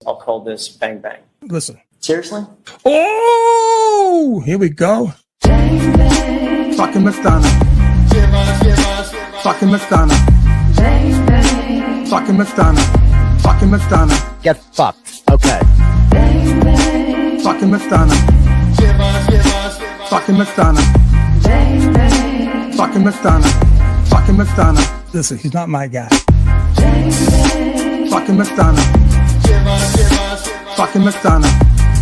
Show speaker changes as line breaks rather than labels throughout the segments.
I'll call this Bang Bang.
Listen.
Seriously?
Oh, here we go.
Bang, bang.
Fucking McDonough. Fucking McDonough.
Bang, bang.
Fucking McDonough. Fucking McDonough.
Get fucked. Okay.
Bang, bang.
Fucking McDonough. Fucking McDonough.
Bang, bang.
Fucking McDonough. Fucking McDonough. Listen, he's not my guy.
Bang, bang.
Fucking McDonough. Fucking McDonough.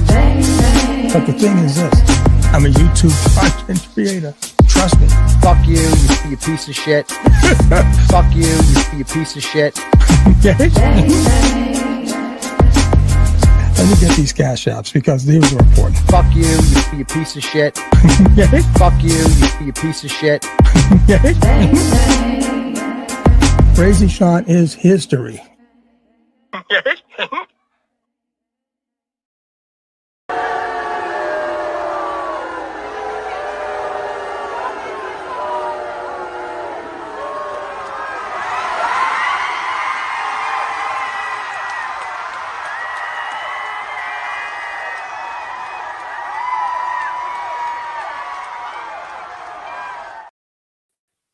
Bang, bang.
But the thing is this. I'm a YouTube content creator. Trust me.
Fuck you, you piece of shit. Fuck you, you piece of shit.
Okay?
Bang, bang.
Let me get these cash apps because these are important.
Fuck you, you piece of shit.
Okay?
Fuck you, you piece of shit.
Okay?
Bang, bang.
Crazy Sean is history.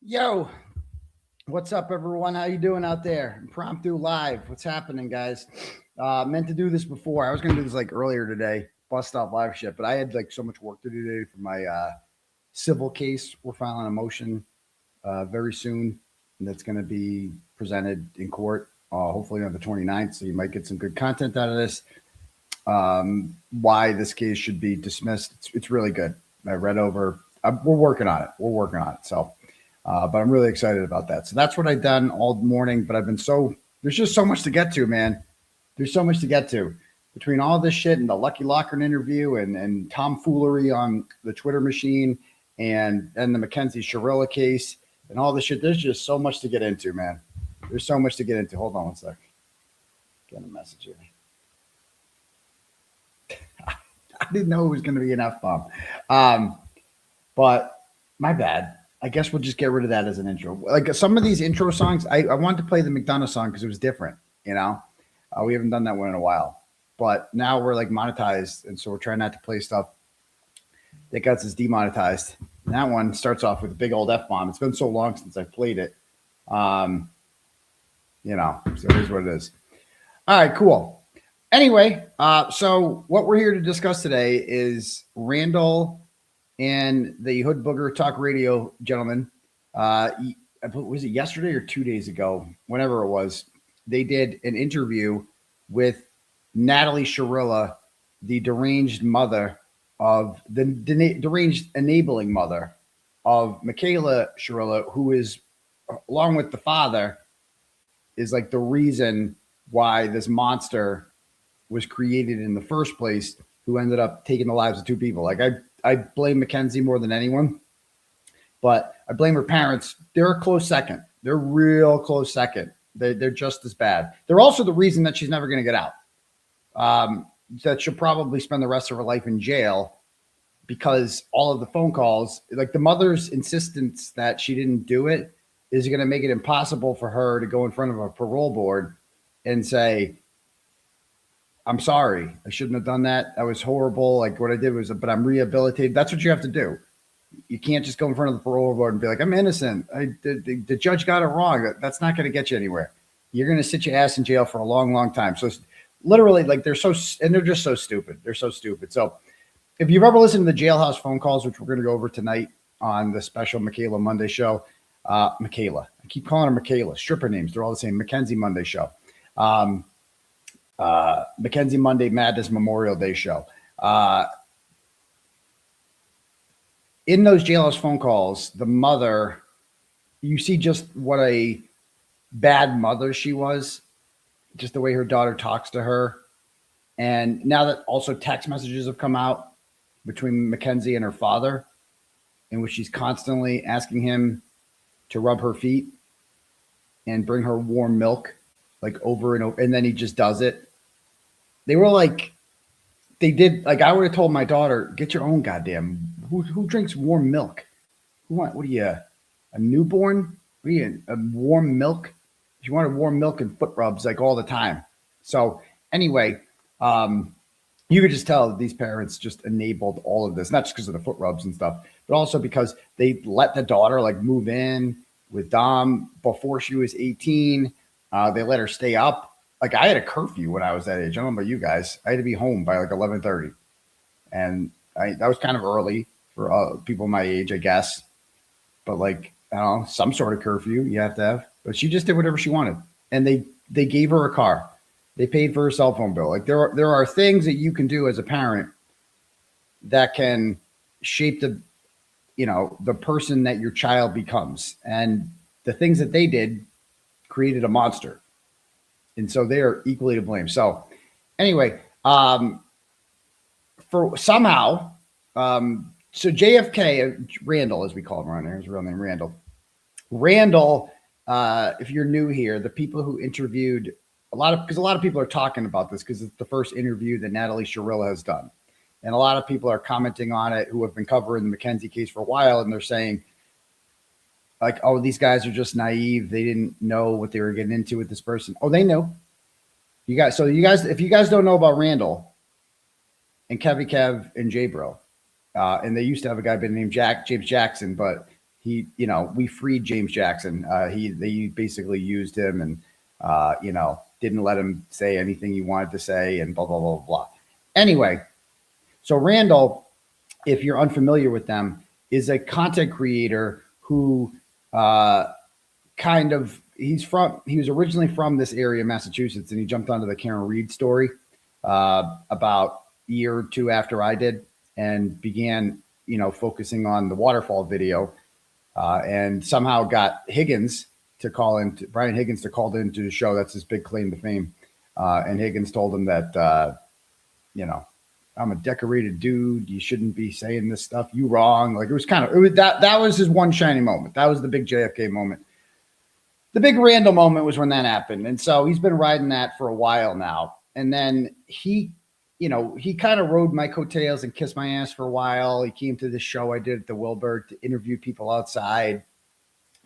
Yo, what's up, everyone? How you doing out there? Impromptu live. What's happening, guys? Meant to do this before. I was gonna do this like earlier today, bust stop live shit, but I had like so much work to do today for my civil case. We're filing a motion very soon that's gonna be presented in court, hopefully on the 29th. So you might get some good content out of this. Why this case should be dismissed? It's really good. I read over. We're working on it. So. But I'm really excited about that. So that's what I've done all morning. But there's just so much to get to, man. There's so much to get to between all this shit and the Lucky Locker interview and tomfoolery on the Twitter machine and the Mackenzie Shirilla case and all this shit. There's just so much to get into, man. There's so much to get into. Hold on one sec. Getting a message here. I didn't know it was going to be an F-bomb. But my bad. I guess we'll just get rid of that as an intro. Like some of these intro songs, I wanted to play the McDonough song because it was different, you know? We haven't done that one in a while. But now we're like monetized, and so we're trying not to play stuff that gets us demonetized. And that one starts off with a big old F-bomb. It's been so long since I've played it. So it is what it is. All right, cool. Anyway, so what we're here to discuss today is Randall and the Hoodbooger Talk Radio gentlemen, was it yesterday or 2 days ago? Whenever it was, they did an interview with Natalie Shirilla, the deranged mother of the deranged enabling mother of Michaela Shirilla, who is, along with the father, is like the reason why this monster was created in the first place, who ended up taking the lives of two people. Like I blame Mackenzie more than anyone, but I blame her parents. They're a close second. They're real close second. They're just as bad. They're also the reason that she's never going to get out. That she'll probably spend the rest of her life in jail because all of the phone calls, like the mother's insistence that she didn't do it, is going to make it impossible for her to go in front of a parole board and say, I'm sorry. I shouldn't have done that. That was horrible. Like what I did was, but I'm rehabilitated. That's what you have to do. You can't just go in front of the parole board and be like, I'm innocent. The judge got it wrong. That's not going to get you anywhere. You're going to sit your ass in jail for a long, long time. So literally, like they're just so stupid. They're so stupid. So if you've ever listened to the jailhouse phone calls, which we're going to go over tonight on the special Michaela Monday show, Michaela, I keep calling her Michaela, stripper names. They're all the same. Mackenzie Monday show. Mackenzie Monday Madness Memorial Day show. In those jailhouse phone calls, the mother, you see just what a bad mother she was, just the way her daughter talks to her. And now that also text messages have come out between Mackenzie and her father, in which she's constantly asking him to rub her feet and bring her warm milk, like over and over, and then he just does it. They were like, they did, like I would have told my daughter, get your own goddamn, who drinks warm milk? What are you, a newborn? What are you, a warm milk? You want warm milk and foot rubs like all the time. So anyway, You could just tell that these parents just enabled all of this, not just because of the foot rubs and stuff, but also because they let the daughter like move in with Dom before she was 18. They let her stay up. Like I had a curfew when I was that age. I don't know about you guys. I had to be home by like 11:30, and that was kind of early for people my age, I guess. But like I don't know, some sort of curfew you have to have. But she just did whatever she wanted, and they gave her a car. They paid for her cell phone bill. Like there are things that you can do as a parent that can shape the person that your child becomes. And the things that they did created a monster. And so they are equally to blame. So anyway, for somehow, so JFK, Randall, as we call him around here, his real name, Randall. Randall, if you're new here, the people who interviewed because a lot of people are talking about this because it's the first interview that Natalie Shirilla has done. And a lot of people are commenting on it who have been covering the McKenzie case for a while. And they're saying like, oh, these guys are just naive. They didn't know what they were getting into with this person. Oh, they knew. If you guys don't know about Randall and Kevy Kev and J Bro, and they used to have a guy by the name James Jackson, but we freed James Jackson. They basically used him and, didn't let him say anything he wanted to say and blah, blah, blah, blah. Anyway, so Randall, if you're unfamiliar with them, is a content creator who he was originally from this area of Massachusetts, and he jumped onto the Karen Reed story about a year or two after I did and began, focusing on the waterfall video and somehow got Brian Higgins to call into the show. That's his big claim to fame. And Higgins told him that, I'm a decorated dude. You shouldn't be saying this stuff. You wrong. Like that was his one shining moment. That was the big JFK moment. The big Randall moment was when that happened. And so he's been riding that for a while now. And then he kind of rode my coattails and kissed my ass for a while. He came to this show I did at the Wilbur to interview people outside.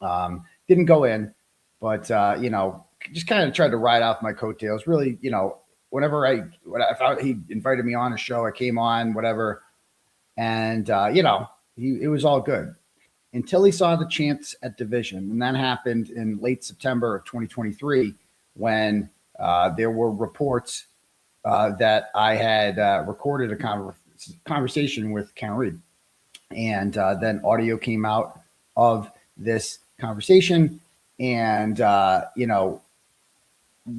Didn't go in, but, just kind of tried to ride off my coattails. Really, whenever I found he invited me on a show, I came on, whatever. And, it was all good until he saw the chance at Division. And that happened in late September of 2023 when there were reports that I had recorded a conversation with Karen Reed. And then audio came out of this conversation. And,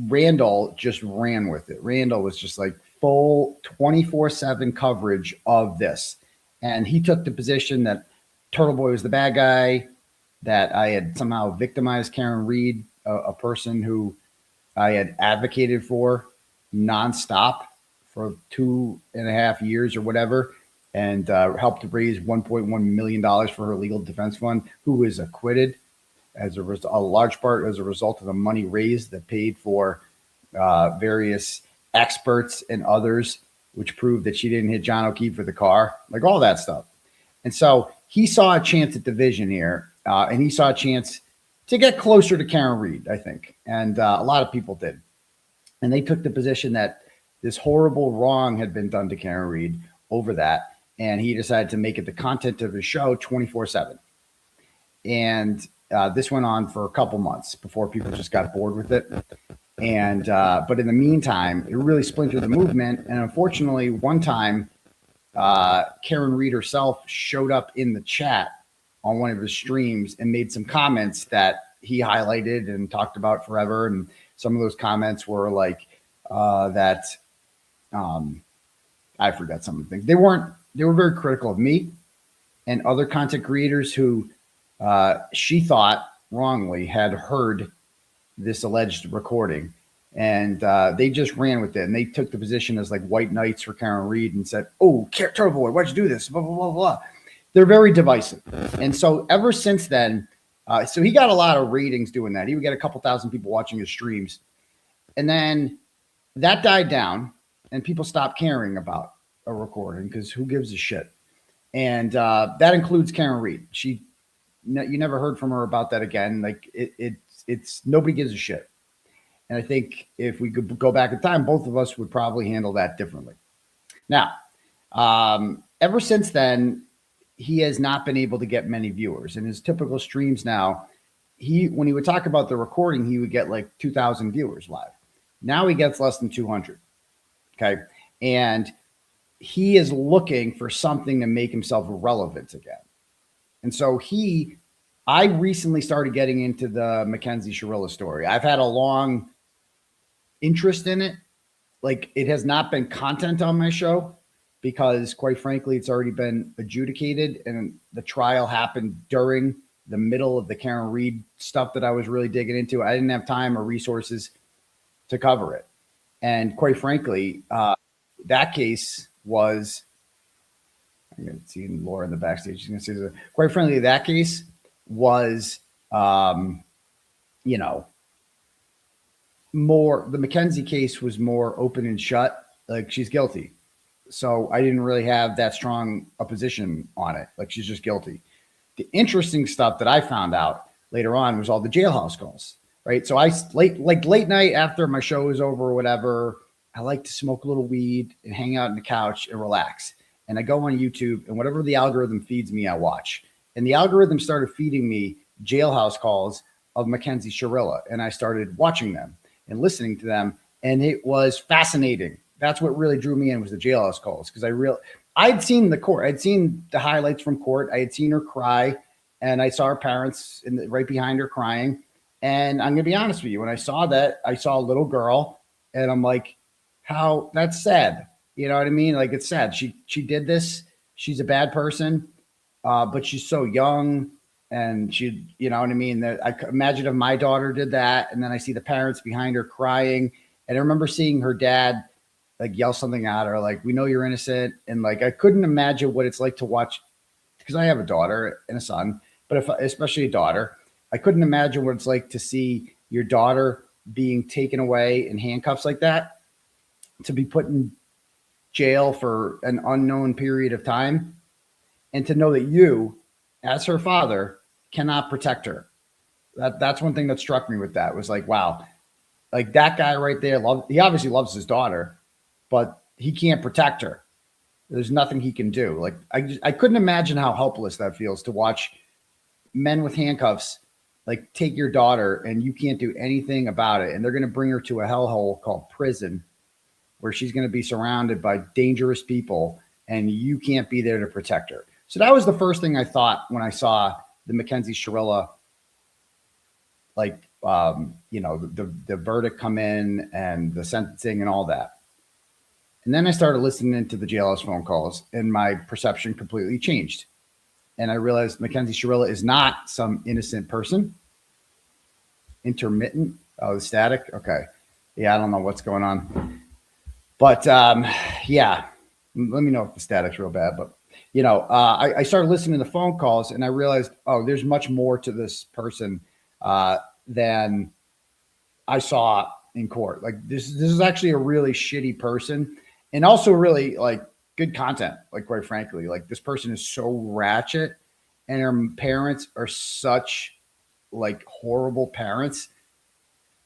Randall just ran with it. Randall was just like full 24/7 coverage of this. And he took the position that Turtle Boy was the bad guy, that I had somehow victimized Karen Reed, a person who I had advocated for nonstop for 2.5 years or whatever, and helped to raise $1.1 million for her legal defense fund, who was acquitted as a large part as a result of the money raised that paid for various experts and others, which proved that she didn't hit John O'Keefe with the car, like all that stuff. And so he saw a chance at Division here, and he saw a chance to get closer to Karen Reed, I think. And a lot of people did. And they took the position that this horrible wrong had been done to Karen Reed over that. And he decided to make it the content of his show 24/7. And this went on for a couple months before people just got bored with it. And but in the meantime, it really splintered the movement. And unfortunately, one time, Karen Reed herself showed up in the chat on one of his streams and made some comments that he highlighted and talked about forever. And some of those comments were like I forgot some of the things. They were very critical of me and other content creators who she thought wrongly had heard this alleged recording, and they just ran with it, and they took the position as like white knights for Karen Reed and said, "Oh, Turtle Boy, why'd you do this?" Blah blah blah blah. They're very divisive, and so ever since then, so he got a lot of ratings doing that. He would get a couple thousand people watching his streams, and then that died down, and people stopped caring about a recording because who gives a shit? And that includes Karen Reed. You never heard from her about that again. Like it's nobody gives a shit. And I think if we could go back in time, both of us would probably handle that differently. Now, ever since then, he has not been able to get many viewers. In his typical streams now, when he would talk about the recording, he would get like 2,000 viewers live. Now he gets less than 200. Okay. And he is looking for something to make himself relevant again. And so I recently started getting into the Mackenzie Shirilla story. I've had a long interest in it. Like, it has not been content on my show because, quite frankly, it's already been adjudicated, and the trial happened during the middle of the Karen Reed stuff that I was really digging into. I didn't have time or resources to cover it. And quite frankly, that case was, I'm going to see Laura in the backstage. She's going to say this. Quite frankly, that case was, more, the Mackenzie case was more open and shut. Like, she's guilty. So I didn't really have that strong a position on it. Like, she's just guilty. The interesting stuff that I found out later on was all the jailhouse calls, right? So late night after my show was over or whatever, I like to smoke a little weed and hang out on the couch and relax. And I go on YouTube, and whatever the algorithm feeds me, I watch. And the algorithm started feeding me jailhouse calls of Mackenzie Shirilla, and I started watching them and listening to them, and it was fascinating. That's what really drew me in, was the jailhouse calls, because I'd seen the court. I'd seen the highlights from court. I had seen her cry, and I saw her parents right behind her crying. And I'm going to be honest with you, when I saw that, I saw a little girl, and I'm like, how, that's sad. You know what I mean? Like, it's sad. She did this. She's a bad person, but she's so young, and she, you know what I mean? That I imagine if my daughter did that, and then I see the parents behind her crying, and I remember seeing her dad like yell something at her, like, we know you're innocent. And like, I couldn't imagine what it's like to watch, because I have a daughter and a son, but especially a daughter, I couldn't imagine what it's like to see your daughter being taken away in handcuffs like that, to be put in jail for an unknown period of time, and to know that you, as her father, cannot protect her. That's one thing that struck me with that, was like, wow, like that guy right there, he obviously loves his daughter, but he can't protect her. There's nothing he can do. Like, I couldn't imagine how helpless that feels, to watch men with handcuffs like take your daughter, and you can't do anything about it. And they're going to bring her to a hellhole called prison, where she's going to be surrounded by dangerous people, and you can't be there to protect her. So that was the first thing I thought when I saw the Mackenzie Shirilla, like, the verdict come in and the sentencing and all that. And then I started listening to the jailhouse phone calls, and my perception completely changed. And I realized Mackenzie Shirilla is not some innocent person. Intermittent. Oh, the static. Okay. Yeah, I don't know what's going on. But yeah, let me know if the static's real bad. But, I started listening to the phone calls, and I realized, oh, there's much more to this person than I saw in court. Like, this is actually a really shitty person. And also really, like, good content, like, quite frankly. Like, this person is so ratchet, and her parents are such, like, horrible parents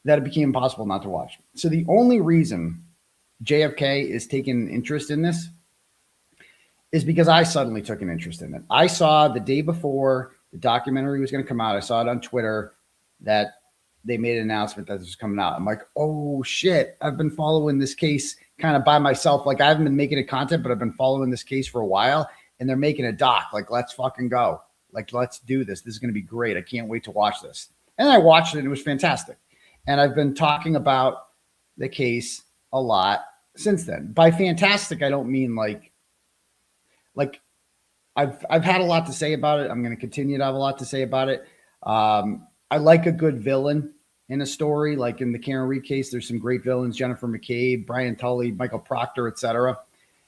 that it became impossible not to watch. So the only reason JFK is taking an interest in this is because I suddenly took an interest in it. I saw the day before the documentary was going to come out, I saw it on Twitter that they made an announcement that this was coming out. I'm like, oh shit, I've been following this case kind of by myself. Like, I haven't been making it content, but I've been following this case for a while, and they're making a doc. Like, let's fucking go. Like, let's do this. This is going to be great. I can't wait to watch this. And I watched it, and it was fantastic. And I've been talking about the case a lot since then. By fantastic, I don't mean like I've had a lot to say about it. I'm going to continue to have a lot to say about it. I like a good villain in a story. Like in the Karen Reed case, there's some great villains: Jennifer McCabe, Brian Tully, Michael Proctor, etc.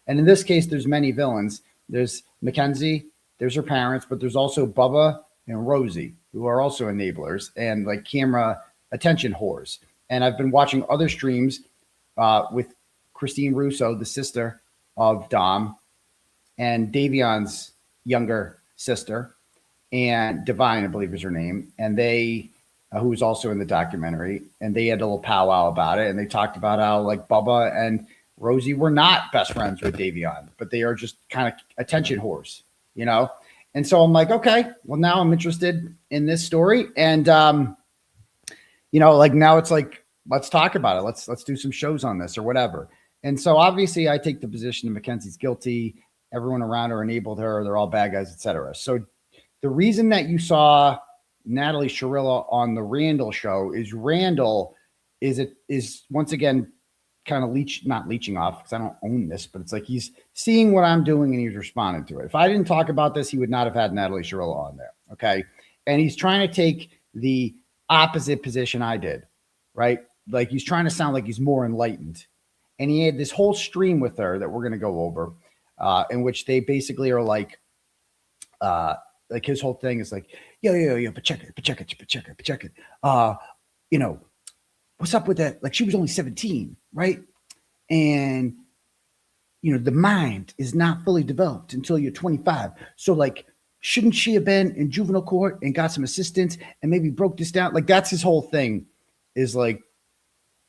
And in this case, there's many villains. There's Mackenzie, there's her parents, but there's also Bubba and Rosie, who are also enablers and like camera attention whores. And I've been watching other streams with Christine Russo, the sister of Dom, and Davion's younger sister, and Divine, I believe is her name. And they who was also in the documentary, and they had a little powwow about it, and they talked about how like Bubba and Rosie were not best friends with Davion, but they are just kind of attention whores, you know? And so I'm like, okay, well, now I'm interested in this story. And, you know, like now it's like, let's talk about it. Let's do some shows on this or whatever. And so obviously I take the position that Mackenzie's guilty. Everyone around her enabled her. They're all bad guys, etc. So the reason that you saw Natalie Shirilla on the Randall show is Randall is once again kind of not leeching off because I don't own this, but it's like he's seeing what I'm doing and he's responding to it. If I didn't talk about this, he would not have had Natalie Shirilla on there. Okay. And he's trying to take the opposite position I did, right? Like he's trying to sound like he's more enlightened. And he had this whole stream with her that we're going to go over, in which they basically are like his whole thing is like, yo, but check it. You know, what's up with that? Like she was only 17, right? And, you know, the mind is not fully developed until you're 25. So like, shouldn't she have been in juvenile court and got some assistance and maybe broke this down? Like that's his whole thing is like,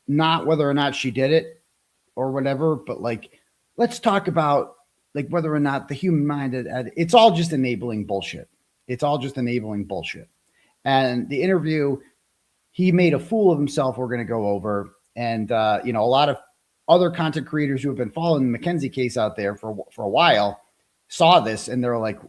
not whether or not she did it or whatever, but like, let's talk about like whether or not the human mind, it's all just enabling bullshit. It's all just enabling bullshit. And the interview, he made a fool of himself. We're going to go over. And, you know, a lot of other content creators who have been following the Mackenzie case out there for a while saw this and they're like,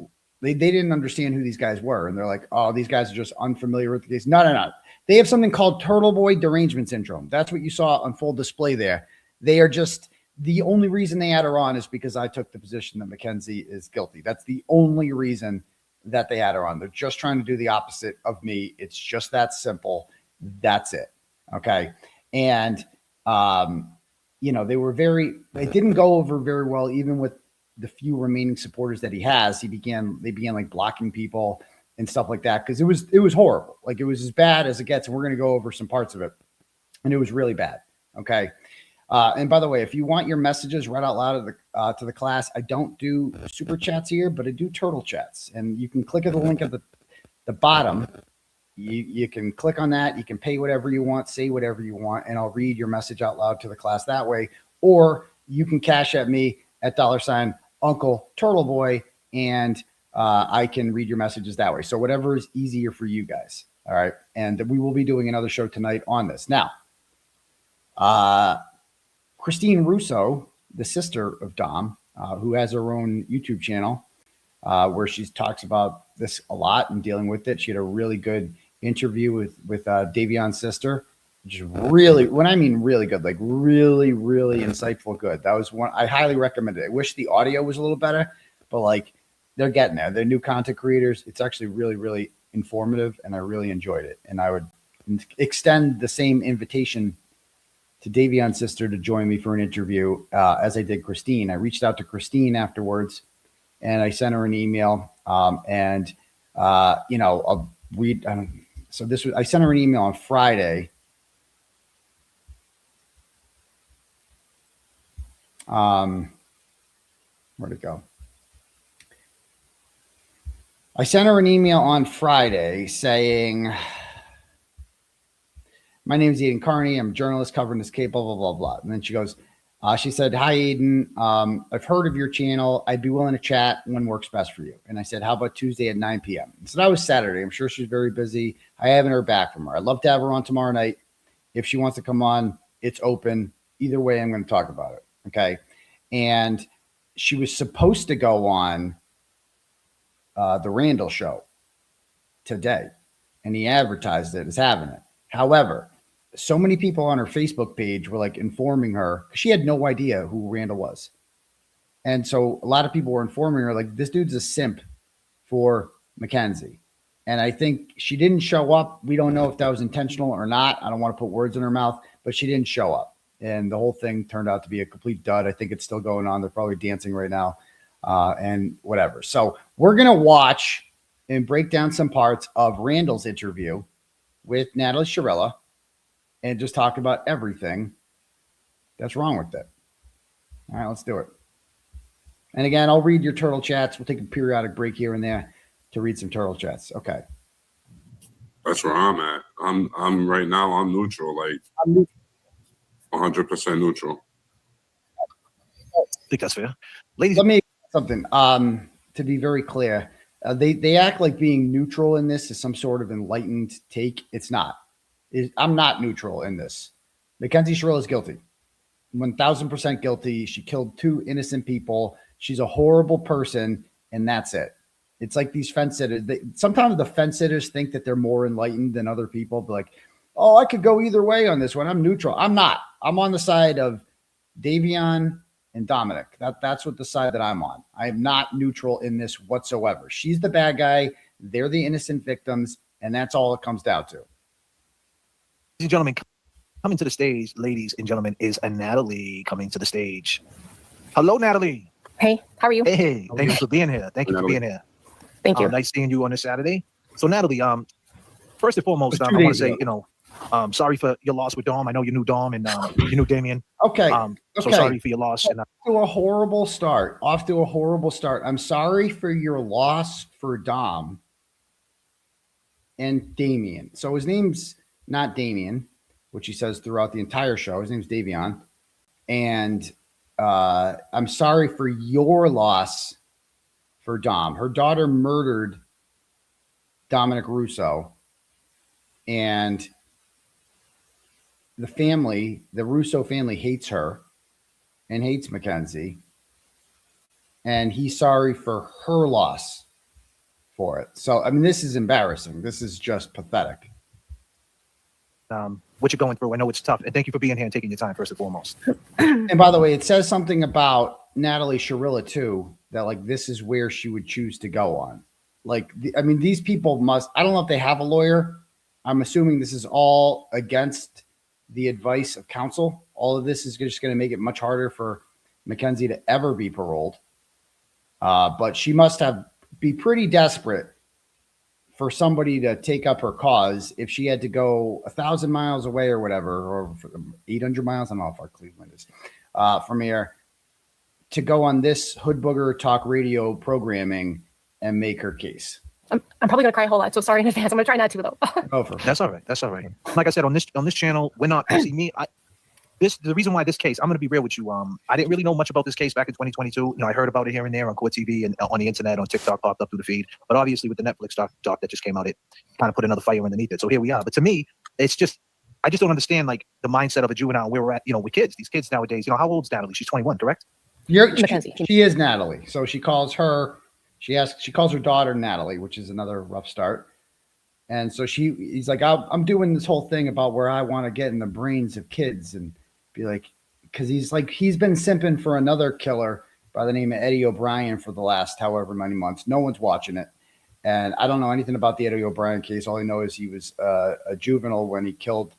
they didn't understand who these guys were. And they're like, oh, these guys are just unfamiliar with the case. No. They have something called Turtle Boy derangement syndrome. That's what you saw on full display there. They are just, the only reason they had her on is because I took the position that Mackenzie is guilty. That's the only reason that they had her on. They're just trying to do the opposite of me. It's just that simple. That's it. Okay. And, you know, they didn't go over very well, even with the few remaining supporters that he has. They began like blocking people and stuff like that. Cause it was horrible. Like it was as bad as it gets. And we're going to go over some parts of it. And it was really bad. Okay. And by the way, if you want your messages read out loud to the class, I don't do super chats here, but I do turtle chats. And you can click at the link at the bottom. You can click on that. You can pay whatever you want, say whatever you want, and I'll read your message out loud to the class that way. Or you can cash at me at $Uncle Turtle Boy, and I can read your messages that way. So whatever is easier for you guys. All right. And we will be doing another show tonight on this. Now, Christine Russo, the sister of Dom, who has her own YouTube channel where she talks about this a lot and dealing with it. She had a really good interview with Davion's sister, which is really, when I mean really good, like really, really insightful good. That was one I highly recommend it. I wish the audio was a little better, but like they're getting there. They're new content creators. It's actually really, really informative, and I really enjoyed it. And I would extend the same invitation to Davion's sister to join me for an interview as I did Christine. I reached out to Christine afterwards, and I sent her an email. You know, I'll read. I sent her an email on Friday. Where'd it go? I sent her an email on Friday saying, my name is Aiden Carney. I'm a journalist covering this case, blah, blah, blah, blah. And then she goes, she said, hi, Aiden. I've heard of your channel. I'd be willing to chat when works best for you. And I said, how about Tuesday at 9 p.m.? So that was Saturday. I'm sure she's very busy. I haven't heard back from her. I'd love to have her on tomorrow night. If she wants to come on, it's open. Either way, I'm going to talk about it. Okay. And she was supposed to go on the Randall show today, and he advertised it as having it. However, so many people on her Facebook page were like informing her, because she had no idea who Randall was. And so a lot of people were informing her, like, this dude's a simp for Mackenzie. And I think she didn't show up. We don't know if that was intentional or not. I don't want to put words in her mouth, but she didn't show up. And the whole thing turned out to be a complete dud. I think it's still going on. They're probably dancing right now and whatever. So we're going to watch and break down some parts of Randall's interview with Natalie Shirilla and just talk about everything that's wrong with it. All right, let's do it. And again, I'll read your turtle chats. We'll take a periodic break here and there to read some turtle chats. Okay.
That's where I'm at. I'm right now. I'm neutral, like
I'm neutral.
100% neutral.
I think that's fair. Ladies,
Let me something. To be very clear, they act like being neutral in this is some sort of enlightened take. It's not. I'm not neutral in this. Mackenzie Shirilla is guilty, 1,000% guilty. She killed 2 innocent people. She's a horrible person, and that's it. It's like these fence sitters. Sometimes the fence sitters think that they're more enlightened than other people. But like, oh, I could go either way on this one. I'm neutral. I'm not. I'm on the side of Davion and Dominic. That's what the side that I'm on. I am not neutral in this whatsoever. She's the bad guy. They're the innocent victims, and that's all it comes down to.
ladies and gentlemen, coming to the stage, ladies and gentlemen, is a Natalie coming to the stage. Hello, Natalie.
Hey, how are you?
Hey, thank you for being here. Thank you for being here.
Thank you.
Nice seeing you on this Saturday. So, Natalie, first and foremost, I
2
want to
days
say,
ago.
sorry for your loss with Dom. I know you knew Dom and you knew Damien.
Okay.
So
Okay.
sorry for your loss. And
Off to a horrible start. I'm sorry for your loss for Dom and Damien. So his name's not Damien, which he says throughout the entire show. His name's Davion. And I'm sorry for your loss for Dom. Her daughter murdered Dominic Russo. And the Russo family hates her and hates Mackenzie. And he's sorry for her loss for it. So, I mean, this is embarrassing. This is just pathetic.
what you're going through, I know it's tough. And thank you for being here and taking your time, first and foremost.
And by the way, it says something about Natalie Shirilla too, that like this is where she would choose to go on. Like, I mean, these people must, I don't know if they have a lawyer. I'm assuming this is all against the advice of counsel. All of this is just going to make it much harder for Mackenzie to ever be paroled. But she must be pretty desperate for somebody to take up her cause if she had to go 1,000 miles away or whatever, or 800 miles. I don't know how far Cleveland is from here, to go on this Hoodbooger talk radio programming and make her case.
I'm probably gonna cry a whole lot, so sorry in advance. I'm gonna try not to though.
Go for it.
That's all right. That's all right. Like I said, on this channel, we're not, see me, the reason why this case, I'm going to be real with you. I didn't really know much about this case back in 2022. You know, I heard about it here and there on Court TV and on the internet, on TikTok, popped up through the feed. But obviously with the Netflix doc that just came out, it kind of put another fire underneath it. So here we are. But to me, it's just, I just don't understand like the mindset of a juvenile where we're at, you know, with kids, these kids nowadays. You know, how old's Natalie? She's 21, correct?
Mackenzie.
She is Natalie. So she calls her, she calls her daughter Natalie, which is another rough start. And so he's like, I'm doing this whole thing about where I want to get in the brains of kids and be like, because he's been simping for another killer by the name of Eddie O'Brien for the last however many months. No one's watching it. And I don't know anything about the Eddie O'Brien case. All I know is he was a juvenile when he killed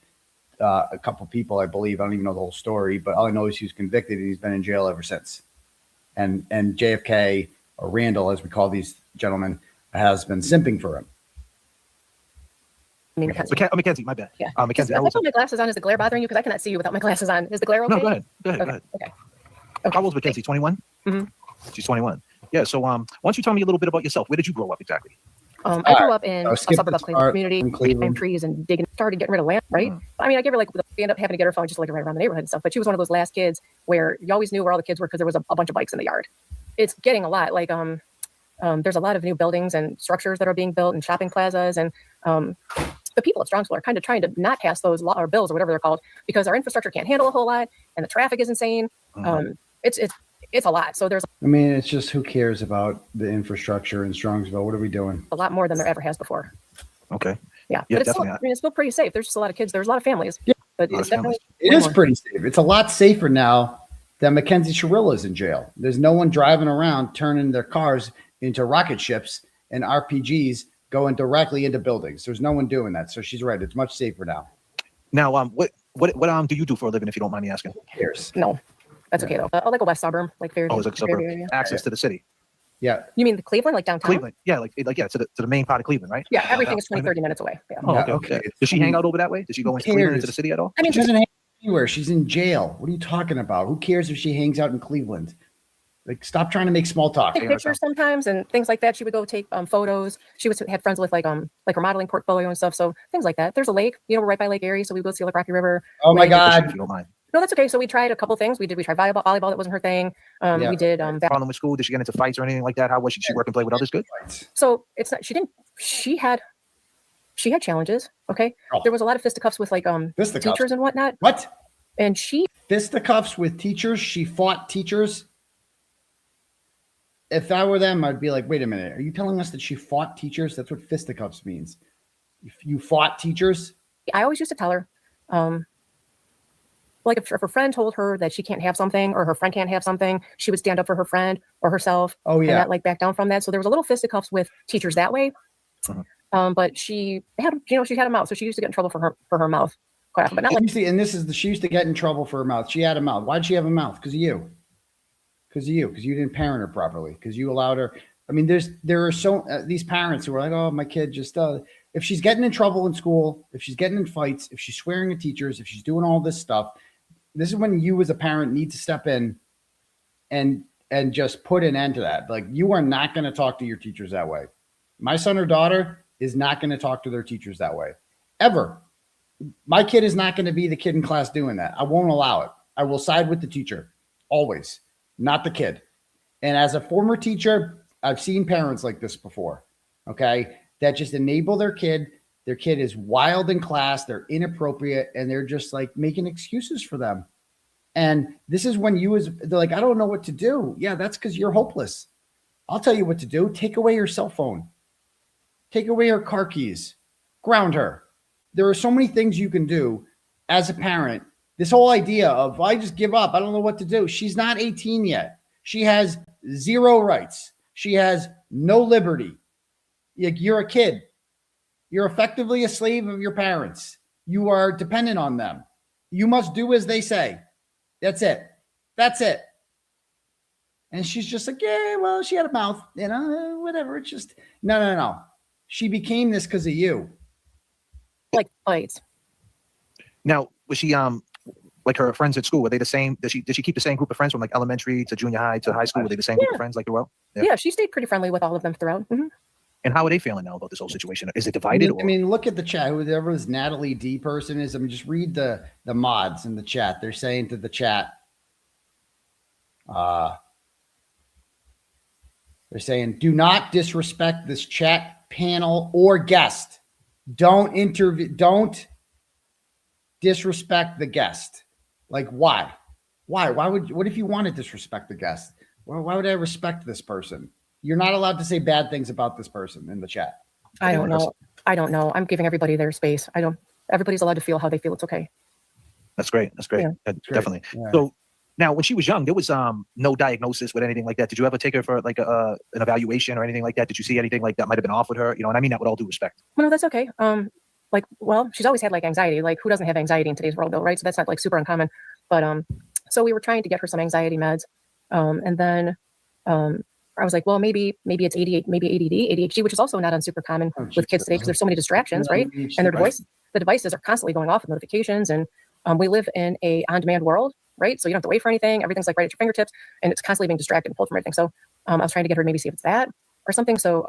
a couple people, I believe. I don't even know the whole story, but all I know is he was convicted and he's been in jail ever since. And JFK, or Randall, as we call these gentlemen, has been simping for him.
I mean, Mackenzie.
Mackenzie, my bad.
Yeah.
Mackenzie,
If I put my glasses on, is the glare bothering you? Because I cannot see you without my glasses on. Is the glare okay?
No, go ahead. Go ahead.
Okay.
How old's Mackenzie? 21?
Mm-hmm.
She's 21. Yeah. So, why don't you tell me a little bit about yourself? Where did you grow up exactly?
I grew up in a suburb of Cleveland
part
community,
in Cleveland.
planting trees and started getting rid of land, right? I mean, I gave her like, we ended up having to get her phone just like right around the neighborhood and stuff. But she was one of those last kids where you always knew where all the kids were because there was a bunch of bikes in the yard. It's getting a lot. Like, there's a lot of new buildings and structures that are being built and shopping plazas. And the people of Strongsville are kind of trying to not pass those law or bills or whatever they're called because our infrastructure can't handle a whole lot and the traffic is insane. It's a lot. So there's
I mean, it's just who cares about the infrastructure in Strongsville? What are we doing?
a lot more than there ever has before.
Okay.
Yeah.
Yeah,
But it's still,
definitely.
I mean, it's still pretty safe. There's just a lot of kids. There's a lot of families.
Yeah.
But
A lot
it's
of families.
definitely
It is pretty safe. It's a lot safer now that Mackenzie Shirilla is in jail. There's no one driving around turning their cars into rocket ships and RPGs going directly into buildings. There's no one doing that. So she's right. It's much safer now.
Now, what do you do for a living, if you don't mind me asking?
Who cares?
no. That's okay though. Like a west suburb, like Fairview.
Oh, it's like a suburb.
Fairview area.
Access to the city.
Yeah.
You mean the Cleveland, like downtown?
Cleveland. Yeah, to the main part of Cleveland, right?
Yeah, everything is 20, 30 minutes away. Yeah.
Oh,
Yeah,
okay.
okay.
Okay. Does she hang out over that way? Does she go into Cleveland, into the city at all?
I mean,
She doesn't hang anywhere. She's in jail. What are you talking about? Who cares if she hangs out in Cleveland? Like, stop trying to make small talk.
Take pictures sometimes and things like that. She would go take photos. She had friends with like her modeling portfolio and stuff. So things like that. There's a lake, we're right by Lake Erie, so we go see like Rocky River.
Oh my
Lake.
God.
If you don't mind.
No, that's okay. So we tried a couple things. We tried volleyball. That wasn't her thing.
Yeah.
We did
Problem with school? Did she get into fights or anything like that? How was she? She work and play with others good?
So it's not. She didn't. She had challenges. Okay.
Oh.
There was a lot of fisticuffs with like
Fisticuffs?
teachers and whatnot.
What?
And she
Fisticuffs with teachers? She fought teachers? If I were them, I'd be like, wait a minute. Are you telling us that she fought teachers? That's what fisticuffs means. If you fought teachers?
I always used to tell her, like if her friend told her that she can't have something or her friend can't have something, she would stand up for her friend or herself.
Oh, yeah.
And not like back down from that. So there was a little fisticuffs with teachers that way. But she had, she had a mouth. So she used to get in trouble for her mouth quite often. But not like,
She used to get in trouble for her mouth. She had a mouth. Why'd she have a mouth? Because of you. Because you didn't parent her properly. Because you allowed her. I mean, there are these parents who are like, oh, my kid just, if she's getting in trouble in school, if she's getting in fights, if she's swearing at teachers, if she's doing all this stuff, this is when you as a parent need to step in and just put an end to that. Like, you are not going to talk to your teachers that way. My son or daughter is not going to talk to their teachers that way. Ever. My kid is not going to be the kid in class doing that. I won't allow it. I will side with the teacher. Always. Not the kid. And as a former teacher, I've seen parents like this before. Okay. That just enable their kid. Their kid is wild in class. They're inappropriate. And they're just like making excuses for them. And this is when they're like, I don't know what to do. Yeah, that's because you're hopeless. I'll tell you what to do. Take away her cell phone. Take away her car keys. Ground her. There are so many things you can do as a parent. This whole idea of, I just give up. I don't know what to do. She's not 18 yet. She has zero rights. She has no liberty. You're a kid. You're effectively a slave of your parents. You are dependent on them. You must do as they say. That's it. That's it. And she's just like, yeah, well, she had a mouth, whatever. It's just, no. She became this because of you.
like fights.
Now, was she like her friends at school? Were they the same? Did she keep the same group of friends from like elementary to junior high to high school? Were they the same group of friends like throughout?
Yeah, she stayed pretty friendly with all of them throughout. Mm-hmm.
And how are they feeling now about this whole situation? Is it divided?
I mean, look at the chat. Whoever this Natalie D person is, I mean, just read the mods in the chat. They're saying to the chat, they're saying, do not disrespect this chat panel or guest. Don't disrespect the guest. Like, why? What if you want to disrespect the guest? Why would I respect this person? You're not allowed to say bad things about this person in the chat.
I don't know. I'm giving everybody their space. Everybody's allowed to feel how they feel. It's okay.
That's great.
Yeah.
Definitely.
Yeah.
So now, when she was young, there was no diagnosis with anything like that. Did you ever take her for like an evaluation or anything like that? Did you see anything like that might have been off with her? And I mean that with all due respect.
Well, no, that's okay. She's always had like anxiety. Like, who doesn't have anxiety in today's world, though, right? So that's not like super uncommon. But so we were trying to get her some anxiety meds, and then I was like, well, maybe it's ADHD, which is also not super common with kids today because there's so many distractions, right? And the devices are constantly going off with notifications, and we live in a on-demand world, right? So you don't have to wait for anything. Everything's like right at your fingertips, and it's constantly being distracted and pulled from everything. So I was trying to get her to maybe see if it's that or something. So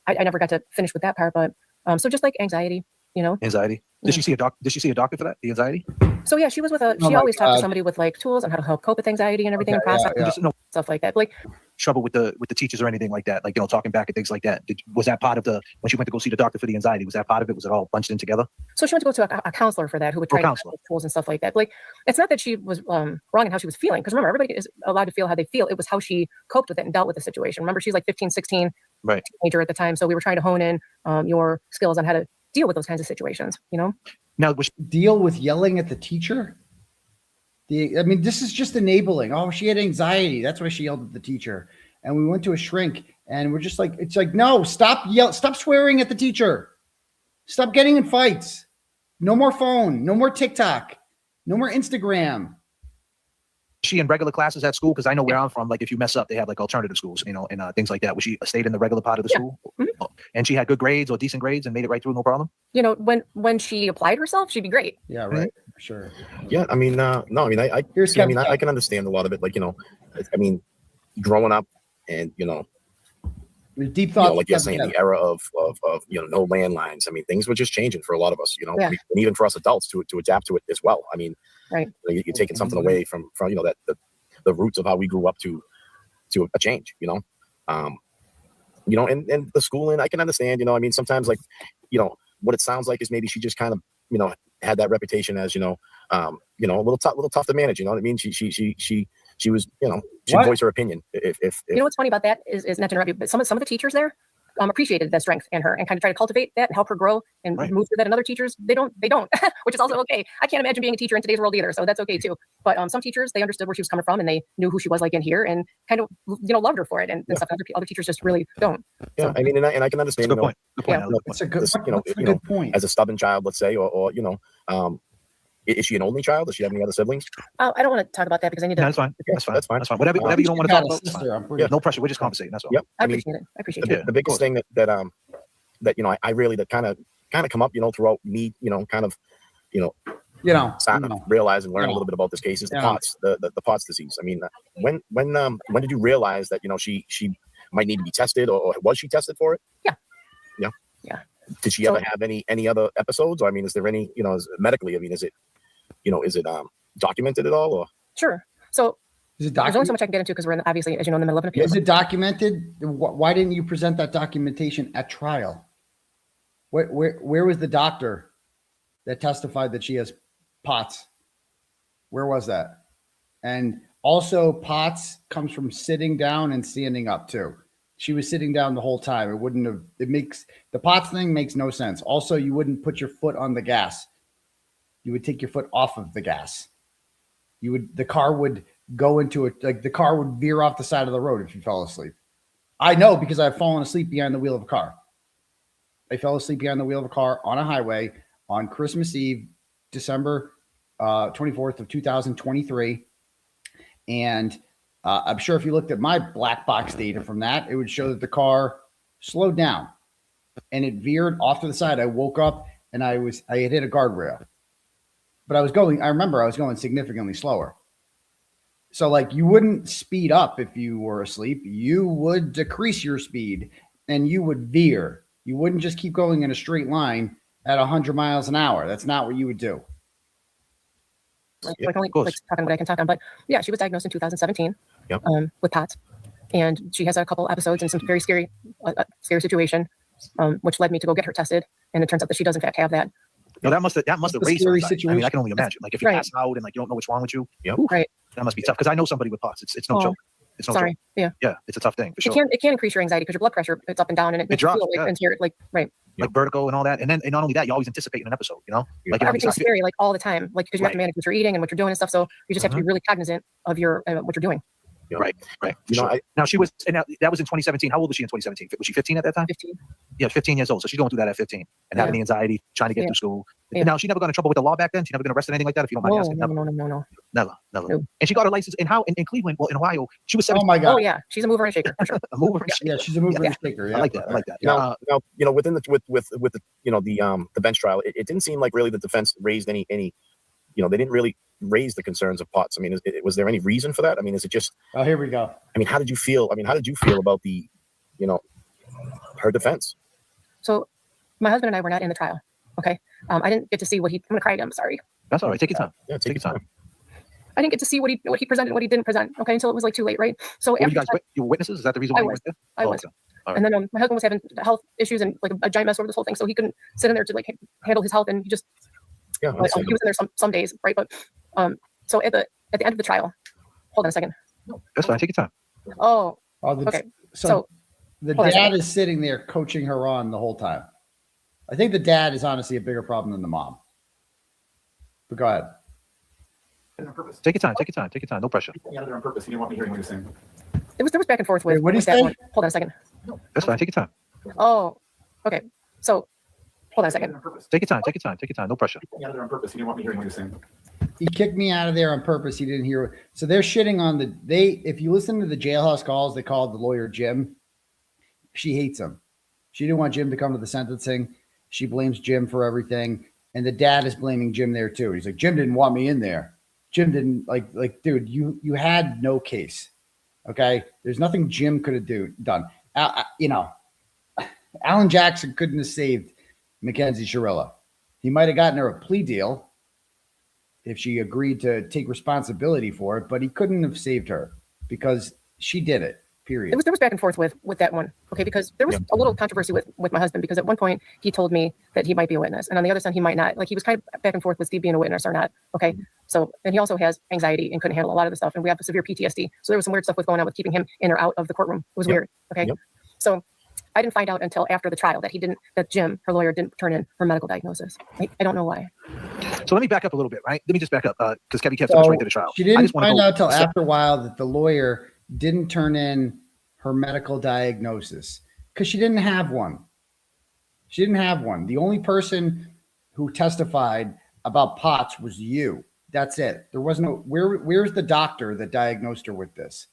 I never got to finish with that part, but so just like anxiety,
Anxiety. Did she see a doctor? Did she see a doctor for that? The anxiety?
So yeah, she was with she always talked to somebody with like tools on how to help cope with anxiety and everything and process
Just no
stuff like that. Like
trouble with the teachers or anything like that, like talking back and things like that. Was that part of when she went to go see the doctor for the anxiety? Was that part of it? Was it all bunched in together?
so she went to go to a counselor for that who would try to help with tools and stuff like that. Like, it's not that she was wrong in how she was feeling, because remember, everybody is allowed to feel how they feel. It was how she coped with it and dealt with the situation. Remember, she's like 15, 16,
right,
teenager at the time. So we were trying to hone in your skills on how to deal with those kinds of situations.
Now, was
Deal with yelling at the teacher? This is just enabling. Oh, she had anxiety. That's why she yelled at the teacher. And we went to a shrink, and we're just like, it's like, no, stop swearing at the teacher. Stop getting in fights. No more phone. No more TikTok. No more Instagram.
she in regular classes at school? Because I know where I'm from, like if you mess up, they have like alternative schools, and things like that. Was she stayed in the regular part of the school?
Mm-hmm.
And she had good grades or decent grades and made it right through, no problem?
When she applied herself, she'd be great.
Yeah, right. Sure.
Yeah, I mean, no, I mean, I
Here's
I mean, I can understand a lot of it. Like, I mean, growing up, and
Deep thoughts.
like you're saying, the era of no landlines. I mean, things were just changing for a lot of us,
Yeah.
and even for us adults to adapt to it as well. I mean,
Right.
you're taking something away from that the roots of how we grew up to a change. And the schooling, I can understand. I mean, sometimes like what it sounds like is maybe she just kind of had that reputation as a little tough to manage. You know what I mean? She was she'd
What?
voice her opinion if
You know what's funny about that is not to interrupt you, but some of the teachers there appreciated that strength in her and kind of try to cultivate that and help her grow and
Right.
move through that. And other teachers, they don't, which is also okay. I can't imagine being a teacher in today's world either, so that's okay too. But some teachers, they understood where she was coming from and they knew who she was like in here and kind of loved her for it and stuff. Other teachers just really don't.
Yeah, I mean, and I can understand.
Good point. Good point.
Yeah.
Natalie, good
It's
point.
a good,
This,
what's a good point.
as a stubborn child, let's say, or is she an only child? Does she have any other siblings?
I don't want to talk about that because I need to.
No, that's fine. That's fine.
That's fine.
That's fine. Whatever you don't want to
Got
talk
a
about. It's fine.
sister, I'm pretty-
No pressure. We're just conversating. That's all.
Yep.
I
I mean,
appreciate it. I appreciate
Yeah.
it.
the biggest thing that I really that kind of come up, throughout me, kind of, starting to realize and learn a little bit about this case is the
Yeah.
POTS, the POTS disease. I mean, when did you realize that she might need to be tested, or was she tested for it?
Yeah.
Yeah.
Yeah.
Did she
So-
ever have any other episodes? Or I mean, is there any medically? I mean, is it documented at all? Or
Sure. So
Is it
there's only so
documented?
much I can get into because we're obviously, as you know, in the middle of an appeal.
Is it documented? Why didn't you present that documentation at trial? Where was the doctor that testified that she has POTS? Where was that? And also, POTS comes from sitting down and standing up too. She was sitting down the whole time. It wouldn't have. It makes the POTS thing makes no sense. Also, you wouldn't put your foot on the gas. You would take your foot off of the gas. The car would go into it, like the car would veer off the side of the road if you fell asleep. I know because I've fallen asleep behind the wheel of a car. I fell asleep behind the wheel of a car on a highway on Christmas Eve, December 24th of 2023. And I'm sure if you looked at my black box data from that, it would show that the car slowed down and it veered off to the side. I woke up and I had hit a guardrail. But I remember I was going significantly slower. So like you wouldn't speed up if you were asleep. You would decrease your speed and you would veer. You wouldn't just keep going in a straight line at 100 miles an hour. That's not what you would do.
Like only
course.
like talking what I can talk on. But yeah, she was diagnosed in 2017
Yep.
With POTS. And she has a couple episodes in some very scary situation, which led me to go get her tested. And it turns out that she does in fact have that.
No, that must have
It's a
raised
scary
her anxiety. I mean, I can only imagine. Like if you
Right.
pass out and like you don't know what's wrong with you,
Yep.
oof,
Right.
that must be tough. Because I know somebody with POTS. It's no
Oh,
joke. It's no
Sorry.
joke.
Yeah.
Yeah, it's a tough thing for sure.
It can increase your anxiety because your blood pressure, it's up and down and it makes you
drops,
feel like
yeah.
into your, like, right.
Like vertigo and all that, and not only that, you always anticipate an episode. Like you know,
Everything's scary, like all the time, like because you have to
Right.
manage what you're eating and what you're doing and stuff. So you just have to be really cognizant of your what you're doing.
right.
You know,
Now she was, and that was in 2017. How old was she in 2017? Was she 15 at that time?
15.
Yeah, 15 years old. So she's going through that at 15 and having the anxiety, trying to get
Yeah.
through school.
Yeah.
Now she never got in trouble with the law back then. She never been arrested or anything like that. If you don't mind
No,
asking,
no,
never,
no.
never.
No.
And she got her license in in Cleveland, well, in Ohio. She was 17.
Oh my God.
Oh yeah, she's a mover and a shaker for sure.
A mover and
Yeah,
shaker.
she's a mover
Yeah.
and shaker. Yeah.
I like that. I like that.
now, within the with the the bench trial, it didn't seem like really the defense raised any they didn't really raise the concerns of POTS. I mean, was there any reason for that? I mean, is it just?
Oh, here we go.
I mean, how did you feel? I mean, how did you feel about the, her defense?
So my husband and I were not in the trial. Okay, I didn't get to see what he. I'm gonna cry again. I'm sorry.
That's all right. Take your time.
Yeah, take your time.
I didn't get to see what he presented and what he didn't present. Okay, until it was like too late, right? So
Were you
after
guys you were witnesses? Is that the reason why
I
you
was.
went there?
I
Oh,
was.
okay. All right.
And then my husband was having health issues and like a giant mess over this whole thing, so he couldn't sit in there to like handle his health, and he just
Yeah,
he was in there some days, right? But so at the end of the trial, hold on a second.
That's fine. Take your time.
Oh,
Oh, the,
okay.
So,
So
the
hold on a
dad
second.
is sitting there coaching her on the whole time. I think the dad is honestly a bigger problem than the mom. But go ahead.
Take your time. Take your time. Take your time. No pressure.
He had it on purpose. He didn't want me hearing what he was saying.
there was back and forth with.
Wait, what'd he
with that
say?
one. Hold on a second.
That's fine. Take your time.
Oh, okay. So hold on a
He had it
second.
on purpose.
Take your time. Take your time. Take your time. No pressure.
He had it on purpose. He didn't want me hearing what he was saying.
He kicked me out of there on purpose. He didn't hear. So they're shitting on if you listen to the jailhouse calls, they called the lawyer Jim. She hates him. She didn't want Jim to come to the sentencing. She blames Jim for everything. And the dad is blaming Jim there too. He's like, Jim didn't want me in there. Jim didn't like, dude, you had no case. Okay, there's nothing Jim could have done. You know, Alan Jackson couldn't have saved Mackenzie Shirilla. He might have gotten her a plea deal if she agreed to take responsibility for it, but he couldn't have saved her because she did it. Period.
There was back and forth with that one, okay, because there was a little controversy with my husband, because at one point he told me that he might be a witness, and on the other side he might not. Like, he was kind of back and forth with Steve being a witness or not. Okay, so, and he also has anxiety and couldn't handle a lot of the stuff, and we have severe PTSD. So there was some weird stuff with going on with keeping him in or out of the courtroom. It was weird. Okay, so I didn't find out until after the trial that Jim, her lawyer, didn't turn in her medical diagnosis. I don't know why.
So let me back up a little bit, right? Let me just back up because Kevin kept us right to the trial.
She didn't find out till after a while that the lawyer didn't turn in her medical diagnosis because she didn't have one. She didn't have one. The only person who testified about POTS was you. That's it. There was no, where's the doctor that diagnosed her with this?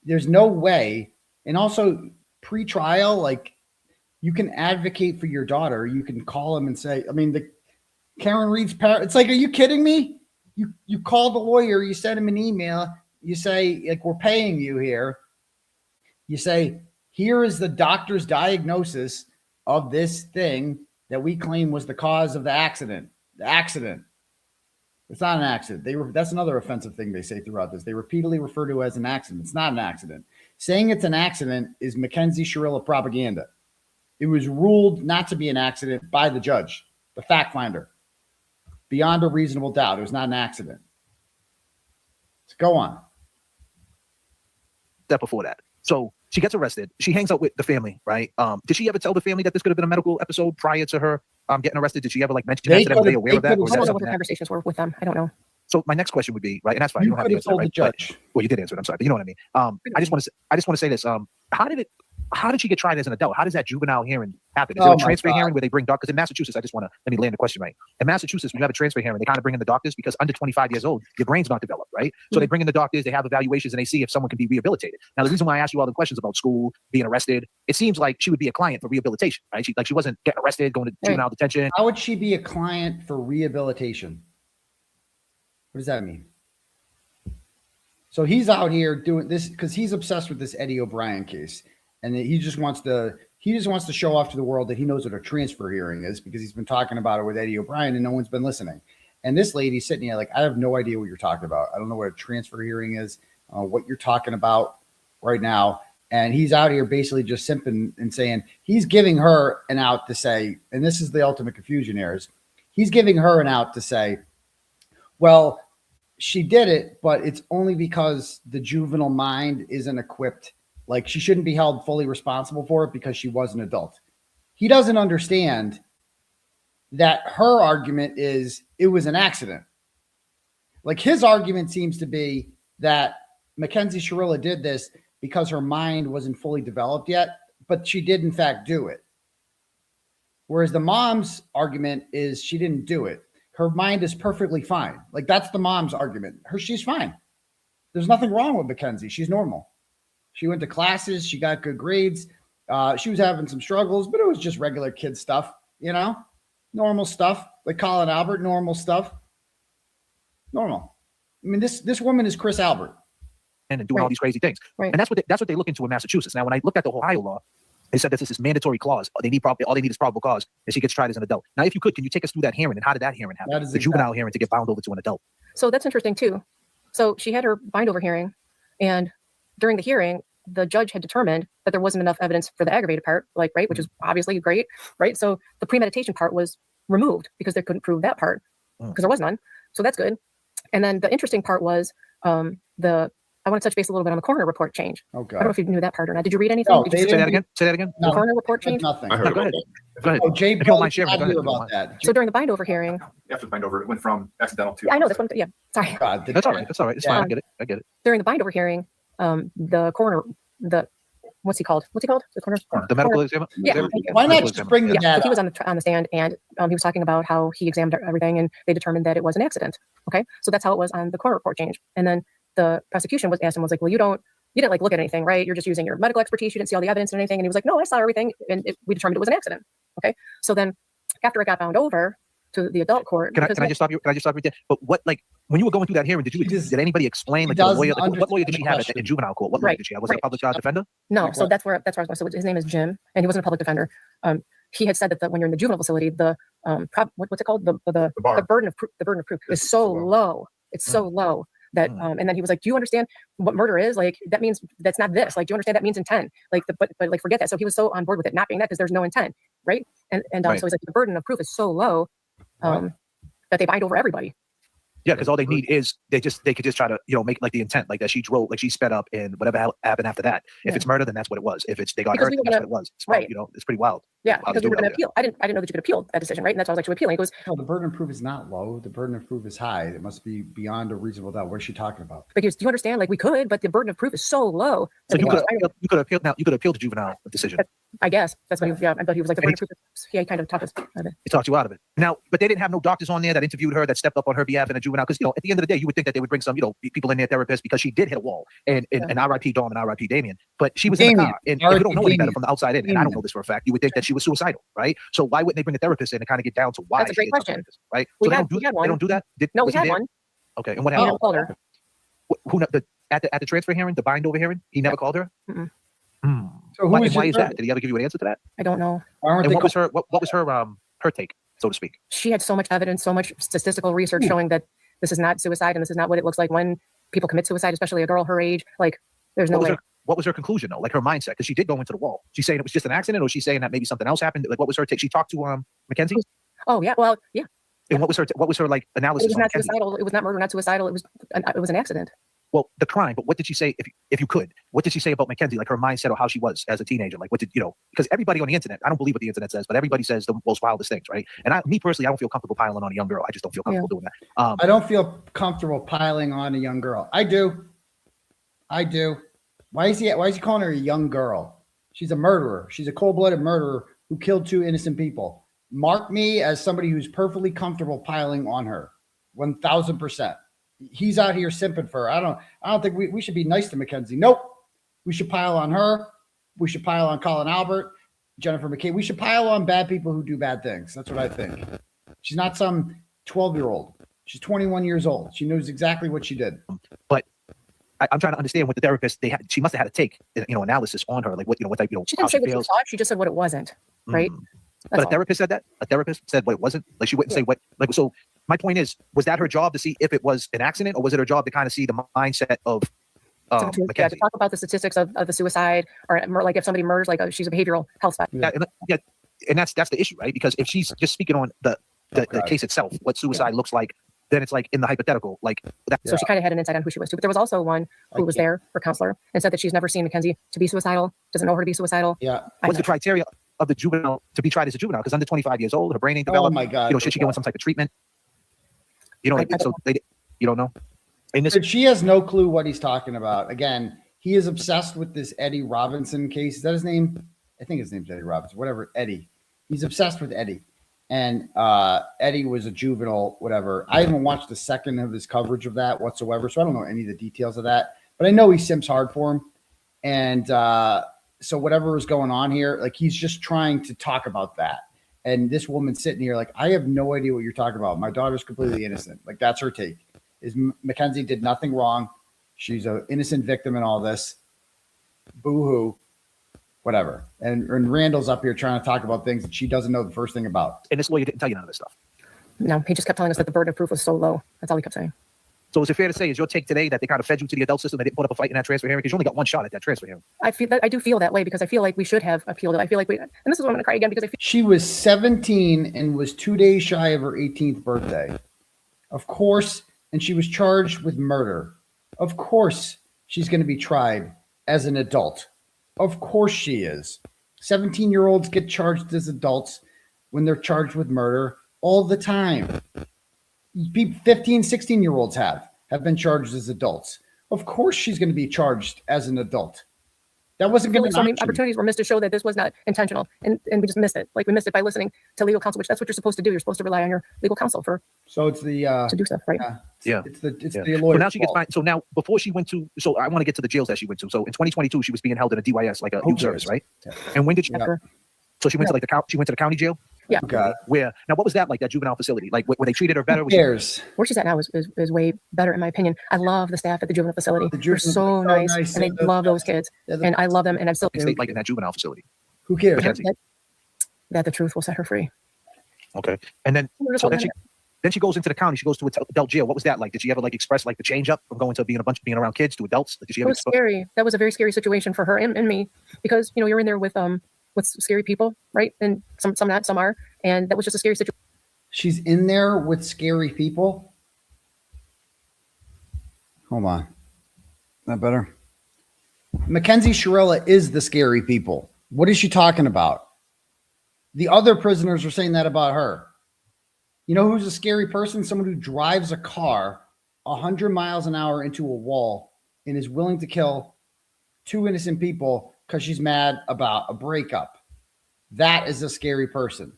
There's no way. And also pre-trial, like, you can advocate for your daughter. You can call him and say, I mean, the Karen Reed's parent, it's like, are you kidding me? You call the lawyer, you send him an email, you say, like, we're paying you here. You say, here is the doctor's diagnosis of this thing that we claim was the cause of the accident. The accident. It's not an accident. That's another offensive thing they say throughout this. They repeatedly refer to it as an accident. It's not an accident. Saying it's an accident is Mackenzie Shirilla propaganda. It was ruled not to be an accident by the judge, the fact finder. Beyond a reasonable doubt, it was not an accident. So go on.
Step before that. So she gets arrested. She hangs out with the family, right? Did she ever tell the family that this could have been a medical episode prior to her getting arrested? Did she ever mention that to them? Were they aware of that?
I don't know what her conversations were with them. I don't know.
So my next question would be, right, and that's fine.
You
don't have
could
to
have
answer
told
that,
the
right?
judge.
Well, you did answer it. I'm sorry, but you know what I mean. I just want to say this. How did she get tried as an adult? How does that juvenile hearing happen? Is it a transfer hearing where they bring doctors? Because in Massachusetts, let me land the question right. In Massachusetts, when you have a transfer hearing, they kind of bring in the doctors because under 25 years old, your brain's not developed, right? So they bring in the doctors, they have evaluations, and they see if someone can be rehabilitated. Now, the reason why I asked you all the questions about school, being arrested, it seems like she would be a client for rehabilitation, right? She wasn't getting arrested, going to juvenile detention.
How would she be a client for rehabilitation? What does that mean? So he's out here doing this because he's obsessed with this Eddie O'Brien case. And he just wants to show off to the world that he knows what a transfer hearing is because he's been talking about it with Eddie O'Brien and no one's been listening. And this lady's sitting here like, I have no idea what you're talking about. I don't know what a transfer hearing is, what you're talking about right now. And he's out here basically just simping and saying he's giving her an out to say, and this is the ultimate confusion here, is he's giving her an out to say, well, she did it, but it's only because the juvenile mind isn't equipped. Like, she shouldn't be held fully responsible for it because she was an adult. He doesn't understand that her argument is it was an accident. Like, his argument seems to be that Mackenzie Shirilla did this because her mind wasn't fully developed yet, but she did in fact do it. Whereas the mom's argument is she didn't do it. Her mind is perfectly fine. Like, that's the mom's argument. She's fine. There's nothing wrong with Mackenzie. She's normal. She went to classes. She got good grades. She was having some struggles, but it was just regular kid stuff, you know, normal stuff like Colin Albert, normal stuff. Normal. I mean, this woman is Chris Albert.
And doing all these crazy things.
Right.
And that's what they look into in Massachusetts. Now, when I looked at the Ohio law, they said that this is mandatory clause. All they need is probable cause, and she gets tried as an adult. Now, if you could, can you take us through that hearing and how did that hearing happen? The juvenile hearing to get bound over to an adult.
So that's interesting too. So she had her bind over hearing, and during the hearing, the judge had determined that there wasn't enough evidence for the aggravated part, like, right, which is obviously great, right? So the premeditation part was removed because they couldn't prove that part because there was none. So that's good. And then the interesting part was I want to touch base a little bit on the coroner report change.
Oh, God.
I don't know if you knew that part or not. Did you read anything?
No,
Did you
Say that again. Say that again.
The coroner report change?
Nothing.
I heard
Go
about
ahead.
that.
Go ahead.
Oh, Jay,
If you don't mind sharing, go ahead.
about that.
So during the bind over hearing,
After the bind over, it went from accidental to.
yeah, I know this one. Yeah, sorry.
God,
That's all right. That's all right. It's fine. I get it.
During the bind over hearing, the coroner, what's he called? The coroner.
The medical examiner.
Yeah. Thank you.
Why not just bring the
Yeah,
dad
so he was
up?
on the stand, and he was talking about how he examined everything, and they determined that it was an accident. Okay, so that's how it was on the coroner report change. And then the prosecution was like, well, you didn't like look at anything, right? You're just using your medical expertise. You didn't see all the evidence and anything. And he was like, no, I saw everything, and we determined it was an accident. Okay, so then after it got bound over, to the adult court.
Can I
because
just stop you? Can I just stop you there? But what, like, when you were going through that hearing, did anybody explain,
he
like, the
doesn't
lawyer, what lawyer did
understand
she
the
have
question.
in juvenile court? What lawyer
Right,
did she have? Was it a
right.
public child defender?
No,
Like
so
what?
that's where I was going. So his name is Jim, and he wasn't a public defender. He had said that when you're in the juvenile facility, the what's it called? The
bar.
burden of proof is so low. It's so low that and then he was like, "Do you understand what murder is? Like that means that's not this. Like, do you understand that means intent? Like but like forget that." So he was so on board with it not being that because there's no intent, right? And
Right.
so he's like, the burden of proof is so low that they bind over everybody.
Yeah, because all they need is they could just try to, you know, make like the intent, like that she drove, like she sped up, and whatever happened after that. If
Yeah.
it's murder, then that's what it was. If it's they got
Because
hurt,
we
then
were
that's what it was. It's
right.
You know, it's pretty wild.
Yeah,
How
because
they
we were
do it
going
out
to appeal. I didn't know that you could appeal that decision, right? And that's why I was actually appealing. He goes,
No, the burden of proof is not low. The burden of proof is high. It must be beyond a reasonable doubt. What is she talking about?
because do you understand? Like we could, but the burden of proof is so low.
So
that
you
they
could
just-
you could appeal now. You could appeal the juvenile decision.
I guess that's what he, yeah. But he was like the burden of proof. He kind of talked us out of it.
It talked you out of it. Now, but they didn't have no doctors on there that interviewed her, that stepped up on her behalf in a juvenile. Because, you know, at the end of the day, you would think that they would bring some, you know, people in there, therapists, because she did hit a wall. And R.I.P. Dom and R.I.P. Damien. But she was in the car. And if you don't know any better from the outside in, and I don't know this for a fact, you would think that she was suicidal, right? So why wouldn't they bring a therapist in and kind of get down to why?
That's a great
she is
question.
therapist, right?
We
So they
had
don't do
one.
they don't do that?
No,
Was
we
he
had
there?
one.
Okay. And what
He
happened?
never called her.
Who at the transfer hearing, the bind over hearing? He never called her?
Mm-mm.
So who
Why,
was
and why
your
is that?
therapist?
Did he ever give you an answer to that?
I don't know.
Why aren't
And
they
what was her take, so to speak?
She had so much evidence, so much statistical research showing that this is not suicide and this is not what it looks like when people commit suicide, especially a girl her age. Like, there's no way.
What was her conclusion though? Like her mindset, because she did go into the wall. She's saying it was just an accident, or was she saying that maybe something else happened? Like, what was her take? She talked to Mackenzie,
Oh yeah, well yeah.
and what was her like
It
analysis
was
on
not
Mackenzie?
suicidal. It was not murder, not suicidal. It was an accident.
Well, the crime, but what did she say? If you could, what did she say about Mackenzie? Like her mindset or how she was as a teenager? Like what did you know? Because everybody on the internet, I don't believe what the internet says, but everybody says the most wildest things, right? And me personally, I don't feel comfortable piling on a young girl. I just don't feel comfortable doing that.
I don't feel comfortable piling on a young girl. I do. Why is he calling her a young girl? She's a murderer. She's a cold-blooded murderer who killed 2 innocent people. Mark me as somebody who's perfectly comfortable piling on her. 1,000%. He's out here simping for her. I don't think we should be nice to Mackenzie. Nope. We should pile on her. We should pile on Colin Albert, Jennifer McKay. We should pile on bad people who do bad things. That's what I think. She's not some 12-year-old. She's 21 years old. She knows exactly what she did.
But I'm trying to understand what the therapist she must have had to take, you know, analysis on her, like what type,
She
how
didn't say what she
feels.
thought. She just said what it wasn't. Right.
But a therapist said that. A therapist said what it wasn't. Like she wouldn't say what. Like so. My point is, was that her job to see if it was an accident, or was it her job to kind of see the mindset of
Yeah, to
Mackenzie?
talk about the statistics of the suicide, or like if somebody murders, like she's a behavioral health specialist.
And that's the issue, right? Because if she's just speaking on the case itself, what suicide looks like, then it's like in the hypothetical, like that.
So she kind of had an insight on who she was too. But there was also one who was there, her counselor, and said that she's never seen Mackenzie to be suicidal, doesn't know her to be suicidal.
Yeah.
What's the criteria of the juvenile to be tried as a juvenile? Because under 25 years old, her brain ain't
Oh
developed.
my God.
You know, should she go in some type of treatment? You know, like, so you don't know. And this,
But she has no clue what he's talking about. Again, he is obsessed with this Eddie Robinson case. Is that his name? I think his name's Eddie Robinson. Whatever, Eddie. He's obsessed with Eddie. And Eddie was a juvenile, whatever. I haven't watched a second of his coverage of that whatsoever, so I don't know any of the details of that. But I know he simps hard for him. And so whatever is going on here, like he's just trying to talk about that. And this woman's sitting here like, I have no idea what you're talking about. My daughter's completely innocent. Like that's her take. Is Mackenzie did nothing wrong. She's an innocent victim in all this. Boo-hoo. Whatever. And Randall's up here trying to talk about things that she doesn't know the first thing about.
and this lawyer didn't tell you none of this stuff.
No, he just kept telling us that the burden of proof was so low. That's all he kept saying.
So is it fair to say, is your take today that they kind of fed you to the adult system? They didn't put up a fight in that transfer hearing because you only got one shot at that transfer hearing.
I do feel that way because I feel like we should have appealed it. I feel like and this is why I'm going to cry again because I feel
She was 17 and was 2 days shy of her 18th birthday. Of course, and she was charged with murder. Of course, she's going to be tried as an adult. Of course she is. 17-year-olds get charged as adults when they're charged with murder all the time. 15, 16-year-olds have been charged as adults. Of course she's going to be charged as an adult. That wasn't going to be
so many opportunities were missed to show that this was not intentional, and we just missed it. Like we missed it by listening to legal counsel, which that's what you're supposed to do. You're supposed to rely on your legal counsel
So it's the
to do stuff, right?
Yeah.
It's the
Yeah.
lawyer.
So now she gets fined. So now before she went to, so I want to get to the jails that she went to. So in 2022, she was being held in a DYS, like a youth service, right?
Yeah.
And when did she?
After
So she went to like she went to the county jail.
Yeah.
God.
Where now, what was that like? That juvenile facility, like where they treated her better?
Who
Was she-
cares?
Where she's at now is way better in my opinion. I love the staff at the juvenile facility.
The
They're
juvenile-
so
so
nice,
nice.
and they
They're the
love those
best.
kids,
They're the
and I love them, and I'm still
state like in that juvenile facility?
Who cares?
Mackenzie.
that the truth will set her free.
Okay, and then
We're just
so then
holding
she goes into the county. She goes to adult jail. What was that like? Did she ever like express like the change up from going to being around kids to adults? Like, did she
It
ever?
was scary. That was a very scary situation for her and me, because you're in there with scary people, right? And some not, some are, and that was just a scary situation.
She's in there with scary people. Hold on. That better? Mackenzie Shirilla is the scary people. What is she talking about? The other prisoners are saying that about her. You know who's a scary person? Someone who drives a car 100 miles an hour into a wall and is willing to kill 2 innocent people because she's mad about a breakup. That is a scary person.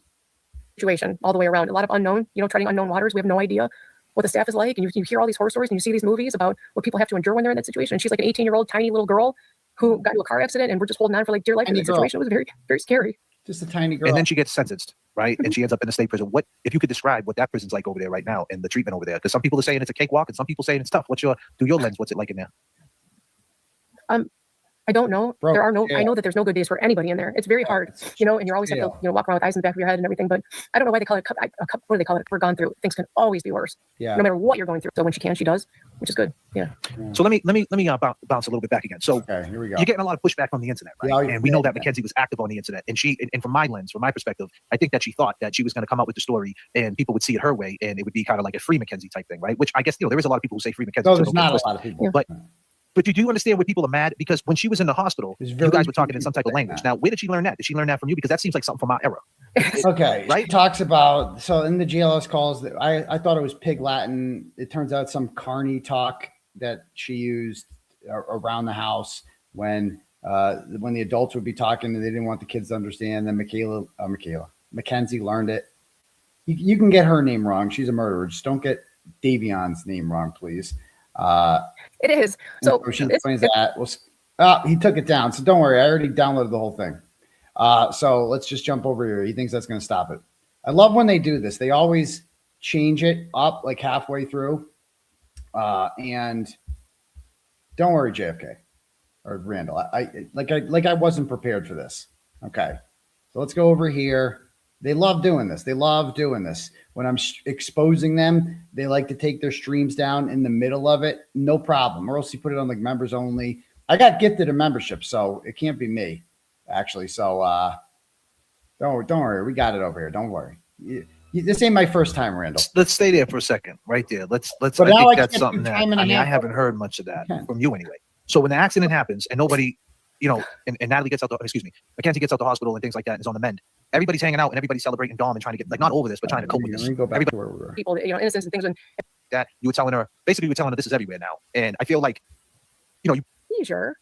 Situation all the way around. A lot of unknown, treading unknown waters. We have no idea what the staff is like, and you hear all these horror stories and you see these movies about what people have to endure when they're in that situation. And she's like an 18-year-old tiny little girl who got into a car accident, and we're just holding on for like dear life in
Tiny
that
girl.
situation. It was very, very scary.
Just a tiny girl.
And then she gets sentenced, right? And she ends up in the state prison. What if you could describe what that prison's like over there right now and the treatment over there? Because some people are saying it's a cakewalk, and some people saying it's tough. Through your lens, what's it like in there?
I don't know.
Bro,
There are no.
yeah.
I know that there's no good days for anybody in there. It's very hard, and you always have to, walk around with eyes in the back of your head and everything. But I don't know why they call it a cup. What do they call it? We're gone through. Things can always be worse,
Yeah.
no matter what you're going through. So when she can, she does, which is good. Yeah.
So let me bounce a little bit back again. So
Okay, here we go.
you're getting a lot of pushback from the internet, right?
Yeah,
And we know that
yeah.
Mackenzie was active on the internet, and and from my lens, from my perspective, I think that she thought that she was going to come out with the story, and people would see it her way, and it would be kind of like a free Mackenzie type thing, right? Which I guess there is a lot of people who say free Mackenzie.
No,
so
there's
don't get
not a
twisted.
lot of people.
Yeah.
But you do understand why people are mad? Because when she was in the hospital,
There's
you
very
guys were
few
talking in some type
people
of
saying
language.
that.
Now, where did she learn that? Did she learn that from you? Because that seems like something from our era.
Okay.
Right?
She talks about, so in the GLS calls, that I thought it was Pig Latin. It turns out some carny talk that she used around the house when the adults would be talking and they didn't want the kids to understand. Then Mackenzie learned it. You can get her name wrong. She's a murderer. Just don't get Davion's name wrong, please.
It is. So
she explains that. He took it down. So don't worry. I already downloaded the whole thing. So let's just jump over here. He thinks that's going to stop it. I love when they do this. They always change it up like halfway through. And don't worry, JFK or Randall. I wasn't prepared for this. Okay. So let's go over here. They love doing this. When I'm exposing them, they like to take their streams down in the middle of it. No problem. Or else you put it on like members only. I got gifted a membership, so it can't be me, actually. So don't worry. We got it over here. Don't worry. This ain't my first time, Randall.
Let's stay there for a second, right there. Let's.
But
I
now
think
I
that's
can't
something
do
that
time and a
I
half.
haven't heard much of that
Okay.
from you anyway. So when the accident happens and nobody, and Natalie gets out, Mackenzie gets out the hospital and things like that and is on the mend. Everybody's hanging out and everybody's celebrating Dom and trying to get not over this, but trying to cope with this.
Let me go back
Everybody
to where we were.
people, innocence and things. When
that you were telling her this is everywhere now, and I feel like,
seizure.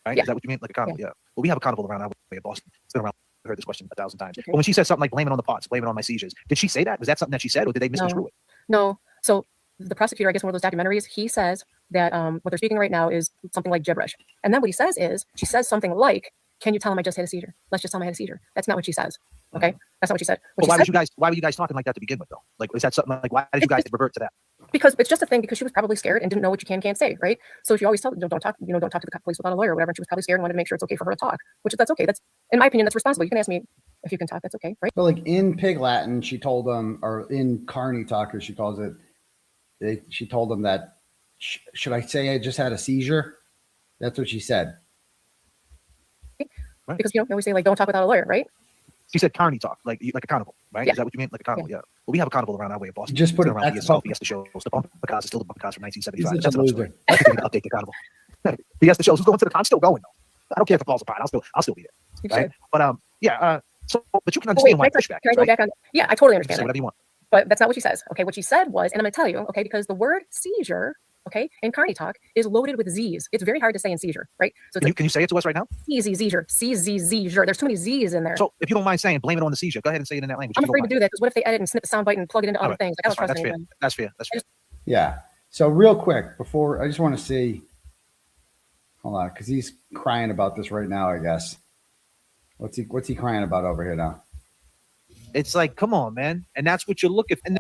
right?
Yeah.
Is that what you mean? Like a carnival? Yeah. Well, we have a carnival around our way in Boston. It's been around. I heard this question 1,000 times.
Okay.
But when she said something like blame it on the pots, blame it on my seizures, did she say that? Was that something that she said, or did they misconstrue it?
No. So the prosecutor, I guess, in one of those documentaries, he says that what they're speaking right now is something like gibberish. And then what he says is, she says something like, "Can you tell him I just had a seizure? Let's just tell him I had a seizure." That's not what she says. Okay, that's not what she said. What
Well,
she said,
why were you guys talking like that to begin with, though? Like, is that something like why did you guys revert to that?
because it's just a thing. Because she was probably scared and didn't know what you can't say, right? So she always told them, don't talk to the police without a lawyer or whatever. And she was probably scared and wanted to make sure it's okay for her to talk, that's okay. That's, in my opinion, that's responsible. You can ask me if you can talk. That's okay, right?
So like in Pig Latin, she told them, or in Carney Talker, she calls it. She told them that should I say I just had a seizure? That's what she said.
Right.
Because we always say like, don't talk without a lawyer, right?
She said carny talk, like a carnival, right?
Yeah.
Is that what you mean? Like a carnival, yeah. Well, we have a carnival around our way in Boston.
Just put
It's
it
been around
back
the
to
years. Fiesta shows. The bumper cars is still the bumper cars from 1975.
He's
That's
such a
another story. I think we need to update the carnival. Fiesta shows. Who's going to the con? I'm still going though. I don't care if it falls apart. I'll still be there.
You
Right?
should.
But yeah. So, but you can
Oh,
understand
wait,
why pushback.
can I
is,
go
right?
back on? Yeah, I totally
Say
understand that.
whatever you want.
But that's not what she says. Okay, what she said was, and I'm going to tell you, okay, because the word seizure, okay, in Carney talk is loaded with Z's. It's very hard to say in seizure, right? So it's
Can you say it to us right now?
seizure, seizure. There's too many Z's in there.
So if you don't mind saying, blame it on the seizure. Go ahead and say it in that language.
I'm
if you
afraid
don't
to
mind.
do that because what if they edit and snip the soundbite and plug it into
All
other
right.
things? Like, I don't
That's
trust
fine. That's fair.
anybody.
That's fair.
Yeah. So real quick before, I just want to see. Hold on, because he's crying about this right now. I guess. What's he crying about over here now?
It's like, come on, man. And that's what you're looking for. And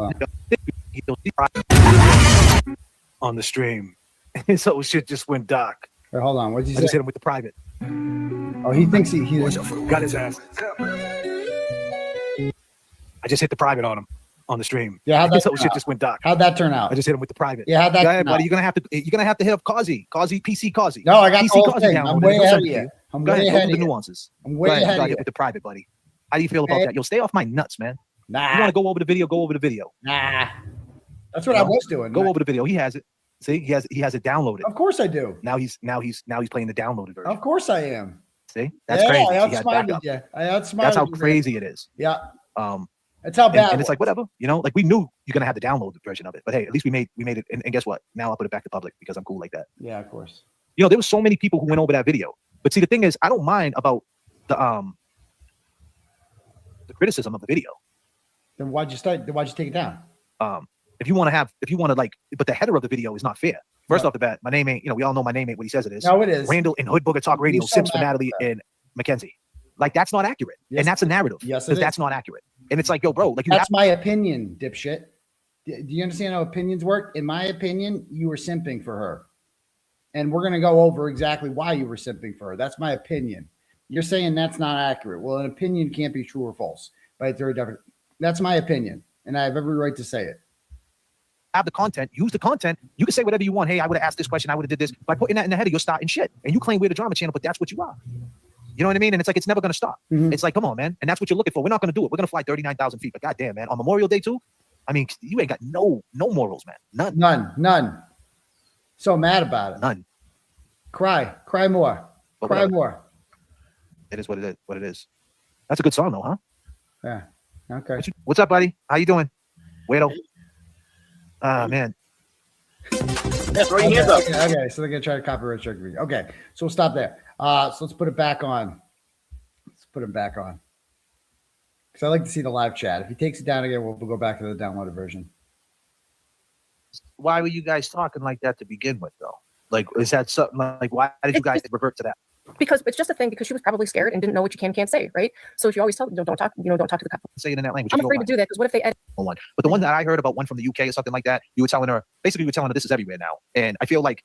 on the stream. So shit just went dark.
Wait, hold on. What did you
I just
say?
hit him with the private.
Oh, he thinks he
Got his ass. I just hit the private on him on the stream.
Yeah, how'd that
So
turn
shit
out?
just went dark.
How'd that turn out?
I just hit him with the private.
Yeah, how'd that
Go
turn
ahead, buddy.
out?
You're gonna have to hit up Kazi. PC Kazi.
No, I got the
PC
whole
Kazi
thing.
down.
I'm
There's
way
no
ahead of
subject
you.
here.
I'm
Go
way
ahead. Go
ahead
through
of
the
you.
nuances.
I'm way
Go ahead.
ahead
You
of
gotta
you.
hit with the private, buddy. How do you feel about
Hey.
that? Yo, stay off my nuts, man. You want
Nah,
to go over the video? Go over the video.
nah. That's what
You
I
know,
was doing.
Go over the video. He has it. See, he has it downloaded.
Of course I do.
Now he's playing the downloaded version.
Of course I am.
See, that's
yeah,
crazy.
I
He had
outsmarted
backup.
you. I outsmarted
That's how
you, man.
crazy it is.
Yeah,
Um,
that's how bad.
and it's
it
like
was.
whatever, you know, like we knew you're gonna have the downloaded version of it, but hey, at least we made it. And guess what? Now I'll put it back to public because I'm cool like that.
Yeah, of course.
You know, there was so many people who went over that video, but see, the thing is, I don't mind about the criticism of the video.
Then why'd you start? Why'd you take it down?
If you want to like, but the header of the video is not fair. First off the bat, my name ain't, you know, we all know my name ain't what he says it is.
No, it is.
Randall and Hoodbooger Talk Radio,
You're so
Sims for
mad
Natalie
at that.
and Mackenzie. Like, that's not accurate.
Yes,
And that's a narrative.
yes, it
Because
is.
that's not accurate. And it's like, yo, bro, like you
That's my opinion, dipshit. Do you understand how opinions work? In my opinion, you were simping for her. And we're going to go over exactly why you were simping for her. That's my opinion. You're saying that's not accurate. Well, an opinion can't be true or false. But that's my opinion. And I have every right to say it.
have the content, use the content. You can say whatever you want. Hey, I would have asked this question. I would have did this. By putting that in the header, you're starting shit. And you claim we're the drama channel, but that's what you are. You know what I mean? And it's like, it's never going to stop.
Mhm.
It's like, come on, man. And that's what you're looking for. We're not going to do it. We're going to fly 39,000 feet. But goddamn, man, on Memorial Day too, I mean, you ain't got no morals, man.
None. So mad about it.
None.
Cry more.
But
Cry
whatever.
more.
It is what it is. That's a good song though, huh?
Yeah. Okay.
What's up, buddy? How you doing? Weirdo. Ah, man.
Throw your hands up.
Okay, so they're gonna try to copyright strike me. Okay, so we'll stop there. So let's put it back on. Let's put him back on. Because I like to see the live chat. If he takes it down again, we'll go back to the downloaded version.
Why were you guys talking like that to begin with, though? Like, is that something like, why did you guys revert to that?
Because it's just a thing because she was probably scared and didn't know what you can and can't say, right? So she always tell don't talk, don't talk to the cop.
Say it in that language.
I'm
if you
afraid
don't
to do that because what if they edit?
mind. One. But the one that I heard about, one from the UK or something like that, you were telling her, basically you were telling her this is everywhere now. And I feel like,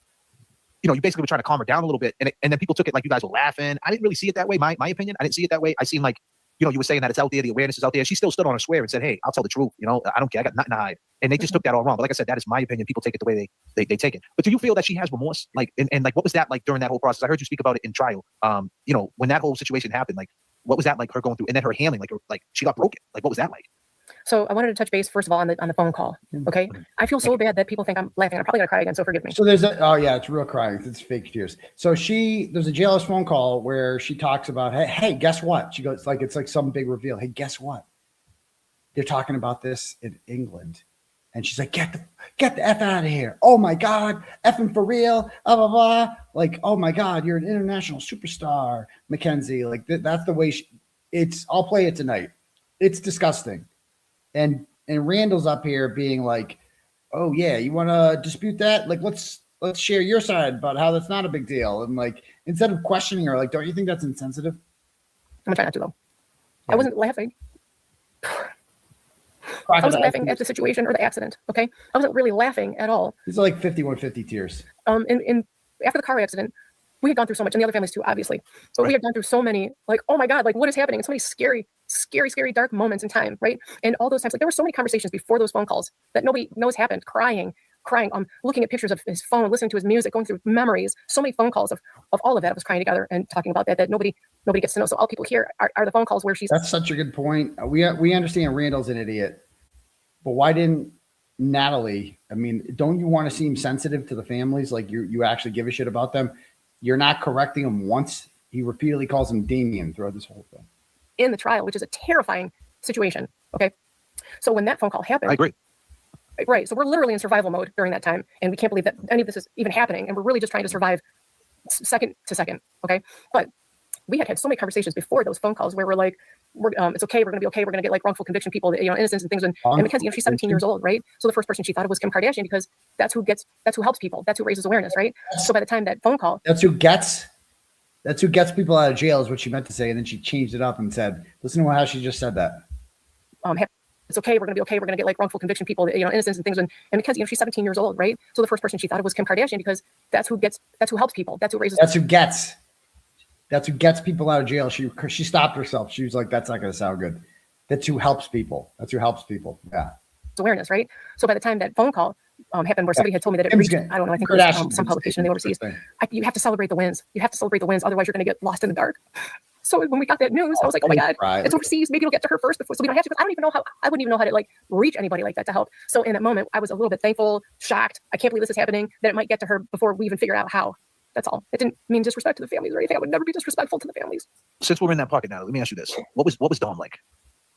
you know, you basically were trying to calm her down a little bit. And then people took it like you guys were laughing. I didn't really see it that way. My opinion, I didn't see it that way. I seen like, you know, you were saying that it's out there, the awareness is out there. She still stood on her square and said, hey, I'll tell the truth. You know, I don't care. I got nothing to hide. And they just took that all wrong. But like I said, that is my opinion. People take it the way they take it. But do you feel that she has remorse? Like, and like, what was that like during that whole process? I heard you speak about it in trial. You know, when that whole situation happened, like, what was that like her going through? And then her handling, like she got broken. Like, what was that like?
So I wanted to touch base first of all on the phone call. Okay, I feel so bad that people think I'm laughing. I'm probably gonna cry again. So forgive me.
So there's it's real crying. It's fake tears. So there's a jailhouse phone call where she talks about, hey, guess what? She goes like, it's like some big reveal. Hey, guess what? They're talking about this in England. And she's like, get the F out of here. Oh my God, effing for real, blah, blah, blah. Like, oh my God, you're an international superstar, Mackenzie. Like that's the way I'll play it tonight. It's disgusting. And Randall's up here being like, oh yeah, you want to dispute that? Like, let's share your side about how that's not a big deal. And like, instead of questioning her, like, don't you think that's insensitive?
I'm gonna try not to though.
Yeah.
I wasn't laughing. I wasn't laughing at the situation or the accident. Okay, I wasn't really laughing at all.
These are like 5150 tears.
In after the car accident, we had gone through so much, and the other families too, obviously. But we had gone through so many, like, oh my God, like what is happening? And so many scary, dark moments in time, right? And all those times, like there were so many conversations before those phone calls that nobody knows happened, crying, looking at pictures of his phone, listening to his music, going through memories, so many phone calls of all of that. I was crying together and talking about that nobody gets to know. So all people hear are the phone calls where she's.
That's such a good point. We understand Randall's an idiot, but why didn't Natalie? I mean, don't you want to seem sensitive to the families? Like you actually give a shit about them. You're not correcting him once. He repeatedly calls him Damien throughout this whole thing.
In the trial, which is a terrifying situation. Okay. So when that phone call happened,
I agree.
Right. So we're literally in survival mode during that time. And we can't believe that any of this is even happening. And we're really just trying to survive second to second. Okay. But we had so many conversations before those phone calls where we're like, it's okay. We're going to be okay. We're going to get like wrongful conviction people, innocence and things. And Mackenzie, she's 17 years old, right? So the first person she thought of was Kim Kardashian because that's who helps people. That's who raises awareness, right? So by the time that phone call.
That's who gets people out of jail is what she meant to say. And then she changed it up and said, listen to how she just said that.
it's okay. We're going to be okay. We're going to get like wrongful conviction people, innocence and things. And because, she's 17 years old, right? So the first person she thought of was Kim Kardashian because that's who helps people. That's who raises.
That's who gets people out of jail. She stopped herself. She was like, that's not going to sound good. That's who helps people. Yeah.
Awareness, right? So by the time that phone call happened where somebody had told me that it reached, I don't know, I think it was some publication in the overseas. You have to celebrate the wins. Otherwise you're going to get lost in the dark. So when we got that news, I was like, oh my God, it's overseas. Maybe it'll get to her first before, so we don't have to. I wouldn't even know how to like reach anybody like that to help. So in that moment, I was a little bit thankful, shocked. I can't believe this is happening, that it might get to her before we even figure out how. That's all. It didn't mean disrespect to the families or anything. I would never be disrespectful to the families.
Since we're in that pocket now, let me ask you this: what was Dom like?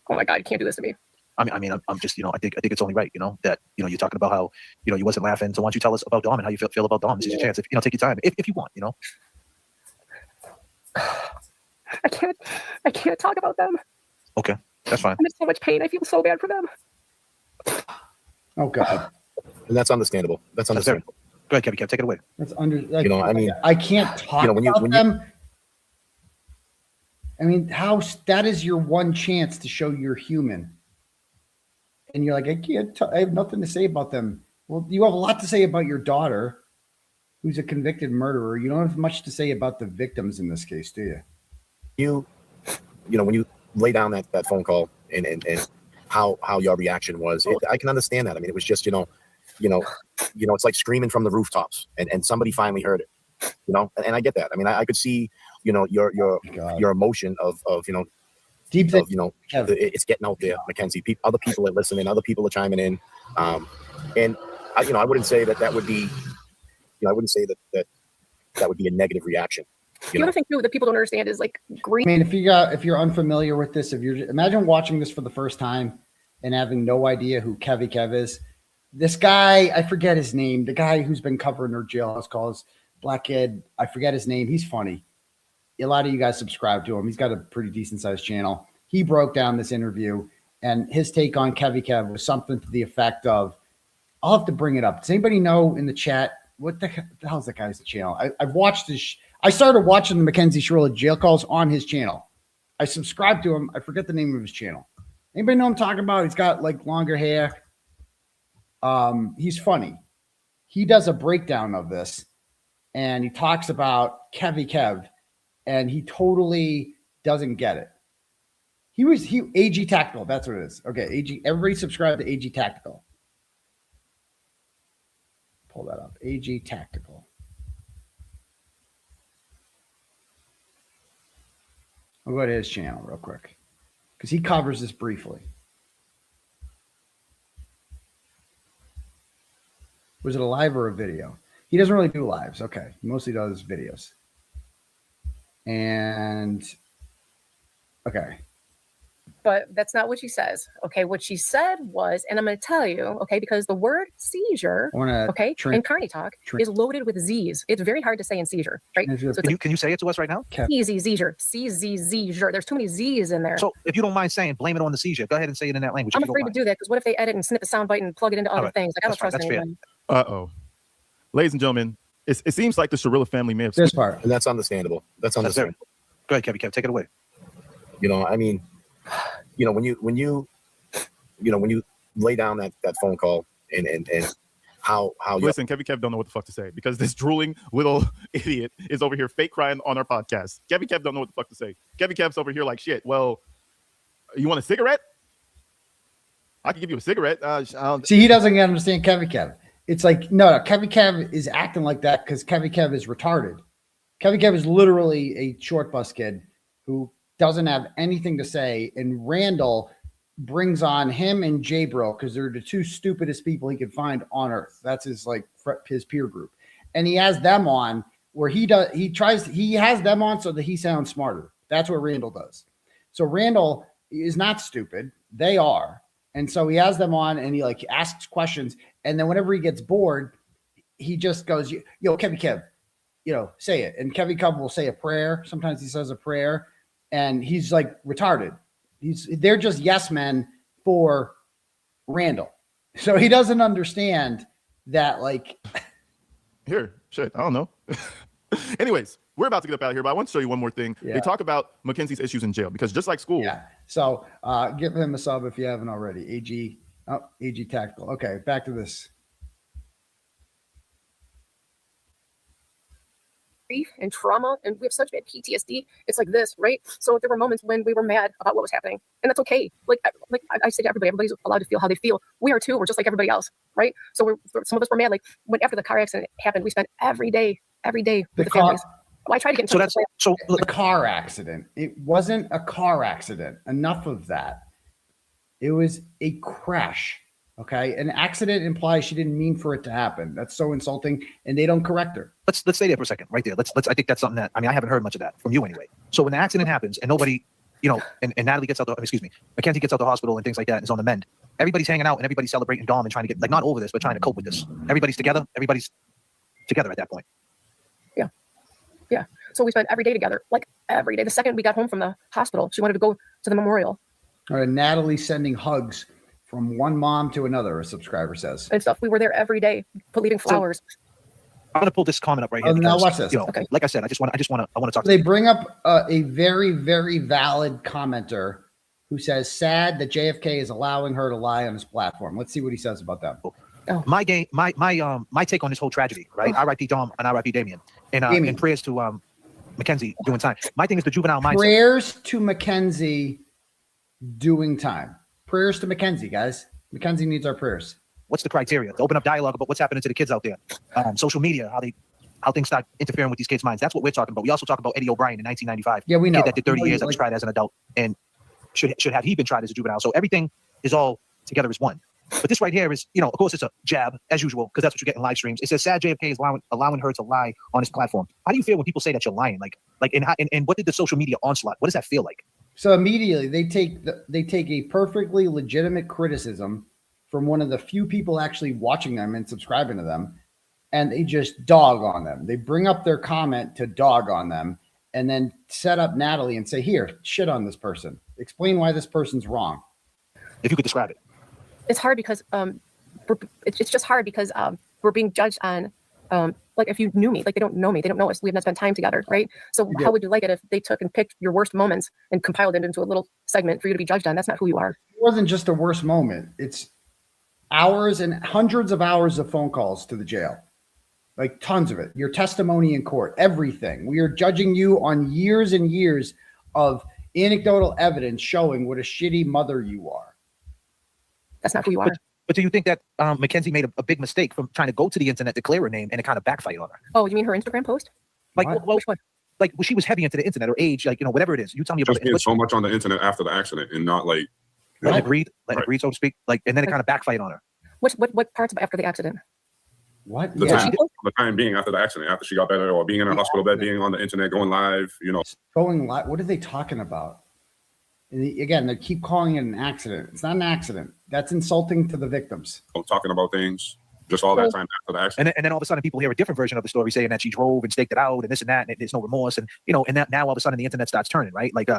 Oh my God, you can't do this to me.
I mean, I'm just, I think it's only right, that, you're talking about how, you wasn't laughing. So why don't you tell us about Dom and how you feel about Dom? This is your chance. If, take your time if you want,
I can't talk about them.
Okay, that's fine.
I'm in so much pain. I feel so bad for them.
Oh God.
And that's understandable. That's understandable.
Go ahead, Kevin, take it away.
That's under. Like,
I mean,
I can't talk about them. I mean, that is your one chance to show you're human. And you're like, I have nothing to say about them. Well, you have a lot to say about your daughter, who's a convicted murderer. You don't have much to say about the victims in this case, do you?
When you lay down that phone call and how your reaction was, I can understand that. I mean, it was just, it's like screaming from the rooftops and somebody finally heard it, and I get that. I mean, I could see, your emotion of
deep thing,
it's getting out there, Mackenzie. Other people are listening, other people are chiming in, and I wouldn't say that would be, I wouldn't say that would be a negative reaction.
The other thing too that people don't understand is like grief.
I mean, if you're unfamiliar with this, imagine watching this for the first time and having no idea who Kevy Kev is. This guy, I forget his name. The guy who's been covering her jailhouse calls, Black Ed. I forget his name. He's funny. A lot of you guys subscribe to him. He's got a pretty decent sized channel. He broke down this interview, and his take on Kevy Kev was something to the effect of, I'll have to bring it up. Does anybody know in the chat what the hell is that guy's channel? I've watched this. I started watching the Mackenzie Shirilla jail calls on his channel. I subscribed to him. I forget the name of his channel. Anybody know what I'm talking about? He's got like longer hair. He's funny. He does a breakdown of this, and he talks about Kevy Kev, and he totally doesn't get it. AG Tactical. That's what it is. Okay, AG. Everybody subscribe to AG Tactical. Pull that up. AG Tactical. I'll go to his channel real quick because he covers this briefly. Was it a live or a video? He doesn't really do lives. Okay. He mostly does videos. And okay.
But that's not what she says. Okay. What she said was, and I'm going to tell you, okay, because the word seizure, okay, in Carney talk is loaded with Z's. It's very hard to say in seizure, right? So
can you say it to us right now?
Seizure. Seizure. There's too many Z's in there.
So if you don't mind saying, blame it on the seizure. Go ahead and say it in that language.
I'm afraid to do that because what if they edit and snip a soundbite and plug it into other things? Like, I don't trust anyone.
Uh-oh. Ladies and gentlemen, it seems like the Shirilla family may have
this part.
And that's understandable. That's understandable.
Go ahead, Kevin. Take it away.
I mean, when you lay down that phone call and how
listen, Kevin Kev don't know what the fuck to say because this drooling little idiot is over here fake crying on our podcast. Kevin Kev don't know what the fuck to say. Kevin Kev's over here like shit. Well, you want a cigarette? I can give you a cigarette.
See, he doesn't understand Kevin Kev. It's like, no, Kevin Kev is acting like that because Kevin Kev is retarded. Kevin Kev is literally a short bus kid who doesn't have anything to say. And Randall brings on him and J-Bro because they're the two stupidest people he could find on earth. That's his peer group. And he has them on where he has them on so that he sounds smarter. That's what Randall does. So Randall is not stupid. They are. And so he has them on and he asks questions. And then whenever he gets bored, he just goes, yo, Kevin Kev, say it. And Kevin Kev will say a prayer. Sometimes he says a prayer and he's like retarded. They're just yes men for Randall. So he doesn't understand that here,
shit. I don't know. Anyways, we're about to get up out of here, but I want to show you one more thing.
Yeah.
They talk about Mackenzie's issues in jail because just like school,
Yeah. So give him a sub if you haven't already. AG Tactical. Okay, back to this.
Grief and trauma, and we have such bad PTSD. It's like this, right? So there were moments when we were mad about what was happening, and that's okay. Like I say to everybody, everybody's allowed to feel how they feel. We are too. We're just like everybody else, right? So some of us were mad. Like when after the car accident happened, we spent every day with the families. Well, I tried to get in touch with
The car accident. It wasn't a car accident. Enough of that. It was a crash. Okay, an accident implies she didn't mean for it to happen. That's so insulting, and they don't correct her.
Let's stay there for a second, right there. Let's. I think that's something that I haven't heard much of that from you anyway. So when the accident happens and nobody, and Natalie gets out Mackenzie gets out the hospital and things like that and is on the mend. Everybody's hanging out and everybody's celebrating Dom and trying to get not over this, but trying to cope with this. Everybody's together. Everybody's together at that point.
Yeah. So we spent every day together, like every day. The second we got home from the hospital, she wanted to go to the memorial.
All right, Natalie sending hugs from one mom to another, a subscriber says.
And stuff. We were there every day, leaving flowers.
I'm gonna pull this comment up right here.
Now
Because,
watch this.
Okay. Like I said, I want to talk.
They bring up a very, very valid commenter who says, sad that JFK is allowing her to lie on his platform. Let's see what he says about that.
My take on this whole tragedy, right? R.I.P. Dom and R.I.P. Damien, and prayers to Mackenzie doing time. My thing is the juvenile mindset.
Prayers to Mackenzie doing time. Prayers to Mackenzie, guys. Mackenzie needs our prayers.
What's the criteria? To open up dialogue about what's happening to the kids out there. Social media, how things start interfering with these kids' minds. That's what we're talking about. We also talk about Eddie O'Brien in 1995.
Yeah, we know.
Kid that did 30 years that was tried as an adult and should have he been tried as a juvenile. So everything is all together as one. But this right here is, of course, it's a jab as usual because that's what you get in live streams. It says sad JFK is allowing her to lie on his platform. How do you feel when people say that you're lying? And what did the social media onslaught? What does that feel like?
So immediately they take a perfectly legitimate criticism from one of the few people actually watching them and subscribing to them, and they just dog on them. They bring up their comment to dog on them and then set up Natalie and say, here, shit on this person. Explain why this person's wrong.
If you could describe it.
It's hard because it's just hard because we're being judged on like if you knew me, like they don't know me, they don't know us, we have not spent time together, right? So how would you like it if they took and picked your worst moments and compiled it into a little segment for you to be judged on? That's not who you are.
It wasn't just a worst moment. It's hours and hundreds of hours of phone calls to the jail, like tons of it. Your testimony in court, everything. We are judging you on years and years of anecdotal evidence showing what a shitty mother you are.
That's not who you are.
But do you think that Mackenzie made a big mistake from trying to go to the internet to clear her name and it kind of backfired on her?
Oh, you mean her Instagram post?
Like,
Which one?
Like she was heavy into the internet or age, like, whatever it is. You tell me about
Just being so much on the internet after the accident and not like
let it breathe, so to speak. Like, and then it kind of backfired on her.
What parts after the accident?
What?
the time being after the accident, after she got better, or being in a hospital bed, being on the internet, going live,
Going live. What are they talking about? And again, they keep calling it an accident. It's not an accident. That's insulting to the victims.
talking about things, just all that time after the accident.
And then all of a sudden people hear a different version of the story saying that she drove and staked it out and this and that, and there's no remorse. And, and that now all of a sudden the internet starts turning, right? Like,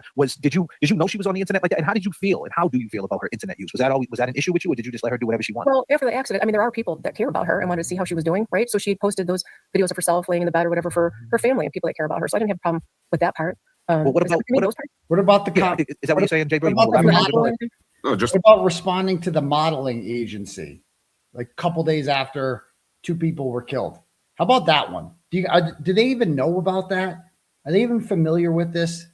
did you know she was on the internet like that? And how did you feel? And how do you feel about her internet use? Was that an issue with you, or did you just let her do whatever she wanted?
Well, after the accident, there are people that care about her and wanted to see how she was doing, right? So she posted those videos of herself laying in the bed or whatever for her family and people that care about her. So I didn't have a problem with that part.
Well, what about
the comment?
is that what you're saying, Jay?
No, just
What about responding to the modeling agency, like a couple days after 2 people were killed? How about that one? Do they even know about that? Are they even familiar with this?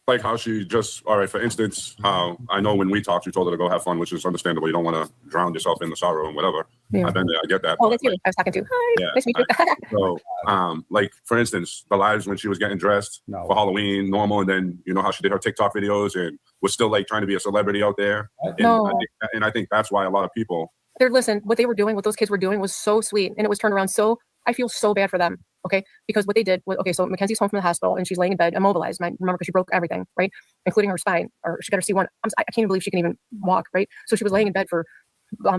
like how she just, all right, for instance, how I know when we talked, you told her to go have fun, which is understandable. You don't want to drown yourself in the sorrow and whatever.
Yeah.
I've been there. I get that.
Oh, that's you I was talking to. Hi,
Yeah,
nice to meet you.
So, like, for instance, the lives when she was getting dressed for Halloween, normal, and then, you know, how she did her TikTok videos and was still, like, trying to be a celebrity out there. And I think that's why a lot of people.
Listen, what they were doing, what those kids were doing was so sweet. And it was turned around so, I feel so bad for them. Okay. Because what they did was, okay, so Mackenzie's home from the hospital and she's laying in bed, immobilized. Remember, because she broke everything, right? Including her spine, or she got her C1. I can't even believe she can even walk, right? So she was laying in bed for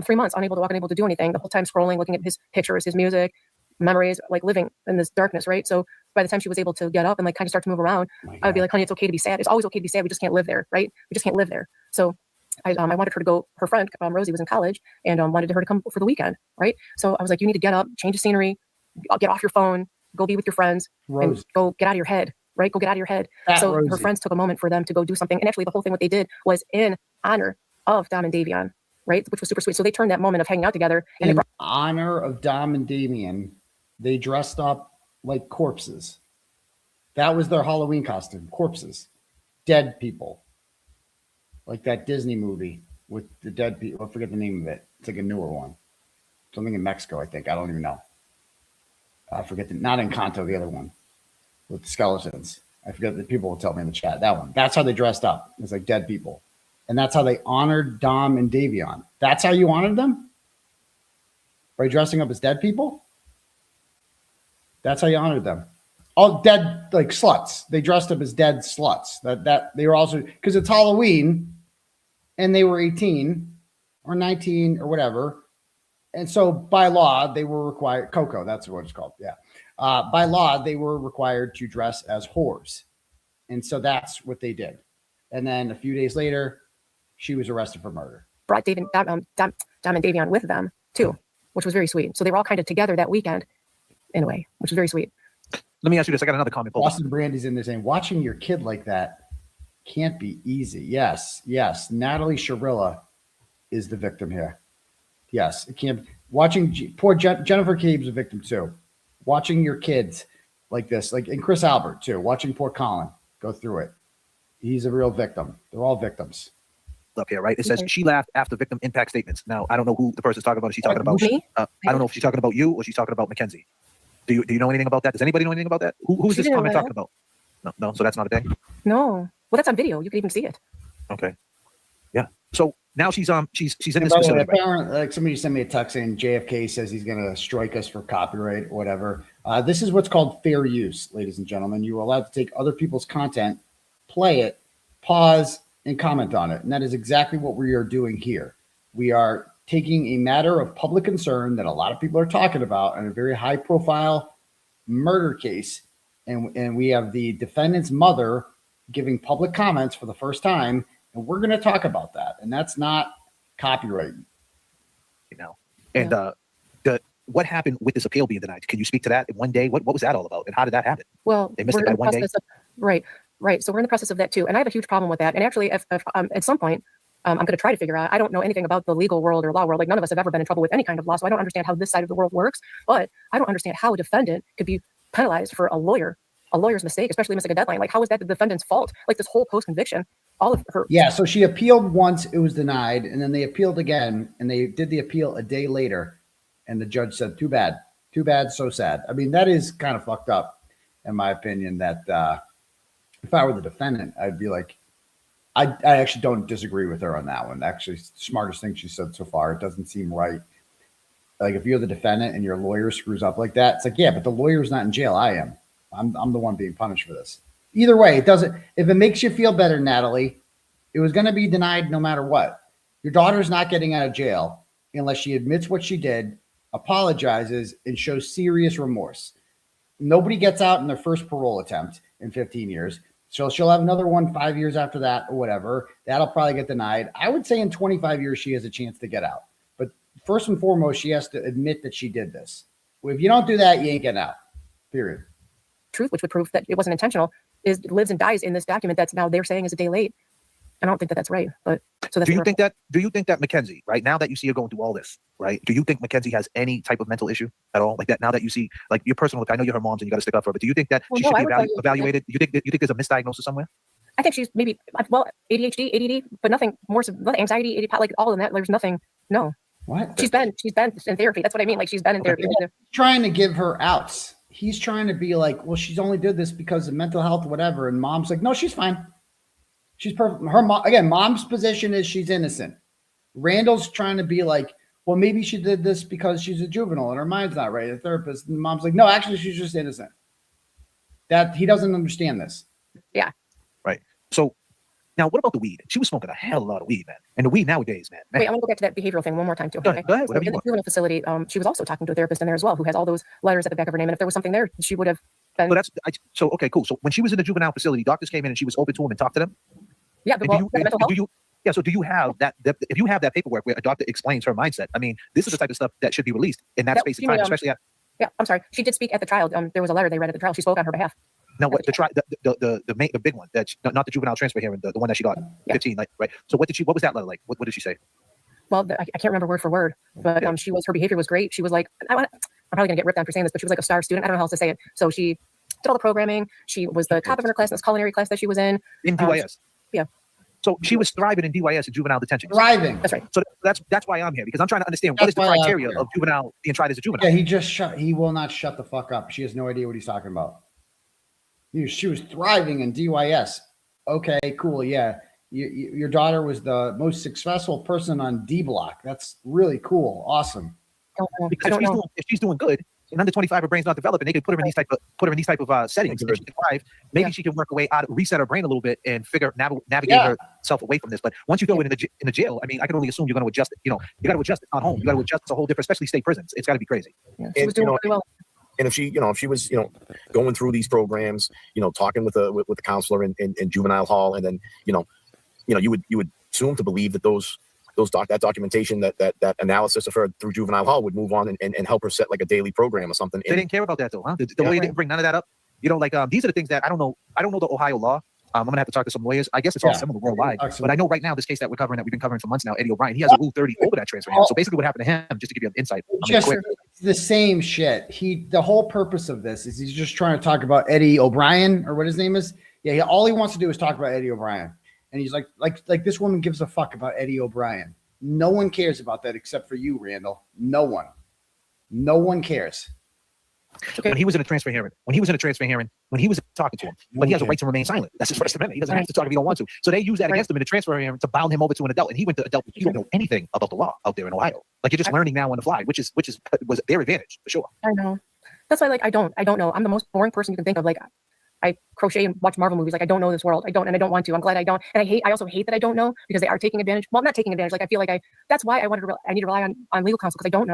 3 months, unable to walk, unable to do anything. The whole time scrolling, looking at his pictures, his music, memories, like living in this darkness, right? So by the time she was able to get up and like kind of start to move around, I would be like, honey, it's okay to be sad. It's always okay to be sad. We just can't live there, right? We just can't live there. So I wanted her to go, her friend, Rosie, was in college and wanted her to come for the weekend, right? So I was like, you need to get up, change the scenery, get off your phone, go be with your friends and
Rosie.
go get out of your head, right? Go get out of your head.
Fat
So her
Rosie.
friends took a moment for them to go do something. And actually the whole thing, what they did was in honor of Dom and Davion, right? Which was super sweet. So they turned that moment of hanging out together and they
In
brought
honor of Dom and Damien, they dressed up like corpses. That was their Halloween costume. Corpses. Dead people. Like that Disney movie with the dead people. I forget the name of it. It's like a newer one. Something in Mexico, I think. I don't even know. I forget not Encanto, the other one with the skeletons. I forget the people will tell me in the chat. That one. That's how they dressed up. It's like dead people. And that's how they honored Dom and Davion. That's how you honored them? By dressing up as dead people? That's how you honored them. All dead, like sluts. They dressed up as dead sluts. That they were also, because it's Halloween and they were 18 or 19 or whatever. And so by law, they were required, Coco, that's what it's called. Yeah. By law, they were required to dress as whores. And so that's what they did. And then a few days later, she was arrested for murder.
brought Dom and Davion with them too, which was very sweet. So they were all kind of together that weekend in a way, which was very sweet.
Let me ask you this. I got another comment.
Boston Brandy's in there saying, watching your kid like that can't be easy. Yes. Natalie Shirilla is the victim here. Yes, it can't. Watching poor Jennifer Cabe's a victim too. Watching your kids like this, and Chris Albert too. Watching poor Colin go through it. He's a real victim. They're all victims.
Up here, right? It says she laughed after victim impact statements. Now, I don't know who the person's talking about. Is she talking about
me?
I don't know if she's talking about you or she's talking about Mackenzie. Do you know anything about that? Does anybody know anything about that? Who is this comment talking about? No. So that's not a thing.
No. Well, that's on video. You can even see it.
Okay. Yeah. So now she's in this
By the way,
facility.
apparently, like somebody sent me a text saying JFK says he's going to strike us for copyright or whatever. This is what's called fair use, ladies and gentlemen. You are allowed to take other people's content, play it, pause, and comment on it. And that is exactly what we are doing here. We are taking a matter of public concern that a lot of people are talking about in a very high profile murder case. And we have the defendant's mother giving public comments for the first time. And we're going to talk about that. And that's not copyright.
And what happened with this appeal being denied? Can you speak to that in one day? What was that all about? And how did that happen?
Well,
they missed it by one day.
Right. So we're in the process of that too. And I have a huge problem with that. And actually, if at some point, I'm going to try to figure out, I don't know anything about the legal world or law world. Like none of us have ever been in trouble with any kind of law. So I don't understand how this side of the world works, but I don't understand how a defendant could be penalized for a lawyer's mistake, especially missing a deadline. Like how is that the defendant's fault? Like this whole post-conviction, all of her.
Yeah. So she appealed once, it was denied. And then they appealed again and they did the appeal a day later. And the judge said, too bad, so sad. I mean, that is kind of fucked up in my opinion that, if I were the defendant, I'd be like, I actually don't disagree with her on that one. Actually, smartest thing she said so far. It doesn't seem right. Like if you're the defendant and your lawyer screws up like that, it's like, yeah, but the lawyer's not in jail. I am. I'm the one being punished for this. Either way, it doesn't. If it makes you feel better, Natalie, it was going to be denied no matter what. Your daughter's not getting out of jail unless she admits what she did, apologizes, and shows serious remorse. Nobody gets out in their first parole attempt in 15 years. So she'll have another one 5 years after that or whatever. That'll probably get denied. I would say in 25 years, she has a chance to get out. But first and foremost, she has to admit that she did this. If you don't do that, you ain't getting out, period.
Truth, which would prove that it wasn't intentional, lives and dies in this document that's now they're saying is a day late. I don't think that that's right. But so that's
do you think that Mackenzie, right now that you see her going through all this, right? Do you think Mackenzie has any type of mental issue at all? Like that now that you see, like your personal, I know you're her mom's and you got to stick up for her, but do you think that she should be evaluated? You think there's a misdiagnosis somewhere?
I think she's maybe, ADHD, ADD, but nothing more, anxiety, ADD, like all of that. There's nothing. No.
What?
She's been in therapy. That's what I mean. Like she's been in therapy.
He's trying to give her outs. He's trying to be like, well, she's only did this because of mental health, whatever. And mom's like, no, she's fine. She's perfect. Her mom, again, mom's position is she's innocent. Randall's trying to be like, well, maybe she did this because she's a juvenile and her mind's not right. The therapist and mom's like, no, actually, she's just innocent. That he doesn't understand this.
Yeah.
Right. So now what about the weed? She was smoking a hell of a lot of weed, man. And the weed nowadays, man.
Wait, I want to go back to that behavioral thing one more time too.
Go ahead,
So
whatever you
in the
want.
juvenile facility, she was also talking to a therapist in there as well, who has all those letters at the back of her name. And if there was something there, she would have been.
So okay, cool. So when she was in the juvenile facility, doctors came in and she was open to them and talked to them.
Yeah,
So do you have that? If you have that paperwork where a doctor explains her mindset, I mean, this is the type of stuff that should be released in that space of time, especially at.
Yeah, I'm sorry. She did speak at the trial. There was a letter they read at the trial. She spoke on her behalf.
Now, what the big one that not the juvenile transfer hearing, the one that she got 15, like, right? So what was that letter like? What did she say?
Well, I can't remember word for word, but her behavior was great. She was like, I'm probably gonna get ripped down for saying this, but she was like a star student. I don't know how else to say it. So she did all the programming. She was the top of her class in this culinary class that she was in.
In DYS.
Yeah.
So she was thriving in DYS and juvenile detention.
Thriving.
That's right.
So that's why I'm here, because I'm trying to understand what is the criteria of juvenile being tried as a juvenile.
Yeah, he will not shut the fuck up. She has no idea what he's talking about. She was thriving in DYS. Okay, cool. Yeah. Your daughter was the most successful person on D Block. That's really cool. Awesome.
Because if she's doing good, and under 25, her brain's not developing, they could put her in these type of settings. And she can thrive. Maybe she can work her way out, reset her brain a little bit, and navigate herself away from this. But once you go in the jail, I mean, I can only assume you're going to adjust it. You got to adjust it on home. You got to adjust. It's a whole different, especially state prisons. It's got to be crazy.
Yeah, she was doing really well.
And if she was, going through these programs, talking with the counselor in juvenile hall, and then, you would assume to believe that that documentation, that analysis of her through juvenile hall would move on and help her set like a daily program or something.
They didn't care about that though, huh? The lawyer didn't bring none of that up. These are the things that I don't know. I don't know the Ohio law. I'm gonna have to talk to some lawyers. I guess it's all similar worldwide. Absolutely. But I know right now this case that we've been covering for months now, Eddie O'Brien, he has a Rule 30 over that transfer. So basically, what happened to him, just to give you an insight,
it's the same shit. The whole purpose of this is he's just trying to talk about Eddie O'Brien, or what his name is. Yeah, all he wants to do is talk about Eddie O'Brien, and he's like this woman gives a fuck about Eddie O'Brien. No one cares about that except for you, Randall. No one cares.
When he was in a transfer hearing, when he was talking to him, but he has a right to remain silent. That's his First Amendment. He doesn't have to talk if he don't want to. So they use that against him in the transfer hearing to bound him over to an adult. And he went to adult. You don't know anything about the law out there in Ohio. Like, you're just learning now on the fly, which was their advantage for sure.
I know. That's why, I don't know. I'm the most boring person you can think of. I crochet and watch Marvel movies. I don't know this world. I don't want to. I'm glad I don't. And I also hate that I don't know, because they are taking advantage. Well, I'm not taking advantage. I feel like that's why I need to rely on legal counsel, because I don't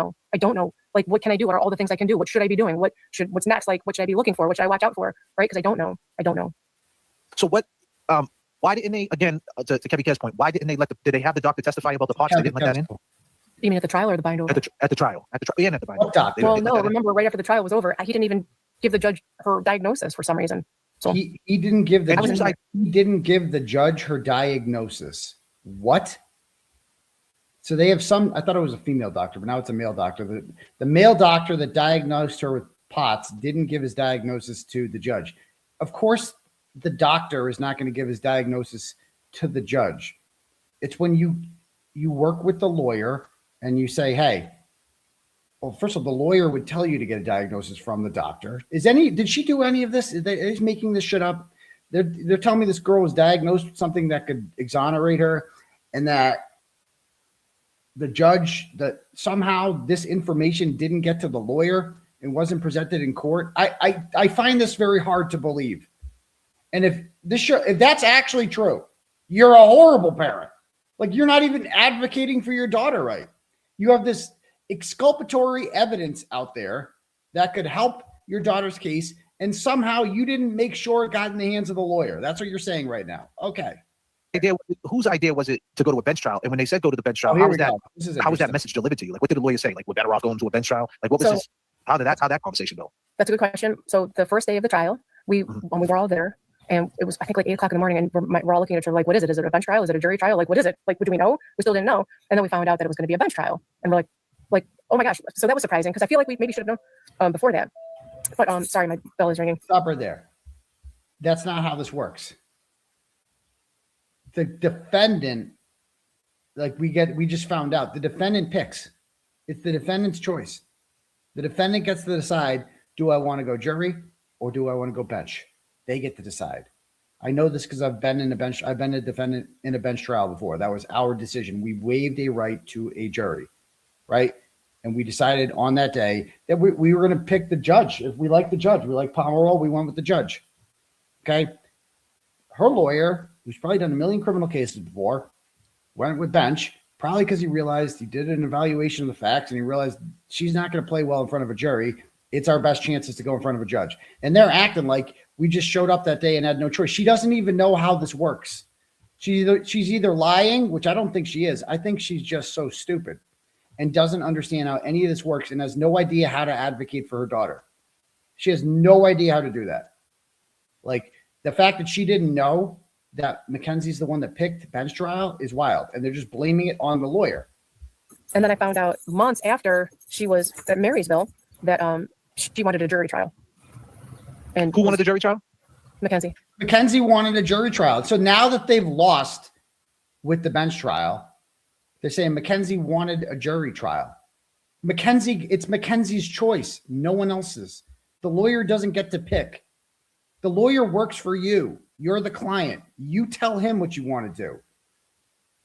know. What can I do? What are all the things I can do? What should I be doing? What's next? What should I be looking for? What should I watch out for? Right? Because I don't know.
So why didn't they, again, to Kevin K's point, why didn't they did they have the doctor testify about the parts? They didn't let that in?
You mean at the trial or the bind over?
At the trial. Yeah, at the bind over.
Well, no, remember right after the trial was over, he didn't even give the judge her diagnosis for some reason. So
he didn't give the judge her diagnosis. What? So they have I thought it was a female doctor, but now it's a male doctor. The male doctor that diagnosed her with POTS didn't give his diagnosis to the judge. Of course, the doctor is not going to give his diagnosis to the judge. It's when you work with the lawyer and you say, hey, well, first of all, the lawyer would tell you to get a diagnosis from the doctor. Did she do any of this? Are they making this shit up? They're telling me this girl was diagnosed with something that could exonerate her, and that the judge, that somehow this information didn't get to the lawyer and wasn't presented in court. I find this very hard to believe. And if that's actually true, you're a horrible parent. You're not even advocating for your daughter right. You have this exculpatory evidence out there that could help your daughter's case, and somehow you didn't make sure it got in the hands of the lawyer. That's what you're saying right now. Okay.
Whose idea was it to go to a bench trial? And when they said go to the bench trial, how was that message delivered to you? What did the lawyer say? We're better off going to a bench trial? What was this? How did that conversation go?
That's a good question. So the first day of the trial, when we were all there, and it was, I think, 8:00 in the morning, and we're all looking at each other what is it? Is it a bench trial? Is it a jury trial? What is it? Do we know? We still didn't know. And then we found out that it was going to be a bench trial. And we're like, oh my gosh. So that was surprising, because I feel like we maybe should have known before that. But sorry, my bell is ringing.
Stop right there. That's not how this works. The defendant, we just found out, the defendant picks. It's the defendant's choice. The defendant gets to decide, do I want to go jury or do I want to go bench? They get to decide. I know this because I've been a defendant in a bench trial before. That was our decision. We waived a right to a jury, right? And we decided on that day that we were going to pick the judge. If we like the judge, we like Pomerol, we went with the judge. Okay. Her lawyer, who's probably done a million criminal cases before, went with bench, probably because he realized he did an evaluation of the facts and he realized she's not going to play well in front of a jury. It's our best chances to go in front of a judge. And they're acting like we just showed up that day and had no choice. She doesn't even know how this works. She's either lying, which I don't think she is. I think she's just so stupid. and doesn't understand how any of this works and has no idea how to advocate for her daughter. She has no idea how to do that. Like the fact that she didn't know that Mackenzie's the one that picked bench trial is wild. And they're just blaming it on the lawyer.
And then I found out months after she was at Marysville that she wanted a jury trial. And
Who wanted the jury trial?
Mackenzie.
Mackenzie wanted a jury trial. So now that they've lost with the bench trial, they're saying Mackenzie wanted a jury trial. It's Mackenzie's choice, no one else's. The lawyer doesn't get to pick. The lawyer works for you. You're the client. You tell him what you want to do.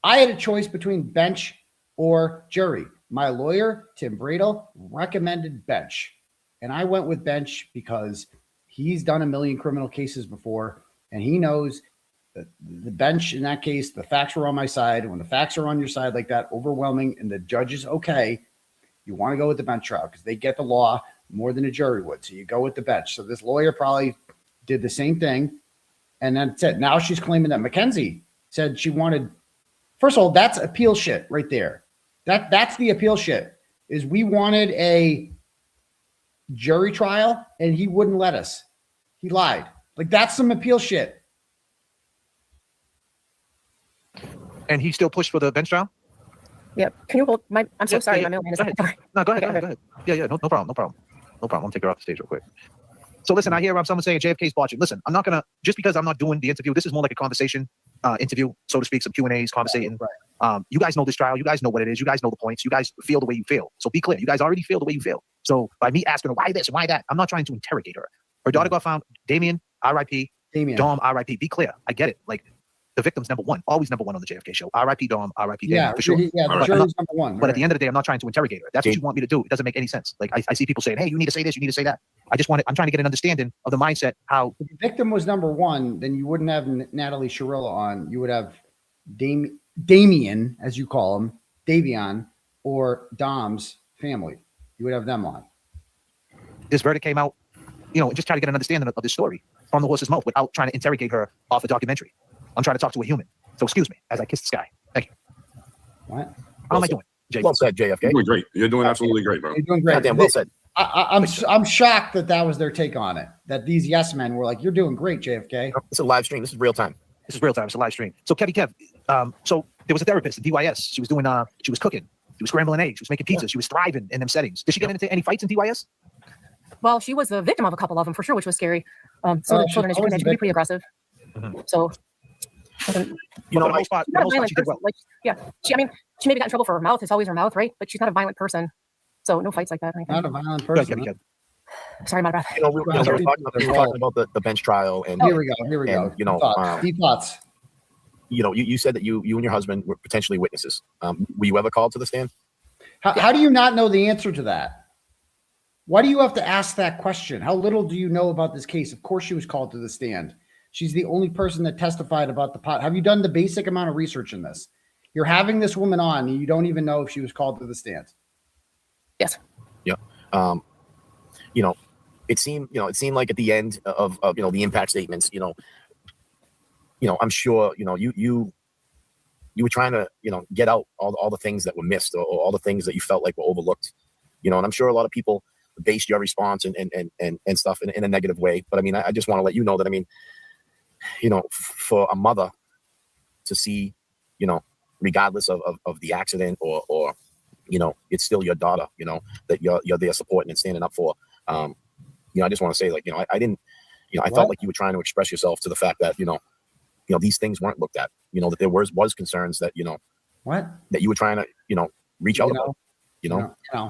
I had a choice between bench or jury. My lawyer, Tim Bradle, recommended bench. And I went with bench because he's done a million criminal cases before, and he knows that the bench in that case, the facts were on my side. When the facts are on your side like that, overwhelming, and the judge is okay, you want to go with the bench trial because they get the law more than a jury would. So you go with the bench. So this lawyer probably did the same thing. And then said, now she's claiming that Mackenzie said she wanted, first of all, that's appeal shit right there. That's the appeal shit, is we wanted a jury trial and he wouldn't let us. He lied. Like that's some appeal shit.
And he still pushed for the bench trial?
Yep. Can you hold my, I'm so
Yeah,
sorry.
yeah,
My mailman is
go ahead.
sorry.
No, go ahead. Yeah, no problem. No problem. I'll take her off the stage real quick. So listen, I hear someone saying JFK's watching. Listen, I'm not going to, just because I'm not doing the interview, this is more like a conversation interview, so to speak, some Q&As, conversating.
Right.
You guys know this trial. You guys know what it is. You guys know the points. You guys feel the way you feel. So be clear. You guys already feel the way you feel. So by me asking her, why this, why that, I'm not trying to interrogate her. Her daughter got found. Damien, RIP.
Damian.
Dom, RIP. Be clear. I get it. Like, the victim's number one. Always number one on the JFK show. RIP Dom, RIP Damien,
Yeah,
for sure.
Yeah, the
But
jury's number one.
But at the end of the day, I'm not trying to interrogate her. That's what you want me to do. It doesn't make any sense. Like I see people saying, hey, you need to say this, you need to say that. I'm trying to get an understanding of the mindset, how
If the victim was number one, then you wouldn't have Natalie Shirilla on. You would have Damien, as you call him, Davion, or Dom's family. You would have them on.
this verdict came out, and just try to get an understanding of this story from the horse's mouth without trying to interrogate her off a documentary. I'm trying to talk to a human. So excuse me as I kiss the sky. Thank you.
What?
How am I doing? Jay?
Well said, JFK.
You're doing great. You're doing absolutely great, bro.
You're doing great.
Goddamn, well said.
I'm shocked that was their take on it. That these yes men were like, "You're doing great, JFK."
It's a live stream. This is real time.
This is real time. It's a live stream. So Kev, so there was a therapist at DYS. She was doing, she was cooking. She was scrambling eggs. She was making pizza. She was thriving in them settings. Did she get into any fights in DYS?
Well, she was the victim of a couple of them for sure, which was scary. So the children, as you can imagine, can be pretty aggressive. So,
For the most part,
she's not a violent
she did
person.
well.
She maybe got in trouble for her mouth. It's always her mouth, right? But she's not a violent person. So no fights like that.
Not a violent
Go ahead,
person.
Kev.
Sorry, my breath.
We were talking about the bench trial, and
Here we go.
and,
Deep thoughts.
you said that you and your husband were potentially witnesses. Were you ever called to the stand?
How do you not know the answer to that? Why do you have to ask that question? How little do you know about this case? Of course she was called to the stand. She's the only person that testified about the pot. Have you done the basic amount of research in this? You're having this woman on and you don't even know if she was called to the stand.
Yes.
Yeah. It seemed like at the end of the impact statements, I'm sure, you were trying to, get out all the things that were missed or all the things that you felt like were overlooked, and I'm sure a lot of people based your response and stuff in a negative way. But I mean, I just want to let you know that, for a mother to see, regardless of the accident or it's still your daughter, that you're there supporting and standing up for. I just want to say, I didn't, I felt like you were trying to express yourself to the fact that, these things weren't looked at, that there was concerns that, that you were trying to, reach out about,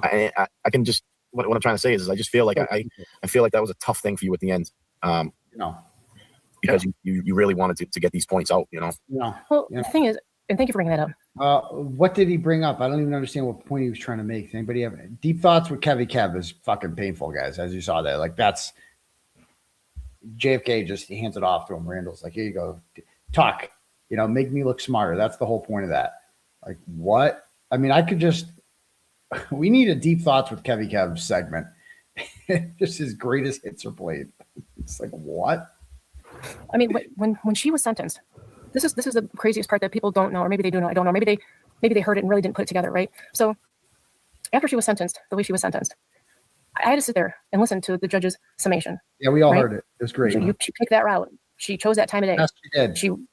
I can just, what I'm trying to say is I just feel like I feel like that was a tough thing for you at the end. Because you really wanted to get these points out,
Well, the thing is, and thank you for bringing that up.
What did he bring up? I don't even understand what point he was trying to make. Does anybody have deep thoughts with Kev is fucking painful, guys, as you saw there. Like that's JFK just hands it off to him. Randall's like, here you go. Talk, make me look smarter. That's the whole point of that. Like what? I mean, we need a deep thoughts with Kev segment. Just his greatest hits are played. It's like, what?
I mean, when she was sentenced, this is the craziest part that people don't know, or maybe they do know. I don't know. Maybe they heard it and really didn't put it together, right? So after she was sentenced, the way she was sentenced, I had to sit there and listen to the judge's summation.
Yeah, we all
Right?
heard it. It was great.
She picked that route. She chose that time of day.
Yes, she did.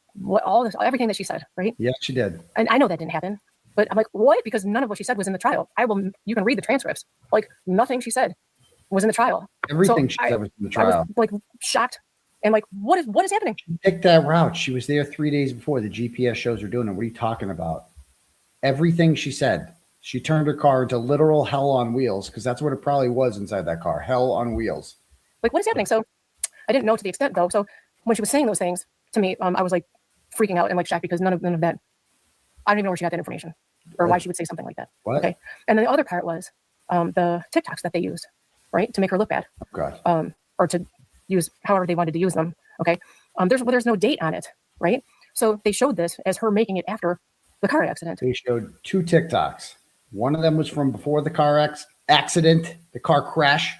Everything that she said, right?
Yeah, she did.
And I know that didn't happen, but I'm like, what? Because none of what she said was in the trial. You can read the transcripts. Like nothing she said was in the trial.
Everything she said was in the trial.
I was like shocked and like, what is happening?
She picked that route. She was there 3 days before the GPS shows her doing it. What are you talking about? Everything she said. She turned her car into literal hell on wheels because that's what it probably was inside that car. Hell on wheels.
Like, what is happening? So I didn't know to the extent though. So when she was saying those things to me, I was like freaking out and like shocked because none of that. I don't even know where she got that information or why she would say something like that.
What?
Okay. And then the other part was the TikToks that they used, right, to make her look bad.
Oh, God.
Or to use however they wanted to use them. Okay. There's no date on it, right? So they showed this as her making it after the car accident.
They showed 2 TikToks. One of them was from before the car accident, the car crash,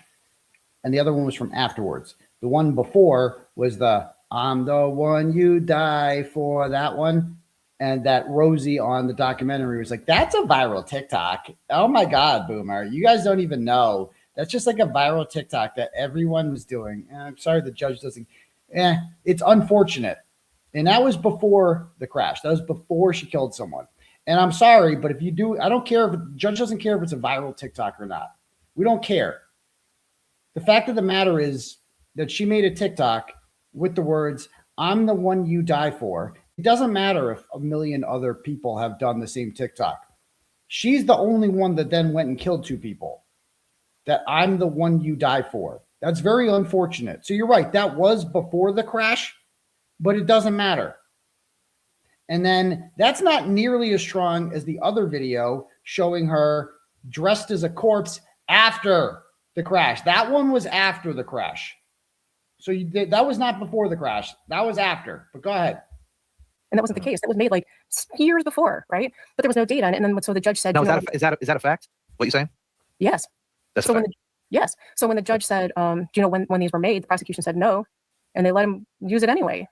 and the other one was from afterwards. The one before was the "I'm the one you die for," that one. And that Rosie on the documentary was like, that's a viral TikTok. Oh my God, Boomer. You guys don't even know. That's just like a viral TikTok that everyone was doing. And I'm sorry the judge doesn't. It's unfortunate. And that was before the crash. That was before she killed someone. And I'm sorry, but if you do, I don't care if the judge doesn't care if it's a viral TikTok or not. We don't care. The fact of the matter is that she made a TikTok with the words, "I'm the one you die for." It doesn't matter if a million other people have done the same TikTok. She's the only one that then went and killed 2 people. That "I'm the one you die for." That's very unfortunate. So you're right. That was before the crash, but it doesn't matter. And then that's not nearly as strong as the other video showing her dressed as a corpse after the crash. That one was after the crash. So that was not before the crash. That was after. But go ahead.
And that wasn't the case. That was made like years before, right? But there was no date on it. And then so the judge said,
now, is that a fact? What you're saying?
Yes.
That's
so
a fact.
Yes. So when the judge said, when these were made, the prosecution said no, and they let him use it anyway.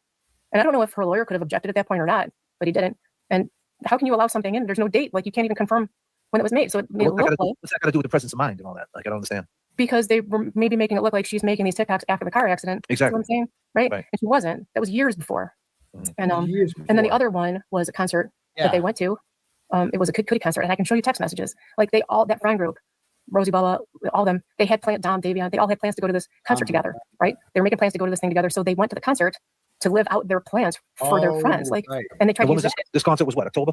And I don't know if her lawyer could have objected at that point or not, but he didn't. And how can you allow something in? There's no date. Like you can't even confirm when it was made. So it made it look like,
what's that got to do with the presence of mind and all that? Like I don't understand.
Because they were maybe making it look like she's making these TikToks after the car accident.
Exactly.
You know what I'm saying? Right? And she wasn't. That was years before. And and then the other one was a concert that they went to. It was a Kid Cudi concert, and I can show you text messages. Like that friend group, Rosie, Bella, all of them, they had planned, Dom, Davion, they all had plans to go to this concert together, right? They were making plans to go to this thing together. So they went to the concert to live out their plans for their friends. Like, and they tried to use
this concert was what, October?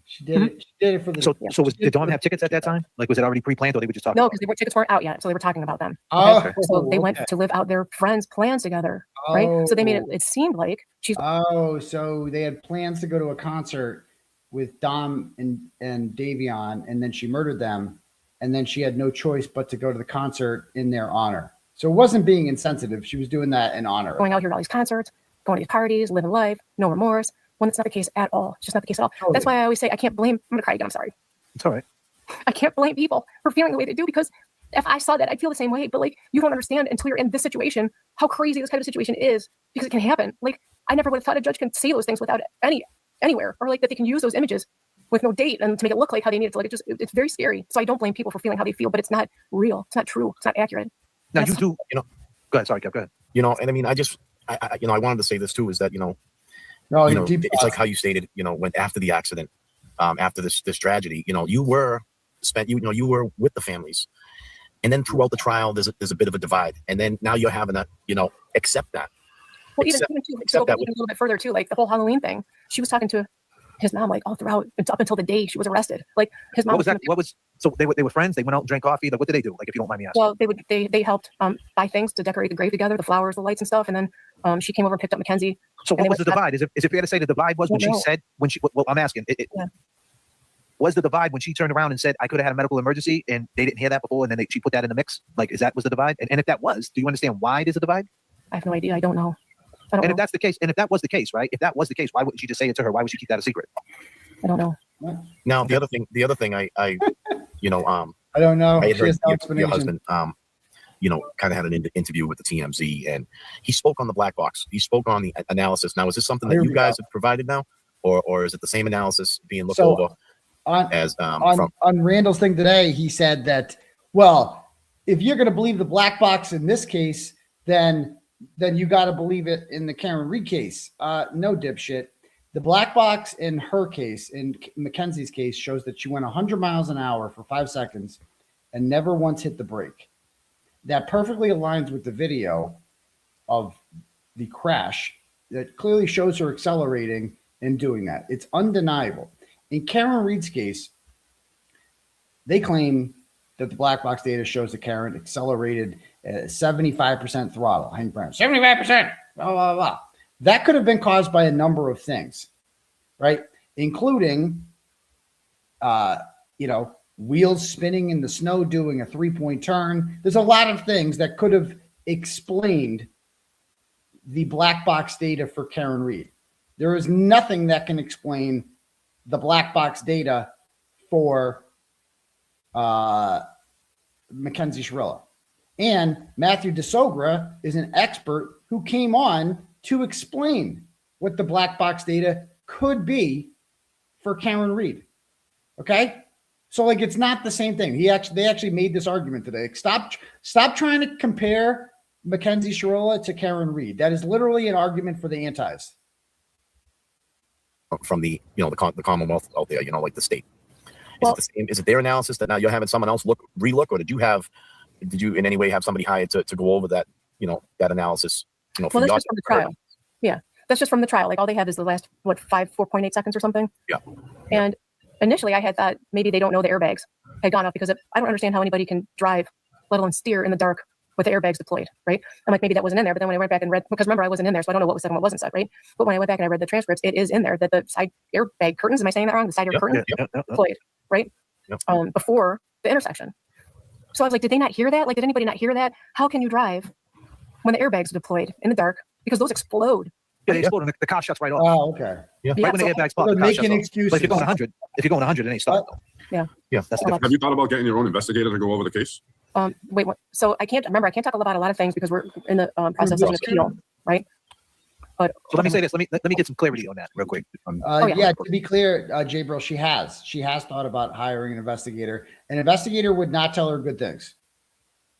She did it. She did it for the.
So did Dom have tickets at that time? Like, was it already pre-planned, or they were just talking?
No, because tickets weren't out yet, so they were talking about them.
Okay?
So they went to live out their friends' plans together, right? So they made it. It seemed like she's.
So they had plans to go to a concert with Dom and Davion, and then she murdered them, and then she had no choice but to go to the concert in their honor. So it wasn't being insensitive. She was doing that in honor.
Going out here to all these concerts, going to these parties, living life, no remorse. When it's not the case at all. It's just not the case at all. Totally. That's why I always say I can't blame. I'm gonna cry again. I'm sorry.
It's all right.
I can't blame people for feeling the way they do, because if I saw that, I'd feel the same way. But like, you don't understand until you're in this situation how crazy this kind of situation is, because it can happen. Like, I never would have thought a judge can say those things without anywhere, or like that they can use those images with no date and to make it look like how they need it to. Like, it's very scary. So I don't blame people for feeling how they feel, but it's not real. It's not true. It's not accurate.
Now you do, go ahead. Sorry, Kev, go ahead.
And I mean, I wanted to say this too, is that,
no,
it's like how you stated, when after the accident, after this tragedy, you were with the families, and then throughout the trial, there's a bit of a divide, and then now you're having to, accept that.
Well, even a little bit further too, like the whole Halloween thing. She was talking to his mom like all throughout, up until the day she was arrested. Like his mom.
So they were friends. They went out and drank coffee. Like, what did they do? Like, if you don't mind me asking.
Well, they helped buy things to decorate the grave together, the flowers, the lights, and stuff. And then she came over and picked up Mackenzie.
So what was the divide? Is it fair to say the divide was when she said Well, I'm asking. Was the divide when she turned around and said, "I could have had a medical emergency," and they didn't hear that before, and then she put that in the mix? Like, was the divide? And if that was, do you understand why there's a divide?
I have no idea. I don't know.
And if that's the case, if that was the case, right? If that was the case, why wouldn't she just say it to her? Why would she keep that a secret?
I don't know.
Now the other thing, I
I don't know.
I had heard your husband, kind of had an interview with the TMZ, and he spoke on the black box. He spoke on the analysis. Now, is this something that you guys have provided now, or is it the same analysis being looked over? as from
on Randall's thing today, he said that, well, if you're going to believe the black box in this case, then you got to believe it in the Karen Reed case. No, dipshit. The black box in her case, in Mackenzie's case, shows that she went 100 miles an hour for 5 seconds and never once hit the brake. That perfectly aligns with the video of the crash that clearly shows her accelerating and doing that. It's undeniable. In Karen Reed's case, they claim that the black box data shows that Karen accelerated at 75% throttle. 75%. Blah, blah, blah. That could have been caused by a number of things, right? Including, wheels spinning in the snow, doing a 3-point turn. There's a lot of things that could have explained the black box data for Karen Reed. There is nothing that can explain the black box data for Mackenzie Shirilla. And Matthew DeSogra is an expert who came on to explain what the black box data could be for Karen Reed. Okay? So it's not the same thing. They actually made this argument today. Stop trying to compare Mackenzie Shirilla to Karen Reed. That is literally an argument for the antis.
From the Commonwealth out there, like the state.
Well,
Is it their analysis that now you're having someone else relook, or did you in any way have somebody hired to go over that, that analysis?
Well, that's just from the trial. Yeah, that's just from the trial. All they have is the last 4.8 seconds or something.
Yeah.
And initially, I had thought maybe they don't know the airbags had gone off because I don't understand how anybody can drive, let alone steer in the dark with the airbags deployed, right? I'm like, maybe that wasn't in there. But then when I went back and read, because remember I wasn't in there, so I don't know what was said and what wasn't said, right? But when I went back and I read the transcripts, it is in there that the side airbag curtains, am I saying that wrong? The side air curtains deployed, right?
Yep.
Before the intersection. So I was like, did they not hear that? Did anybody not hear that? How can you drive when the airbags are deployed in the dark? Because those explode.
Yeah, they explode and the car shuts right off.
Oh, okay.
Yeah.
Right when the airbags pop, the car shuts off.
Excuses.
But if you're going 100, it ain't stopped.
Yeah.
Yeah.
That's the difference.
Have you thought about getting your own investigator to go over the case?
Wait, what? So I can't talk about a lot of things because we're in the process of an appeal, right? But
so let me say this. Let me get some clarity on that real quick.
To be clear, J-Bro, she has thought about hiring an investigator. An investigator would not tell her good things.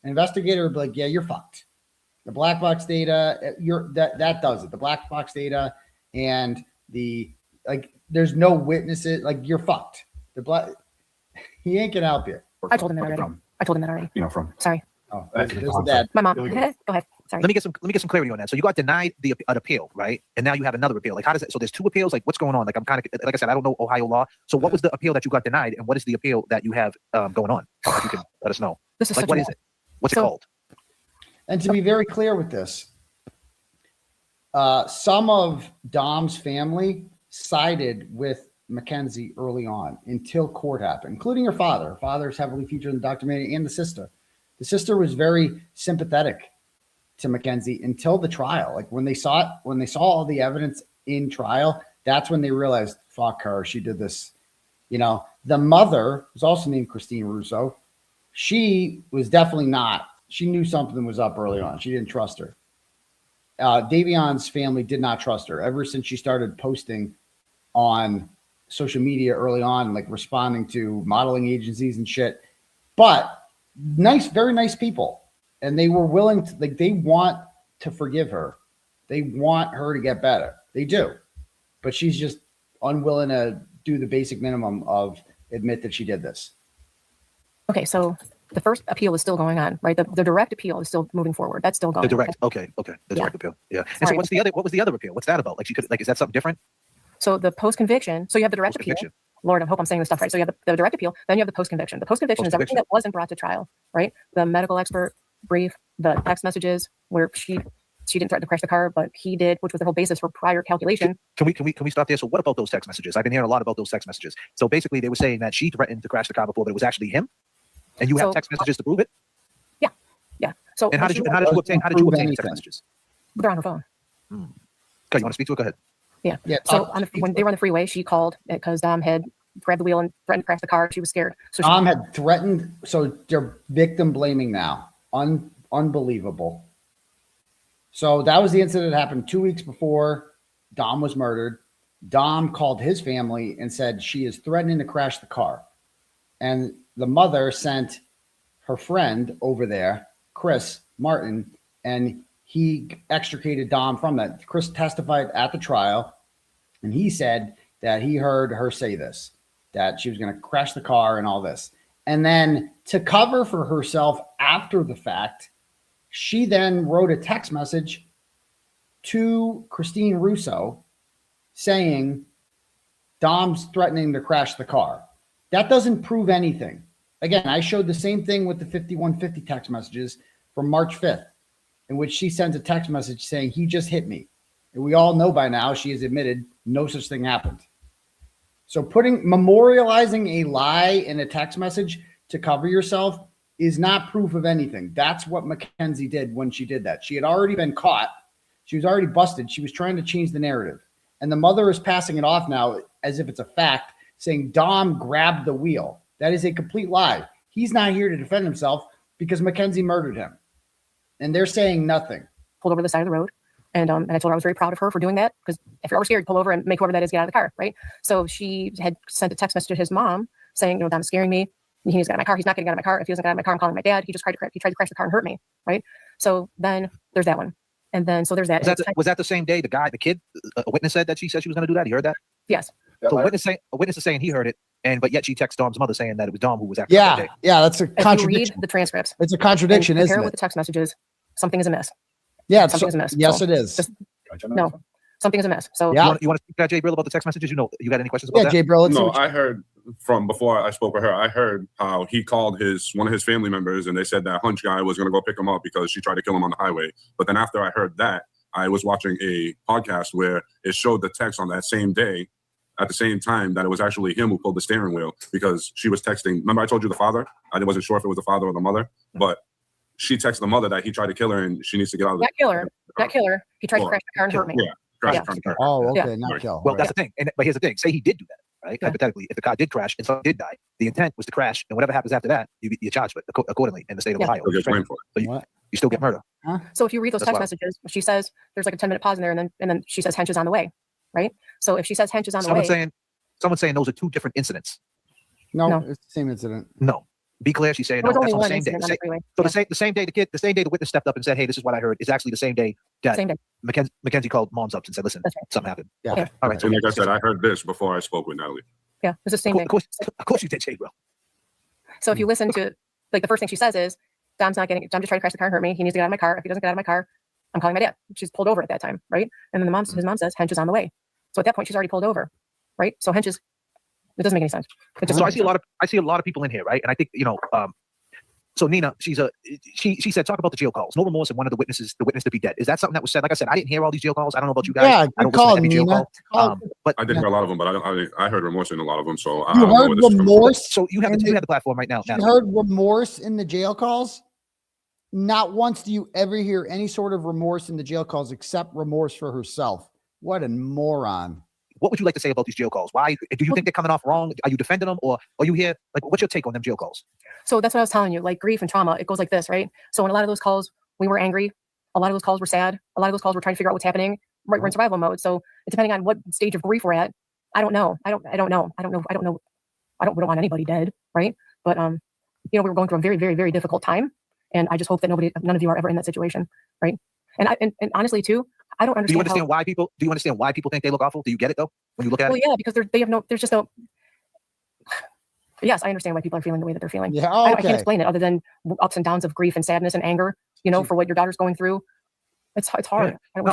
An investigator would be like, yeah, you're fucked. The black box data, that does it. The black box data and there's no witnesses. You're fucked. He ain't gonna help you.
I told him that already. Sorry.
Oh, this is that.
My mom. Go ahead. Sorry.
Let me get some clarity on that. So you got denied an appeal, right? And now you have another appeal. How does it? So there's two appeals. What's going on? I'm kind of like I said, I don't know Ohio law. So what was the appeal that you got denied, and what is the appeal that you have going on? If you can let us know.
This is
what is it? What's it called?
And to be very clear with this, some of Dom's family sided with Mackenzie early on until court happened, including her father. Her father is heavily featured in the documentary, and the sister. The sister was very sympathetic to Mackenzie until the trial. When they saw all the evidence in trial, that's when they realized, fuck her, she did this. The mother was also named Christine Russo. She was definitely not. She knew something was up early on. She didn't trust her. Davion's family did not trust her ever since she started posting on social media early on, responding to modeling agencies and shit. But very nice people. And they were willing to, they want to forgive her. They want her to get better. They do. But she's just unwilling to do the basic minimum of admit that she did this.
Okay, so the first appeal is still going on, right? The direct appeal is still moving forward. That's still going.
The direct, okay. The direct appeal, yeah. And so what was the other appeal? What's that about? Is that something different?
So the post-conviction, so you have the direct appeal. Lord, I hope I'm saying this stuff right. So you have the direct appeal, then you have the post-conviction. The post-conviction is everything that wasn't brought to trial, right? The medical expert brief, the text messages where she didn't threaten to crash the car, but he did, which was the whole basis for prior calculation.
Can we stop there? So what about those text messages? I've been hearing a lot about those text messages. So basically they were saying that she threatened to crash the car before, but it was actually him. And you have text messages to prove it?
Yeah. So
and how did you obtain the text messages?
They're on her phone.
Okay, you want to speak to it? Go ahead.
Yeah. So when they were on the freeway, she called because Dom had grabbed the wheel and threatened to crash the car. She was scared. So
Dom had threatened. So they're victim blaming now. Unbelievable. So that was the incident that happened 2 weeks before Dom was murdered. Dom called his family and said she is threatening to crash the car. And the mother sent her friend over there, Chris Martin, and he extricated Dom from that. Chris testified at the trial, and he said that he heard her say this, that she was going to crash the car and all this. And then to cover for herself after the fact, she then wrote a text message to Christine Russo saying Dom's threatening to crash the car. That doesn't prove anything. Again, I showed the same thing with the 5150 text messages from March 5th, in which she sends a text message saying he just hit me. And we all know by now she has admitted no such thing happened. So memorializing a lie in a text message to cover yourself is not proof of anything. That's what Mackenzie did when she did that. She had already been caught. She was already busted. She was trying to change the narrative. And the mother is passing it off now as if it's a fact, saying Dom grabbed the wheel. That is a complete lie. He's not here to defend himself because Mackenzie murdered him. And they're saying nothing.
Pulled over the side of the road. And I told her I was very proud of her for doing that, because if you're ever scared, pull over and make whoever that is get out of the car, right? So she had sent a text message to his mom saying, Dom's scaring me. He needs to get out of my car. He's not getting out of my car. If he doesn't get out of my car, I'm calling my dad. He tried to crash the car and hurt me, right? So then there's that one. And then so there's that.
Was that the same day the kid, a witness said that she said she was going to do that? He heard that?
Yes.
So a witness is saying he heard it, but yet she texted Dom's mother saying that it was Dom who was actually.
Yeah, that's a contradiction.
If you read the transcripts,
it's a contradiction, isn't
compare
it?
it with the text messages, something is amiss.
Yeah,
something is amiss.
Yes,
so
it is.
No, something is amiss. So
yeah.
You want to speak to that, Jay Brill, about the text messages? You got any questions about that?
Jay Brill.
No, I heard from before I spoke with her. I heard how he called one of his family members, and they said that Hunch guy was going to go pick him up because she tried to kill him on the highway. But then after I heard that, I was watching a podcast where it showed the text on that same day, at the same time, that it was actually him who pulled the steering wheel, because she was texting. Remember, I told you the father? I wasn't sure if it was the father or the mother, but she texted the mother that he tried to kill her and she needs to get out of the car.
That killer. He tried to crash the car and hurt me.
Yeah, crash the car.
Oh, okay,
Yeah.
not kill.
Well, that's the thing. But here's the thing. Say he did do that, right? Hypothetically, if the car did crash and someone did die, the intent was to crash, and whatever happens after that, you're charged with accordingly in the state of Ohio.
You'll get blamed for it.
So you still get murder.
So if you read those text messages, she says there's like a 10-minute pause in there, and then she says Hench is on the way, right? So if she says Hench is on the way,
someone's saying those are two different incidents.
No, it's the same incident.
No. Be clear. She's saying
there was
no,
only
that's on
one
the same day.
incident on the freeway.
So the same day the witness stepped up and said, "Hey, this is what I heard." Is actually the same day that
Same day.
Mackenzie called moms up and said, "Listen,
That's right.
something happened."
Yeah.
Okay. All right. So
And like I said, I heard this before I spoke with Natalie.
Yeah, it's the same
of
thing.
course you did, Jay, bro.
So if you listen to, like, the first thing she says is, Dom just tried to crash the car and hurt me. He needs to get out of my car. If he doesn't get out of my car, I'm calling my dad. She's pulled over at that time, right? And then his mom says Hench is on the way. So at that point, she's already pulled over, right? So Hench is, it doesn't make any sense.
So I see a lot of people in here, right? And I think, so Nina, she said, talk about the jail calls. No remorse, and one of the witness to be dead. Is that something that was said? Like I said, I didn't hear all these jail calls. I don't know about you guys.
Yeah,
I don't
good call,
listen to every
Nina.
jail call. But
I did hear a lot of them, but I heard remorse in a lot of them. So I
You
don't know
heard
where this is coming from.
remorse?
so you have the platform right now.
You
Natalie.
heard remorse in the jail calls? Not once do you ever hear any sort of remorse in the jail calls except remorse for herself. What a moron.
What would you like to say about these jail calls? Why do you think they're coming off wrong? Are you defending them, or are you here? Like, what's your take on them jail calls?
So that's what I was telling you, like grief and trauma, it goes like this, right? So in a lot of those calls, we were angry. A lot of those calls were sad. A lot of those calls were trying to figure out what's happening. Right, we're in survival mode. So depending on what stage of grief we're at, I don't know. I don't know. We don't want anybody dead, right? But we were going through a very, very, very difficult time. And I just hope that none of you are ever in that situation, right? And honestly too, I don't understand.
Do you understand why people think they look awful? Do you get it though? When you look at it?
Well, yeah, because there's just no. Yes, I understand why people are feeling the way that they're feeling.
Yeah,
I
okay.
can't explain it other than ups and downs of grief and sadness and anger, for what your daughter's going through. It's hard.
Yeah.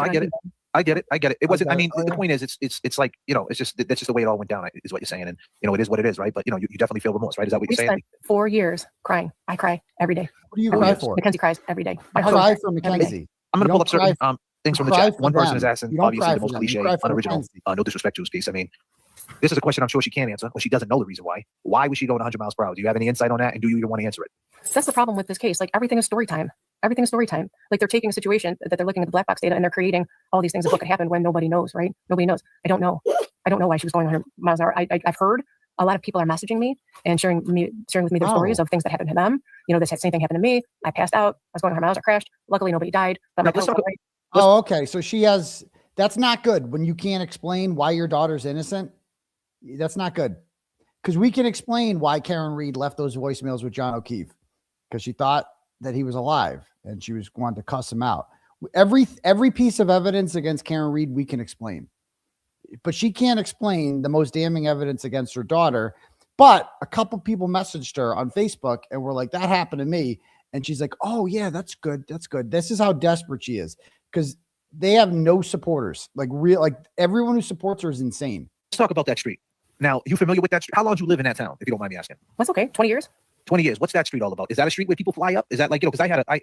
I get it. I get it. It wasn't. I mean, the point is, it's like it's just that's just the way it all went down. Is what you're saying, and it is what it is, right? But you definitely feel remorse, right? Is that what
We
you're saying?
spent 4 years crying. I cry every day.
What do you cry for?
Mackenzie cries every day. My
Cry
husband
for
cries every day.
Mackenzie.
I'm going to pull up certain things from the
cry
chat.
for
One person
them.
is asking,
You don't
obviously,
cry
the
for
most
them. You
cliche,
cry for
unoriginal,
Mackenzie.
no disrespect to his piece. I mean, this is a question I'm sure she can't answer, or she doesn't know the reason why. Why was she going 100 miles per hour? Do you have any insight on that? And do you even want to answer it?
That's the problem with this case. Like, everything is story time. Everything is story time. Like, they're taking a situation that they're looking at the black box data and they're creating all these things of what could happen when nobody knows, right? Nobody knows. I don't know why she was going 100 miles an hour. I've heard a lot of people are messaging me and sharing with me their stories of things that happened to them. The same thing happened to me. I passed out. I was going 100 miles. I crashed. Luckily, nobody died. But
Oh, okay. So that's That's not good when you can't explain why your daughter's innocent. That's not good. Because we can explain why Karen Reed left those voicemails with John O'Keefe, because she thought that he was alive and she was going to cuss him out. Every piece of evidence against Karen Reed we can explain, but she can't explain the most damning evidence against her daughter. But a couple people messaged her on Facebook and were like, "That happened to me," and she's like, "Oh yeah, that's good. That's good." This is how desperate she is, because they have no supporters. Like everyone who supports her is insane.
Let's talk about that street. Now, you familiar with that street? How long did you live in that town, if you don't mind me asking?
That's okay. 20 years.
20 years. What's that street all about? Is that a street where people fly up? Is that like, because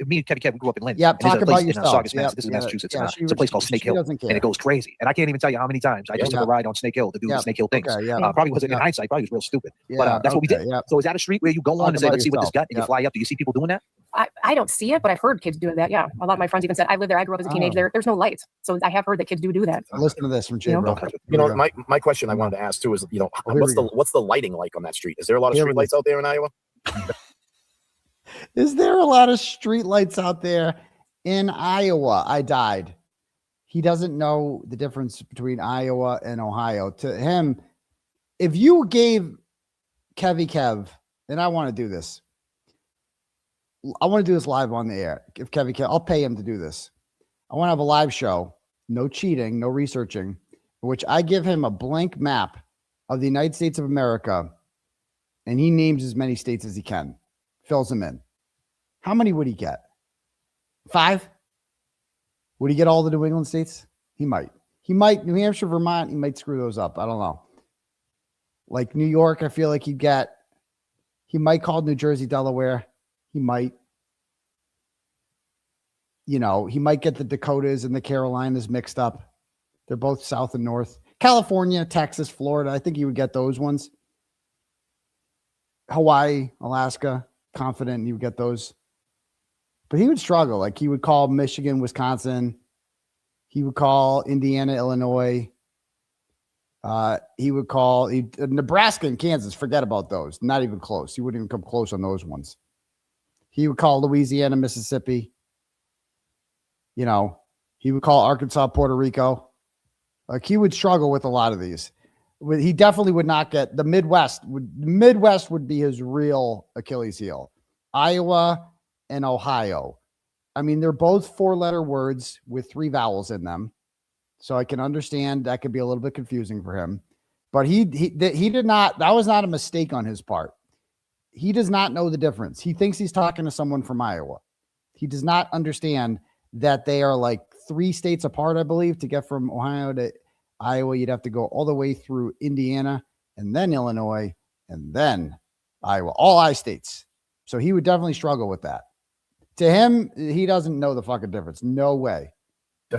me and Kevin we grew up in Lynn.
Yeah,
and there's
talk
a place
about yourself.
in Saugus,
Yep,
Mass. This is Massachusetts.
yeah,
It's a place called Snake Hill, and it goes crazy. And I can't even tell you how many times I just took a ride on Snake Hill to do the Snake Hill things.
Okay, yeah.
Probably wasn't in hindsight, probably was real stupid. But that's what we did.
Yeah.
So is that a street where you go on and say, let's see what this got, and you fly up? Do you see people doing that?
I don't see it, but I've heard kids doing that. Yeah. A lot of my friends even said, I lived there. I grew up as a teenager there. There's no lights. So I have heard that kids do that.
Listen to this from Jay.
My question I wanted to ask too is, what's the lighting like on that street? Is there a lot of street lights out there in Iowa?
Is there a lot of street lights out there in Iowa? I died. He doesn't know the difference between Iowa and Ohio. To him, if you gave Kev, and I want to do this. I want to do this live on the air. If Kev, I'll pay him to do this. I want to have a live show, no cheating, no researching, in which I give him a blank map of the United States of America, and he names as many states as he can, fills them in. How many would he get? 5? Would he get all the New England states? He might. New Hampshire, Vermont, he might screw those up. I don't know. Like New York, I feel like he might call New Jersey, Delaware. He might. He might get the Dakotas and the Carolinas mixed up. They're both south and north. California, Texas, Florida. I think he would get those ones. Hawaii, Alaska, confident he would get those. But he would struggle. Like he would call Michigan, Wisconsin. He would call Indiana, Illinois. He would call Nebraska and Kansas. Forget about those. Not even close. He wouldn't even come close on those ones. He would call Louisiana, Mississippi. He would call Arkansas, Puerto Rico. Like he would struggle with a lot of these. He definitely would not get the Midwest. Midwest would be his real Achilles heel. Iowa and Ohio. I mean, they're both 4-letter words with 3 vowels in them. So I can understand that could be a little bit confusing for him. But he did not, that was not a mistake on his part. He does not know the difference. He thinks he's talking to someone from Iowa. He does not understand that they are like 3 states apart, I believe. To get from Ohio to Iowa, you'd have to go all the way through Indiana and then Illinois and then Iowa, all I states. So he would definitely struggle with that. To him, he doesn't know the fucking difference. No way.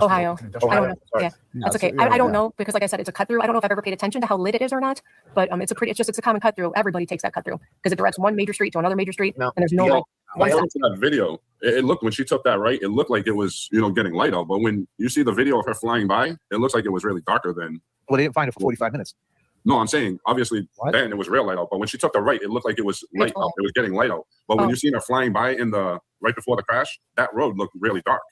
Ohio. I don't know. Yeah, that's okay. I don't know because, like I said, it's a cut through. I don't know if I've ever paid attention to how lit it is or not, but it's a common cut through. Everybody takes that cut through because it directs one major street to another major street, and there's no light.
I looked at that video. It looked, when she took that right, it looked like it was, getting light out. But when you see the video of her flying by, it looks like it was really darker than.
Well, they didn't find it for 45 minutes.
No, I'm saying obviously then it was real light out. But when she took the right, it looked like it was light out. It was getting light out. But when you see her flying by right before the crash, that road looked really dark.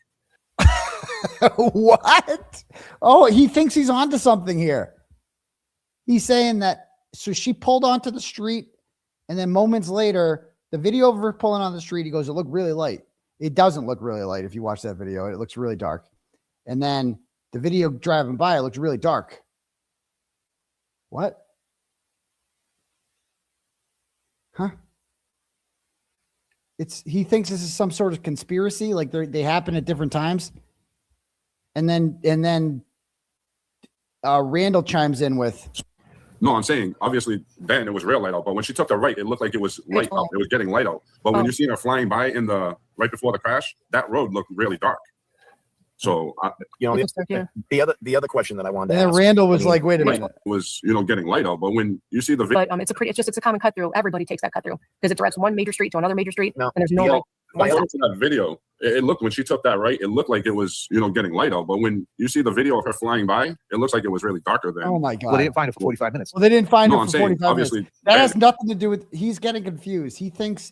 What? Oh, he thinks he's onto something here. He's saying that, so she pulled onto the street, and then moments later, the video of her pulling on the street, he goes, it looked really light. It doesn't look really light if you watch that video. It looks really dark. And then the video driving by, it looks really dark. What? Huh? He thinks this is some sort of conspiracy, like they happen at different times. And then Randall chimes in with.
No, I'm saying obviously then it was real light out, but when she took the right, it looked like it was light out. It was getting light out. But when you see her flying by right before the crash, that road looked really dark. So
the other question that I wanted to
ask. Randall was like, wait a minute.
It was getting light out, but when you see the video,
but it's a common cut through. Everybody takes that cut through because it directs one major street to another major street, and there's no light.
I looked at that video. It looked, when she took that right, it looked like it was getting light out. But when you see the video of her flying by, it looks like it was really darker than.
Oh my god!
Well, they didn't find it for 45 minutes.
Well, they didn't find it for 45 minutes.
That
has nothing to do with. He's getting confused. He thinks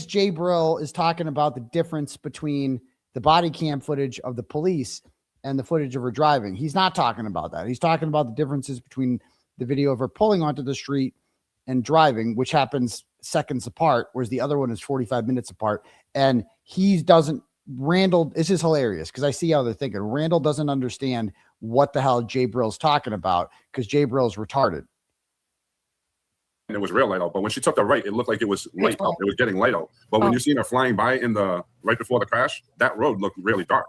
Jay Brill is talking about the difference between the body cam footage of the police and the footage of her driving. He's not talking about that. He's talking about the differences between the video of her pulling onto the street and driving, which happens seconds apart, whereas the other one is 45 minutes apart. And Randall, this is hilarious because I see how they're thinking. Randall doesn't understand what the hell Jay Brill's talking about because Jay Brill's retarded.
And it was real light out, but when she took the right, it looked like it was light out. It was getting light out. But when you seen her flying by right before the crash, that road looked really dark.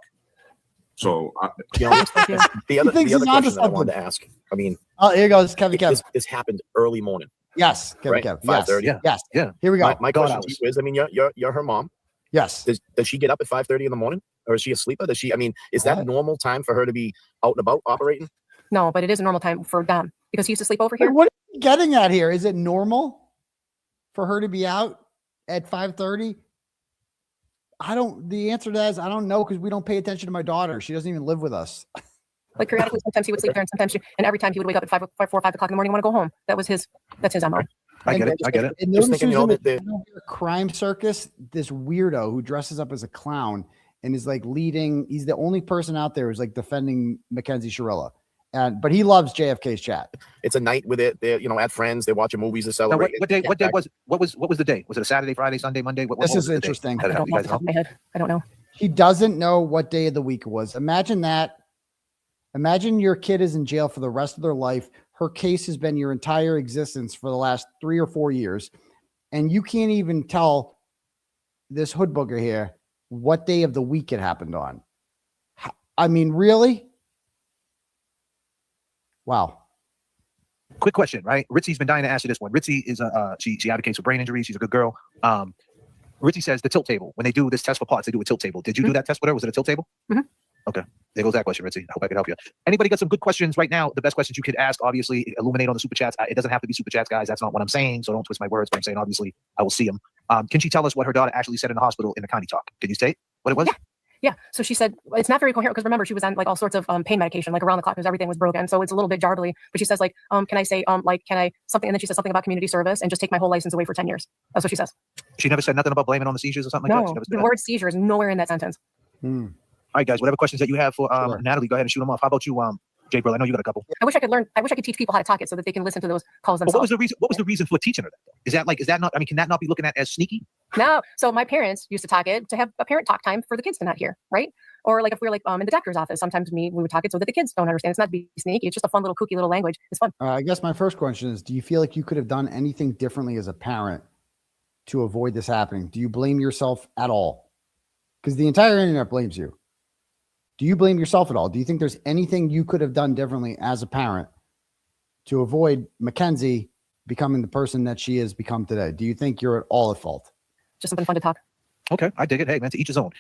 So
the other question that I wanted to ask, I mean,
here goes Kevin Kev.
This happened early morning.
Yes, Kevin
Right?
Kev.
5:30.
Yes.
Yeah.
Here we go.
My question to you is, I mean, you're her mom.
Yes.
Does she get up at 5:30 in the morning, or is she a sleeper? Does she? I mean, is that normal time for her to be out and about operating?
No, but it is a normal time for Dom because he used to sleep over here.
What are you getting at here? Is it normal for her to be out at 5:30? The answer to that is I don't know because we don't pay attention to my daughter. She doesn't even live with us.
Like periodically, sometimes he would sleep there, and sometimes and every time he would wake up at 4 or 5 o'clock in the morning and want to go home. That's his MO.
I get it.
And
Just thinking,
the crime circus, this weirdo who dresses up as a clown and is like he's the only person out there who's like defending Mackenzie Shirilla. But he loves JFK's chat.
It's a night with it. They're at Friends. They're watching movies to
Now,
celebrate.
what day was the day? Was it a Saturday, Friday, Sunday, Monday? What
This
was
is
the day?
interesting.
I don't know off the top of my head. I don't know.
He doesn't know what day of the week it was. Imagine that. Imagine your kid is in jail for the rest of their life. Her case has been your entire existence for the last 3 or 4 years. And you can't even tell this Hoodbooger here what day of the week it happened on. I mean, really? Wow.
Quick question, right? Ritzy's been dying to ask you this one. Ritzy is she advocates for brain injuries. She's a good girl. Ritzy says the tilt table. When they do this test for parts, they do a tilt table. Did you do that test with her? Was it a tilt table?
Mm-hmm.
Okay. There goes that question, Ritzy. I hope I can help you. Anybody got some good questions right now? The best questions you could ask, obviously, illuminate on the super chats. It doesn't have to be super chats, guys. That's not what I'm saying. So don't twist my words. But I'm saying, obviously, I will see them. Can she tell us what her daughter actually said in the hospital in the county talk? Can you say what it was?
Yeah. So she said it's not very coherent because remember she was on like all sorts of pain medication like around the clock because everything was broken. So it's a little bit jarbly. But she says like, can I say can I something? And then she says something about community service and just take my whole license away for 10 years. That's what she says.
She never said nothing about blaming on the seizures or something like that.
No, the word seizure is nowhere in that sentence.
All right, guys. Whatever questions that you have for
Sure.
Natalie, go ahead and shoot them off. How about you, Jay Brill? I know you got a couple.
I wish I could teach people how to talk it so that they can listen to those calls
But
themselves.
what was the reason for teaching her that? Though? Is that not? I mean, can that not be looking at as sneaky?
No. So my parents used to talk it to have a parent talk time for the kids to not hear, right? Or like if we were like in the doctor's office, sometimes we would talk it so that the kids don't understand. It's not to be sneaky. It's just a fun little kooky little language. It's fun.
I guess my first question is, do you feel like you could have done anything differently as a parent to avoid this happening? Do you blame yourself at all? Because the entire internet blames you. Do you blame yourself at all? Do you think there's anything you could have done differently as a parent to avoid Mackenzie becoming the person that she has become today? Do you think you're at all at fault?
Just something fun to talk.
Okay, I dig it. Hey, man, to each his own.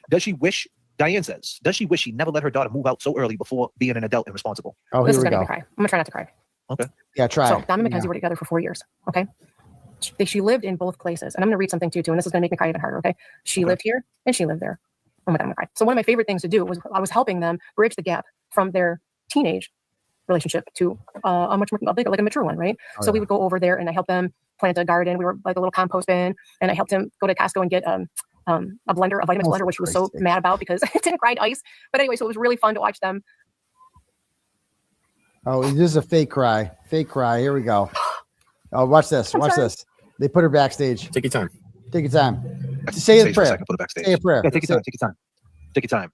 Diane says, does she wish she never let her daughter move out so early before being an adult and responsible?
Oh,
This
here
is
we
gonna
go.
make me cry. I'm gonna try not to cry.
Okay.
Yeah, try.
So
it.
Dom and Mackenzie were together for 4 years. Okay. She lived in both places. And I'm gonna read something to you too, and this is gonna make me cry even harder. Okay. She lived here and she lived there. Oh my God, I'm gonna cry. So one of my favorite things to do was I was helping them bridge the gap from their teenage relationship to a much more bigger, like a mature one, right?
Oh,
So we would go over there and I helped them plant a garden. We were like a little compost bin, and I helped him go to Costco and get a blender, a Vitamix blender, which he was so mad about because it didn't grind ice. But anyway, so it was really fun to watch them.
Oh, this is a fake cry. Fake cry. Here we go. Oh, watch this.
I'm
Watch
sorry.
this. They put her backstage.
Take your time.
Take your time. Say a
for a
prayer.
second, put it backstage.
Say a prayer.
Yeah, take your time. Take your time. Take your time.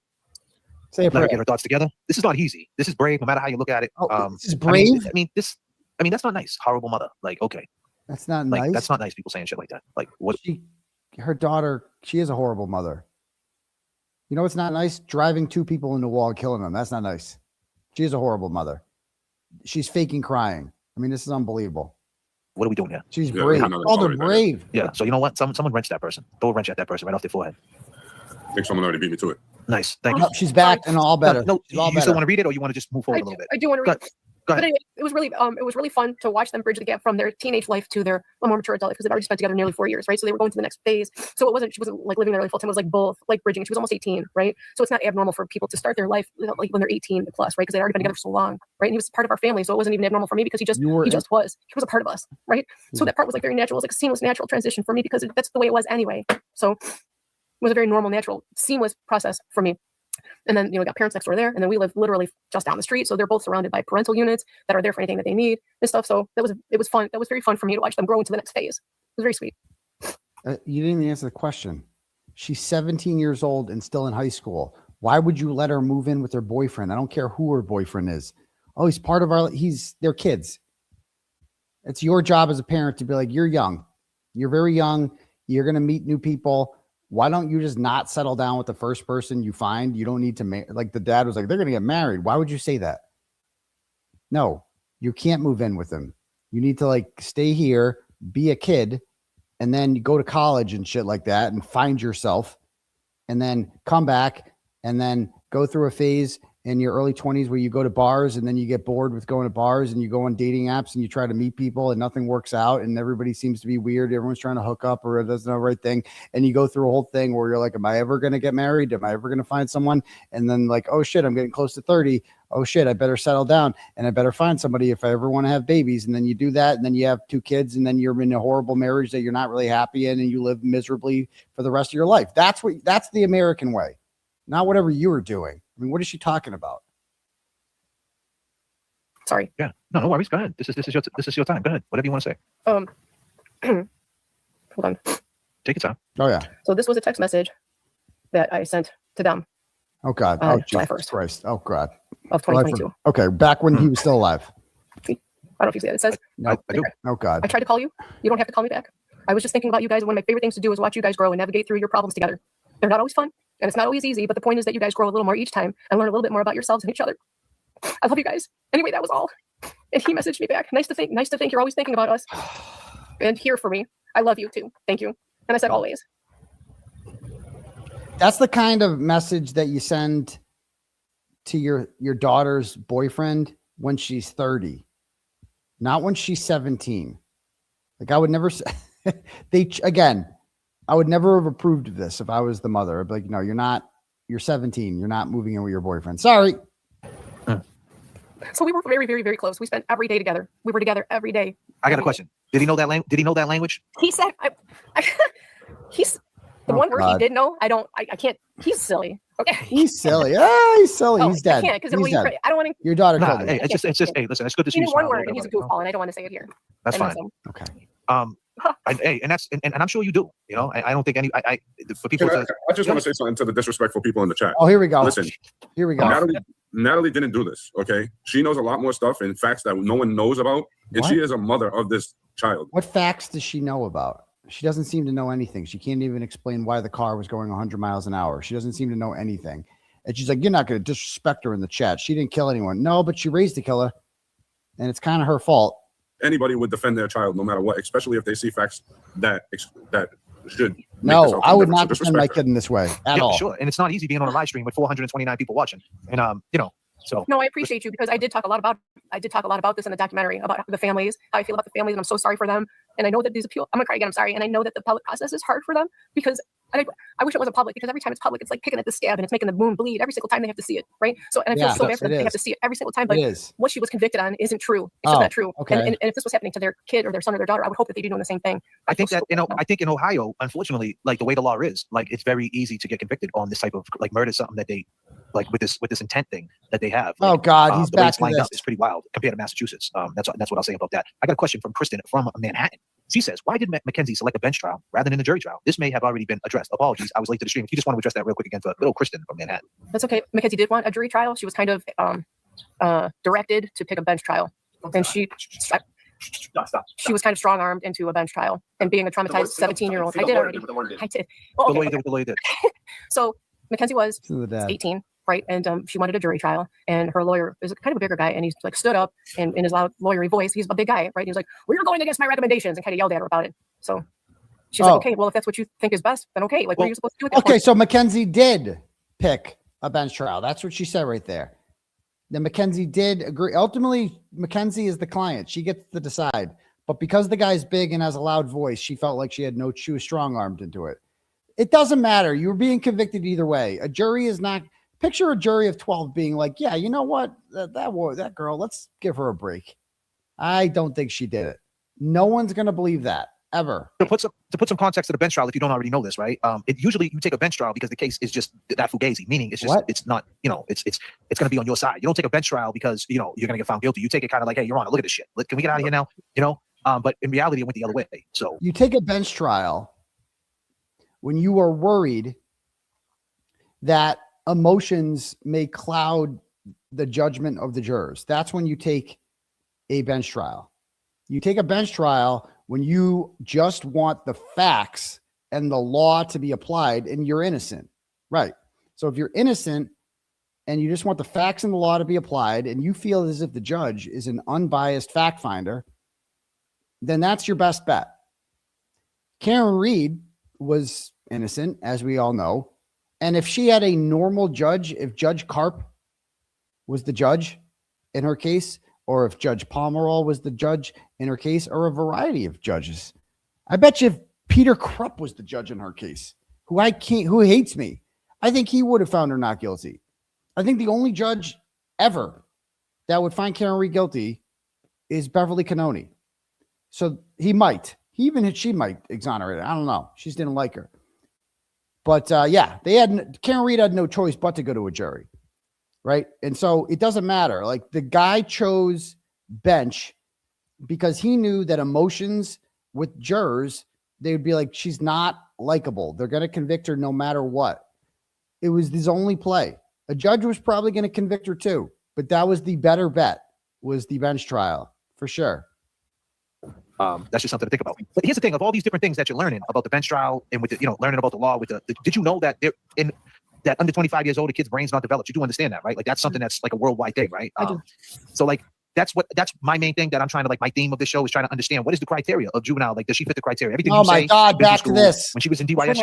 Say a
Let her
prayer.
get her thoughts together. This is not easy. This is brave, no matter how you look at it.
Oh, this is
I mean,
brave?
that's not nice. Horrible mother. Like, okay,
That's not
like
nice.
that's not nice. People saying shit like that. Like, what?
Her daughter, she is a horrible mother. You know what's not nice? Driving 2 people into a wall and killing them. That's not nice. She is a horrible mother. She's faking crying. I mean, this is unbelievable.
What are we doing here?
She's
Yeah,
brave.
we know
Called her
that's all
brave.
Yeah. So you know what? Someone wrench that person. Throw a wrench at that person right off their forehead.
I think someone already beat me to it.
Nice. Thank you.
Oh, she's back and all better.
No,
She's all
you still
better.
want to read it, or you want to just move forward a little bit?
I do want to
Go
read.
ahead. Go
But
ahead.
anyway, it was really fun to watch them bridge the gap from their teenage life to their more mature adult life because they've already spent together nearly 4 years, right? So they were going to the next phase. So she wasn't like living their life full time. It was like both, like bridging. She was almost 18, right? So it's not abnormal for people to start their life like when they're 18 plus, right? Because they'd already been together for so long, right? And he was part of our family, so it wasn't even abnormal for me because he just was a part of us, right? So that part was like very natural. It was like a seamless, natural transition for me because that's the way it was anyway. So it was a very normal, natural, seamless process for me. And then, we got parents next door there. And then we live literally just down the street. So they're both surrounded by parental units that are there for anything that they need and stuff. So it was fun. That was very fun for me to watch them grow into the next phase. It was very sweet.
You didn't even answer the question. She's 17 years old and still in high school. Why would you let her move in with her boyfriend? I don't care who her boyfriend is. Oh, he's part of they're kids. It's your job as a parent to be like, you're young. You're very young. You're going to meet new people. Why don't you just not settle down with the first person you find? You don't need to like the dad was like, they're going to get married. Why would you say that? No, you can't move in with them. You need to like stay here, be a kid, and then you go to college and shit like that and find yourself and then come back and then go through a phase in your early 20s where you go to bars and then you get bored with going to bars and you go on dating apps and you try to meet people and nothing works out and everybody seems to be weird. Everyone's trying to hook up or it doesn't know the right thing. And you go through a whole thing where you're like, am I ever going to get married? Am I ever going to find someone? And then like, oh shit, I'm getting close to 30. Oh shit, I better settle down and I better find somebody if I ever want to have babies. And then you do that. And then you have 2 kids and then you're in a horrible marriage that you're not really happy in and you live miserably for the rest of your life. That's the American way, not whatever you were doing. I mean, what is she talking about?
Sorry.
Yeah. No worries. Go ahead. This is your time. Go ahead. Whatever you want to say.
Hold on.
Take your time.
Oh yeah.
So this was a text message that I sent to them
Oh God.
July
Jesus
1st.
Christ. Oh God.
of 2022.
Okay. Back when he was still alive.
I don't know if you see that. It says,
No,
I do.
Oh God.
I tried to call you. You don't have to call me back. I was just thinking about you guys. One of my favorite things to do is watch you guys grow and navigate through your problems together. They're not always fun and it's not always easy, but the point is that you guys grow a little more each time and learn a little bit more about yourselves and each other. I love you guys. Anyway, that was all. And he messaged me back. Nice to think you're always thinking about us and here for me. I love you too. Thank you. And I said, always.
That's the kind of message that you send to your daughter's boyfriend when she's 30, not when she's 17. Like I would never say I would never have approved of this if I was the mother. I'd be like, no, you're 17. You're not moving in with your boyfriend. Sorry.
So we were very, very, very close. We spent every day together. We were together every day.
I got a question. Did he know that language?
He said, he's the one word he did know. I can't. He's silly. Okay.
He's silly. He's silly. He's dead.
I can't because
I
don't want to.
Your daughter killed him.
Hey, it's just. Hey, listen. It's good to see
He
you
knew one
smile.
word and he's a goofball, and I don't want to say it here.
That's fine.
Okay.
And I'm sure you do. You know, I don't think for people.
I just want to say something to the disrespectful people in the chat.
Oh, here we go.
Listen,
here we go.
Natalie didn't do this. Okay, she knows a lot more stuff and facts that no one knows about, and she is a mother of this child.
What facts does she know about? She doesn't seem to know anything. She can't even explain why the car was going 100 miles an hour. She doesn't seem to know anything. And she's like, you're not going to disrespect her in the chat. She didn't kill anyone. No, but she raised the killer, and it's kind of her fault.
Anybody would defend their child no matter what, especially if they see facts that should.
No, I would not defend my kid in this way at all.
Sure, and it's not easy being on a live stream with 429 people watching, and So
no, I appreciate you because I did talk a lot about this in the documentary about the families, how I feel about the families, and I'm so sorry for them. And I know that these appeal. I'm gonna cry again. I'm sorry, and I know that the public process is hard for them because I wish it wasn't public because every time it's public, it's like picking at the scab and it's making the wound bleed every single time they have to see it, right? So and I feel so bad for them. They have to see it every single time. But what she was convicted on isn't true. It's just not true.
Okay.
And if this was happening to their kid or their son or their daughter, I would hope that they'd be doing the same thing.
I think that I think in Ohio, unfortunately, like the way the law is, like it's very easy to get convicted on this type of like murder, something that they like with this intent thing that they have. Like,
oh God, he's back to
lined
this.
up. It's pretty wild compared to Massachusetts. That's what I'll say about that. I got a question from Kristen from Manhattan. She says, why did Mackenzie select a bench trial rather than a jury trial? This may have already been addressed. Apologies, I was late to the stream. If you just want to address that real quick again for little Kristen from Manhattan.
That's okay. Mackenzie did want a jury trial. She was kind of directed to pick a bench trial, and she was kind of strong-armed into a bench trial. And being a traumatized 17-year-old, I did already. I did. Well, okay,
the lawyer did.
So Mackenzie was 18. Right. And she wanted a jury trial, and her lawyer is kind of a bigger guy. And he's like stood up and in his loud lawyery voice, he's a big guy. Right. He was like, well, you're going against my recommendations, and kind of yelled at her about it. So she's like, okay, well, if that's what you think is best, then okay. Like, what are you supposed to do?
Okay. So Mackenzie did pick a bench trial. That's what she said right there. Then Mackenzie did agree. Ultimately, Mackenzie is the client. She gets to decide. But because the guy's big and has a loud voice, she felt like she was strong armed into it. It doesn't matter. You were being convicted either way. A jury is not. Picture a jury of 12 being like, yeah, you know what? That girl, let's give her a break. I don't think she did it. No one's going to believe that. ever.
To put some context to the bench trial, if you don't already know this, right? It usually you take a bench trial because the case is just that fugazi, meaning it's just
What?
it's not, it's going to be on your side. You don't take a bench trial because you're going to get found guilty. You take it kind of like, hey, Your Honor, look at this shit. Can we get out of here now? But in reality, it went the other way. So
You take a bench trial when you are worried that emotions may cloud the judgment of the jurors. That's when you take a bench trial. You take a bench trial when you just want the facts and the law to be applied and you're innocent. Right. So if you're innocent and you just want the facts and the law to be applied and you feel as if the judge is an unbiased fact finder, then that's your best bet. Karen Reed was innocent, as we all know. And if she had a normal judge, if Judge Karp was the judge in her case, or if Judge Pomerol was the judge in her case, or a variety of judges, I bet you if Peter Krupp was the judge in her case, who hates me, I think he would have found her not guilty. I think the only judge ever that would find Karen Reed guilty is Beverly Cannoni. So she might exonerate her. I don't know. She just didn't like her. But Karen Reed had no choice but to go to a jury. Right. And so it doesn't matter. Like the guy chose bench because he knew that emotions with jurors, they would be like, she's not likable. They're going to convict her no matter what. It was his only play. A judge was probably going to convict her too, but that was the better bet, was the bench trial for sure.
That's just something to think about. But here's the thing: of all these different things that you're learning about the bench trial and with the, learning about the law, did you know that that under 25 years old, a kid's brain's not developed? You do understand that, right? Like that's something that's like a worldwide thing, right?
I do.
So like that's my main thing that I'm trying to, like, my theme of this show is trying to understand what is the criteria of juvenile. Like, does she fit the criteria? Everything.
Oh my God! Back to this.
When she was in DYS,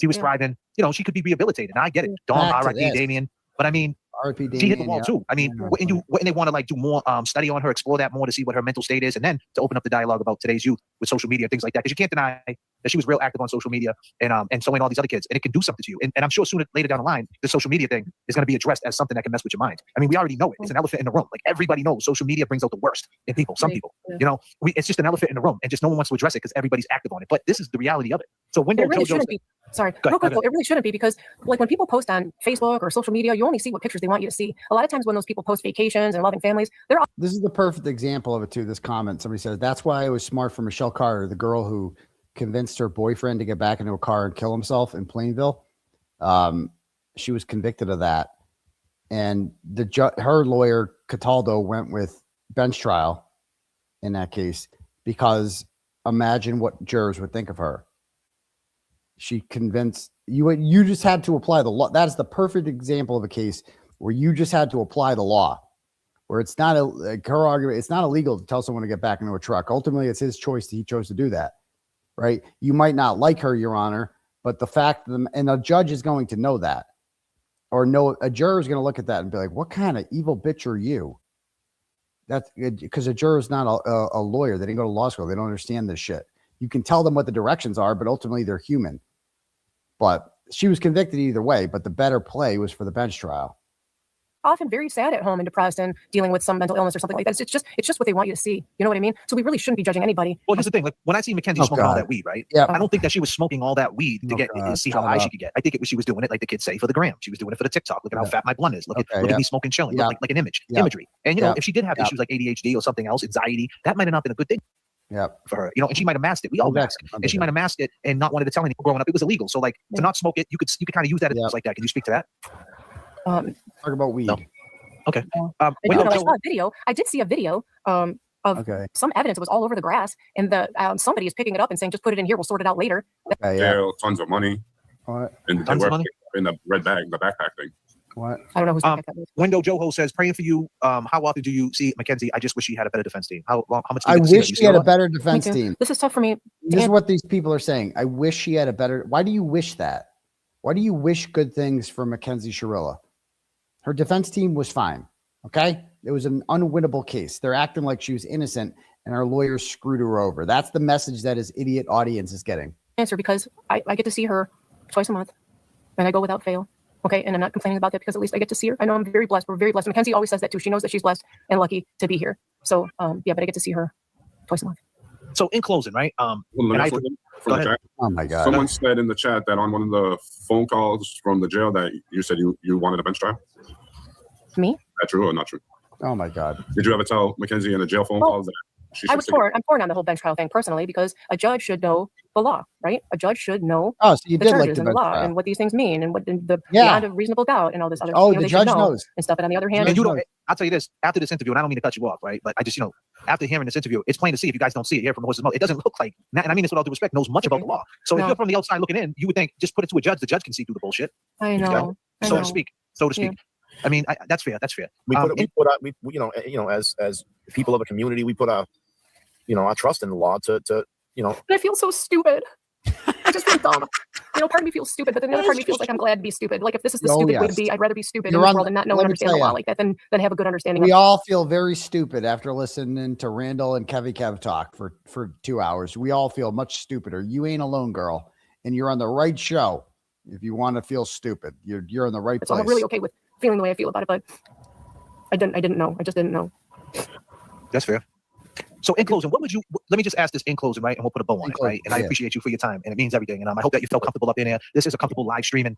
she was thriving. She could be rehabilitated. And I get it. Dom, R.I.P. Damien. But I mean, she hit the wall too. I mean, wouldn't they want to like do more study on her, explore that more to see what her mental state is, and then to open up the dialogue about today's youth with social media and things like that? Because you can't deny that she was real active on social media and so in all these other kids, and it can do something to you. And I'm sure sooner later down the line, the social media thing is going to be addressed as something that can mess with your mind. I mean, we already know it. It's an elephant in the room. Like everybody knows, social media brings out the worst in people. Some people, it's just an elephant in the room, and just no one wants to address it because everybody's active on it. But this is the reality of it. So when
it really shouldn't be. Sorry, real quick, it really shouldn't be, because like when people post on Facebook or social media, you only see what pictures they want you to see. A lot of times when those people post vacations and loving families,
this is the perfect example of it too. This comment, somebody says, that's why it was smart for Michelle Carter, the girl who convinced her boyfriend to get back into a car and kill himself in Plainville. She was convicted of that, and her lawyer Cataldo went with bench trial in that case, because imagine what jurors would think of her. She convinced you. You just had to apply the law. That is the perfect example of a case where you just had to apply the law, where it's not her argument. It's not illegal to tell someone to get back into a truck. Ultimately, it's his choice. He chose to do that. Right. You might not like her, Your Honor, but the fact that, and a judge is going to know that, or a juror is going to look at that and be like, what kind of evil bitch are you? That's because a juror is not a lawyer. They didn't go to law school. They don't understand this shit. You can tell them what the directions are, but ultimately they're human. But she was convicted either way, but the better play was for the bench trial.
often very sad at home and depressed and dealing with some mental illness or something like that. It's just what they want you to see. You know what I mean? So we really shouldn't be judging anybody.
Well, here's the thing. Like when I see Mackenzie smoking all that weed, right?
Yeah.
I don't think that she was smoking all that weed to see how high she could get. I think she was doing it, like the kids say, for the gram. She was doing it for the TikTok. Look at how fat my blunt is. Look at me smoking, chilling. Like an imagery. And you know, if she did have issues like ADHD or something else, anxiety, that might have not been a good thing. For her, you know, and she might have masked it. We all mask, and she might have masked it and not wanted to tell anyone growing up. It was illegal, so like to not smoke it, you could kind of use that as like that. Can you speak to that?
Talk about weed.
No. Okay.
I saw a video. I did see a video of some evidence. It was all over the grass, and the somebody is picking it up and saying, "Just put it in here. We'll sort it out later."
Tons of money. And
tons of money
in the red bag, the backpack thing.
What?
I don't know who's that is.
Window Joho says, praying for you. How often do you see Mackenzie? I just wish she had a better defense team. How much?
I wish she had a better defense team.
This is tough for me.
This is what these people are saying. I wish she had a better. Why do you wish that? Why do you wish good things for Mackenzie Shirilla? Her defense team was fine. Okay, it was an unwinnable case. They're acting like she was innocent, and our lawyers screwed her over. That's the message that his idiot audience is getting.
Answer, because I get to see her twice a month, and I go without fail. Okay, and I'm not complaining about that because at least I get to see her. I know I'm very blessed. We're very blessed. Mackenzie always says that too. She knows that she's blessed and lucky to be here. So, but I get to see her twice a month.
So in closing, right?
Well, let me
and I,
ask you from
go
the
ahead.
chat.
Oh my God.
Someone said in the chat that on one of the phone calls from the jail that you said you wanted a bench trial.
Me?
Is that true or not true?
Oh my God.
Did you ever tell Mackenzie in a jail phone
Well,
call that she
I
should
was
stick
torn. I'm torn on the whole bench trial thing personally because a judge should know the law, right? A judge should know
Oh, so you
the
did
charges
like the
and the
bench
law
trial.
and what these things mean and what the
Yeah.
beyond a reasonable doubt and all this other.
Oh,
you know,
the
they should
judge
know
knows.
and stuff. And on the other hand,
And you don't. I'll tell you this: after this interview, and I don't mean to cut you off, right? But I just, after hearing this interview, it's plain to see if you guys don't see it here from the horse's mouth. It doesn't look like, and I mean this with all due respect, knows much about the law. So if
No.
you're from the outside looking in, you would think just put it to a judge. The judge can see through the bullshit.
I know. I
So
know.
to speak. So to speak. I mean, that's fair. That's fair.
We as people of a community, we put our trust in the law to
But I feel so stupid. I just feel dumb. Part of me feels stupid, but then the other part of me feels like I'm glad to be stupid. Like if this is the stupid way to be, I'd rather be stupid in this world and not know and understand the law like that than have a good understanding.
We all feel very stupid after listening to Randall and Kevy Kev talk for 2 hours. We all feel much stupider. You ain't alone, girl, and you're on the right show. If you want to feel stupid, you're in the right
So
place.
I'm really okay with feeling the way I feel about it, but I didn't know. I just didn't know.
That's fair. So in closing, let me just ask this in closing, right? And we'll put a bow on it, right? And I appreciate you for your time, and it means everything. And I hope that you felt comfortable up in there. This is a comfortable live streaming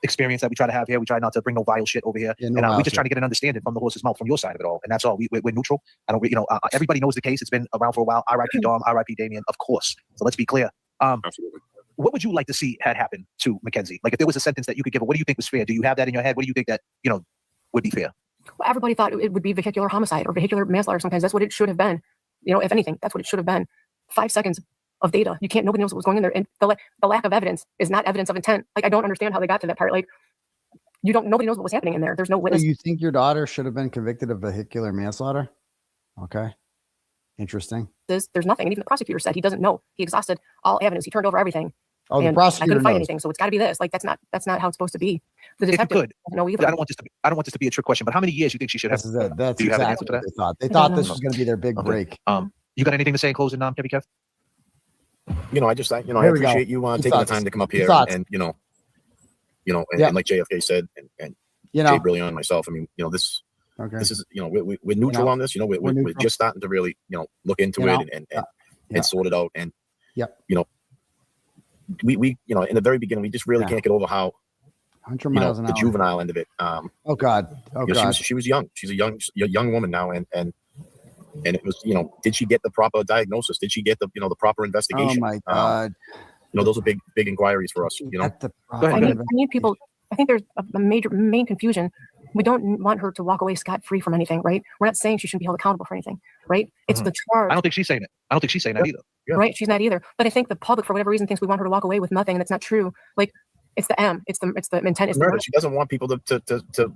experience that we try to have here. We try not to bring no vile shit over here.
Yeah,
and we're just trying to get an understanding from the horse's mouth from your side of it all. And that's all. We're neutral. I don't, everybody knows the case. It's been around for a while. R.I.P. Dom, R.I.P. Damien, of course. So let's be clear.
Absolutely.
What would you like to see had happened to Mackenzie? Like if there was a sentence that you could give her, what do you think was fair? Do you have that in your head? What do you think that, would be fair?
Well, everybody thought it would be vehicular homicide or vehicular manslaughter. Sometimes that's what it should have been. If anything, that's what it should have been. 5 seconds of data. Nobody knows what was going in there. And the lack of evidence is not evidence of intent. Like, I don't understand how they got to that part. Like, nobody knows what was happening in there. There's no witness.
So you think your daughter should have been convicted of vehicular manslaughter? Okay. Interesting.
There's nothing. And even the prosecutor said he doesn't know. He exhausted all evidence. He turned over everything.
Oh, the
and
prosecutor
I couldn't find
knows.
anything. So it's got to be this. Like, that's not how it's supposed to be. The
If you
detective
could,
doesn't know either.
I don't want this to be a trick question, but how many years do you think she should have?
That's
Do you have an
exactly
answer for
what
that?
they thought. They
I
thought
don't
this
know.
was going to be their big break.
You got anything to say in closing, Kevin Kev?
I
Here
I
we go.
appreciate you
Good
taking
thoughts.
the time to come up
Good
here
thoughts.
and
Yeah.
and like JFK said and Jay Brilliant and myself. I mean, this
Okay.
this is we're neutral on this. We're
neutral.
just starting to really look into it and sort it out. And
Yep.
We in the very beginning we just really can't get over how
100 miles an
the
hour.
juvenile end of it.
Oh God. Oh God.
She was young. She's a young woman now, and it was did she get the proper diagnosis? Did she get the the proper
Oh
investigation?
my God.
Those are big inquiries for us.
At the
ahead.
I need people. I think there's a main confusion. We don't want her to walk away scot-free from anything, right? We're not saying she shouldn't be held accountable for anything, right? It's the charge.
I don't think she's saying it. I don't think she's saying that either.
Yeah.
Right? She's not either. But I think the public, for whatever reason, thinks we want her to walk away with nothing, and that's not true. Like, it's the M. It's the intent. It's the
murder.
murder.
She doesn't want people to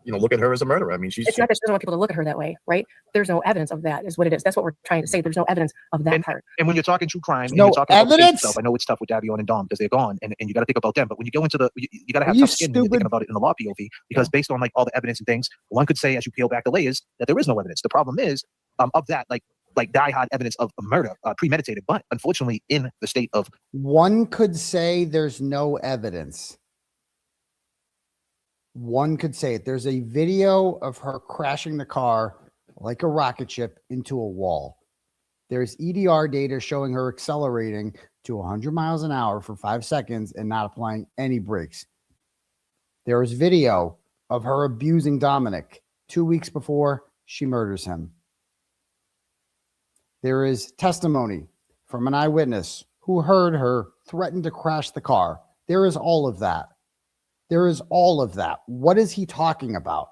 look at her as a murderer. I mean,
It's not that she doesn't want people to look at her that way, right? There's no evidence of that, is what it is. That's what we're trying to say. There's no evidence of that part.
And when you're talking true crime, and
No
you're talking about the
evidence?
stuff, I know it's tough with Davion and Dom because they're gone, and you got to think about them. But when you go into you got to have
Are you
tough skin when you're
stupid?
thinking about it in the law POV, because based on like all the evidence and things, one could say as you peel back the layers that there is no evidence. The problem is of that like die-hard evidence of a murder, premeditated. But unfortunately, in the state of
One could say there's no evidence. One could say it. There's a video of her crashing the car like a rocket ship into a wall. There's EDR data showing her accelerating to 100 miles an hour for 5 seconds and not applying any brakes. There is video of her abusing Dominic 2 weeks before she murders him. There is testimony from an eyewitness who heard her threaten to crash the car. There is all of that. There is all of that. What is he talking about?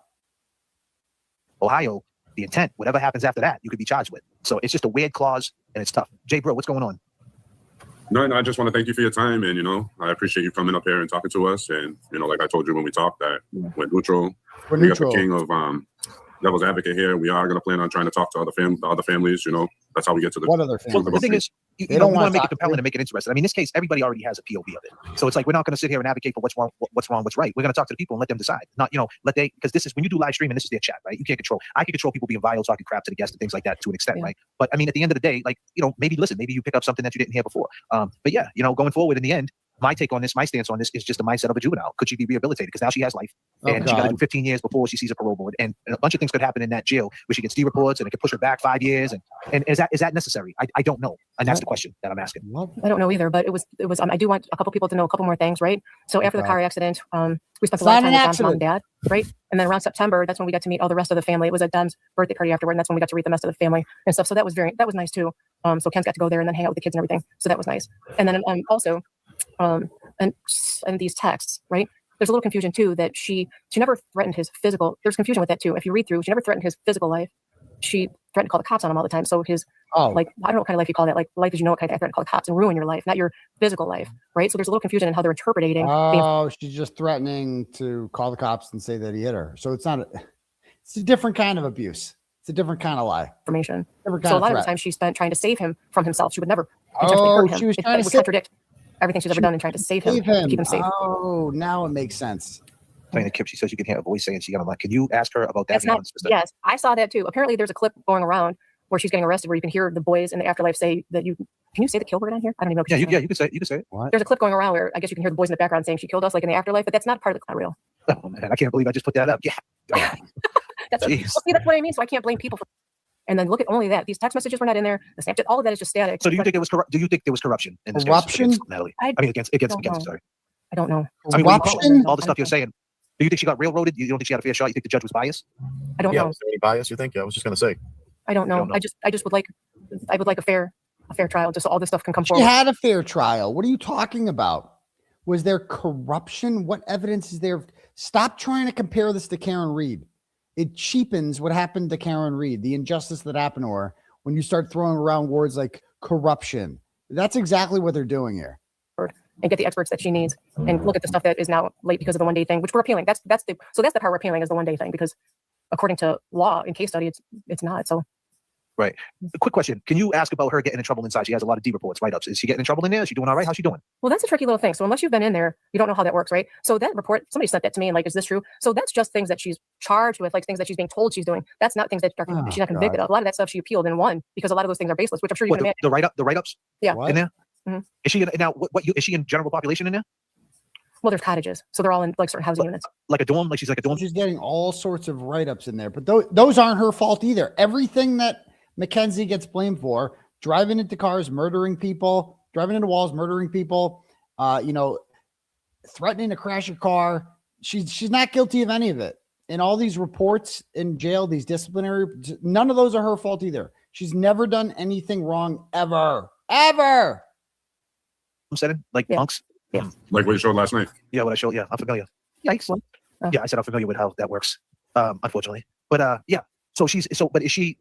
Ohio, the intent, whatever happens after that, you could be charged with. So it's just a weird clause, and it's tough. Jay, bro, what's going on?
No, I just want to thank you for your time, and I appreciate you coming up here and talking to us. And like I told you when we talked, that we're neutral.
We're
We
neutral.
got the king of devil's advocate here. We are going to plan on trying to talk to other families. That's how we get to the.
What other
Well,
family?
the thing is,
They
we
don't
want
wanna
to make it
talk to
compelling
you.
and make it interesting. I mean, in this case, everybody already has a POV of it. So it's like we're not going to sit here and advocate for what's wrong, what's right. We're going to talk to the people and let them decide. Not, because this is when you do live streaming, this is their chat, right? You can't control. I can control people being vile, talking crap to the guests and things like that to an extent, right? But I mean, at the end of the day, maybe listen, maybe you pick up something that you didn't hear before. But yeah, going forward in the end, my take on this, my stance on this is just the mindset of a juvenile. Could she be rehabilitated? Because now she has life, and she got to do 15 years before she sees a parole board, and a bunch of things could happen in that jail where she gets D reports, and it could push her back 5 years. And is that necessary? I don't know, and that's the question that I'm asking.
I don't know either, but it was. I do want a couple people to know a couple more things, right? So after the car accident, we spent a lot of time with Dom's mom and dad, right? And then around September, that's when we got to meet all the rest of the family. It was at Dom's birthday party afterward, and that's when we got to meet the rest of the family and stuff. So that was nice too. So Ken's got to go there and then hang out with the kids and everything. So that was nice. And then also, and these texts, right? There's a little confusion too that she never threatened his physical. There's confusion with that too. If you read through, she never threatened his physical life. She threatened to call the cops on him all the time. So his like, I don't know what kind of life you call that, like life as you know it kind of threatened to call the cops and ruin your life, not your physical life, right? So there's a little confusion in how they're interpreting.
She's just threatening to call the cops and say that he hit her. So it's a different kind of abuse. It's a different kind of lie.
Information. So a lot of the time she spent trying to save him from himself. She would never intentionally hurt him.
She was trying
it
to
would contradict everything she's ever done in trying to save him. To keep him safe.
Oh, now it makes sense.
Playing the clip, she says you can hear a voice saying she got a lot. Can you ask her about that?
That's not, yes, I saw that too. Apparently there's a clip going around where she's getting arrested where you can hear the boys in the afterlife say that can you say the kill word on here? I don't even know.
Yeah, you can say it. What?
There's a clip going around where I guess you can hear the boys in the background saying she killed us like in the afterlife, but that's not part of the not real.
Oh man, I can't believe I just put that up. Yeah.
That's what I mean. So I can't blame people for. And then look at only that. These text messages were not in there. The Snapchat, all of that is just static.
So do you think it was corrupt? Do you think there was corruption in this
corruption?
Case Natalie? I mean against. Sorry.
I don't know.
I mean, all the stuff you're saying. Do you think she got railroaded? You don't think she had a fair shot? You think the judge was biased?
I don't know.
Was there any bias? You think? I was just gonna say.
I don't know. I just would like a fair trial, just so all this stuff can come forward.
She had a fair trial. What are you talking about? Was there corruption? What evidence is there? Stop trying to compare this to Karen Reed. It cheapens what happened to Karen Reed, the injustice that happened to her when you start throwing around words like corruption. That's exactly what they're doing here.
And get the experts that she needs and look at the stuff that is now late because of the 1 day thing, which we're appealing. That's the part we're appealing is the 1 day thing, because according to law and case study, it's not. So
right. A quick question. Can you ask about her getting in trouble inside? She has a lot of D reports, write-ups. Is she getting in trouble in there? Is she doing all right? How's she doing?
Well, that's a tricky little thing. So unless you've been in there, you don't know how that works, right? So that report, somebody sent that to me and like, is this true? So that's just things that she's charged with, like things that she's being told she's doing. That's not things that she's not convicted of. A lot of that stuff she appealed and won because a lot of those things are baseless, which I'm sure you can imagine. The write-ups? Yeah.
In there?
Mm-hmm.
Is she now? Is she in general population in there?
Well, there's cottages, so they're all in like certain housing units.
Like a dorm, like she's like a dorm.
She's getting all sorts of write-ups in there, but those aren't her fault either. Everything that Mackenzie gets blamed for, driving into cars, murdering people, driving into walls, murdering people, threatening to crash your car. She's not guilty of any of it. And all these reports in jail, these disciplinary, none of those are her fault either. She's never done anything wrong ever.
I'm saying like punks.
Yeah.
Like what you showed last night.
Yeah, what I showed. Yeah, I'm familiar.
Yikes.
Yeah, I said I'm familiar with how that works. Unfortunately, but yeah. So but is she?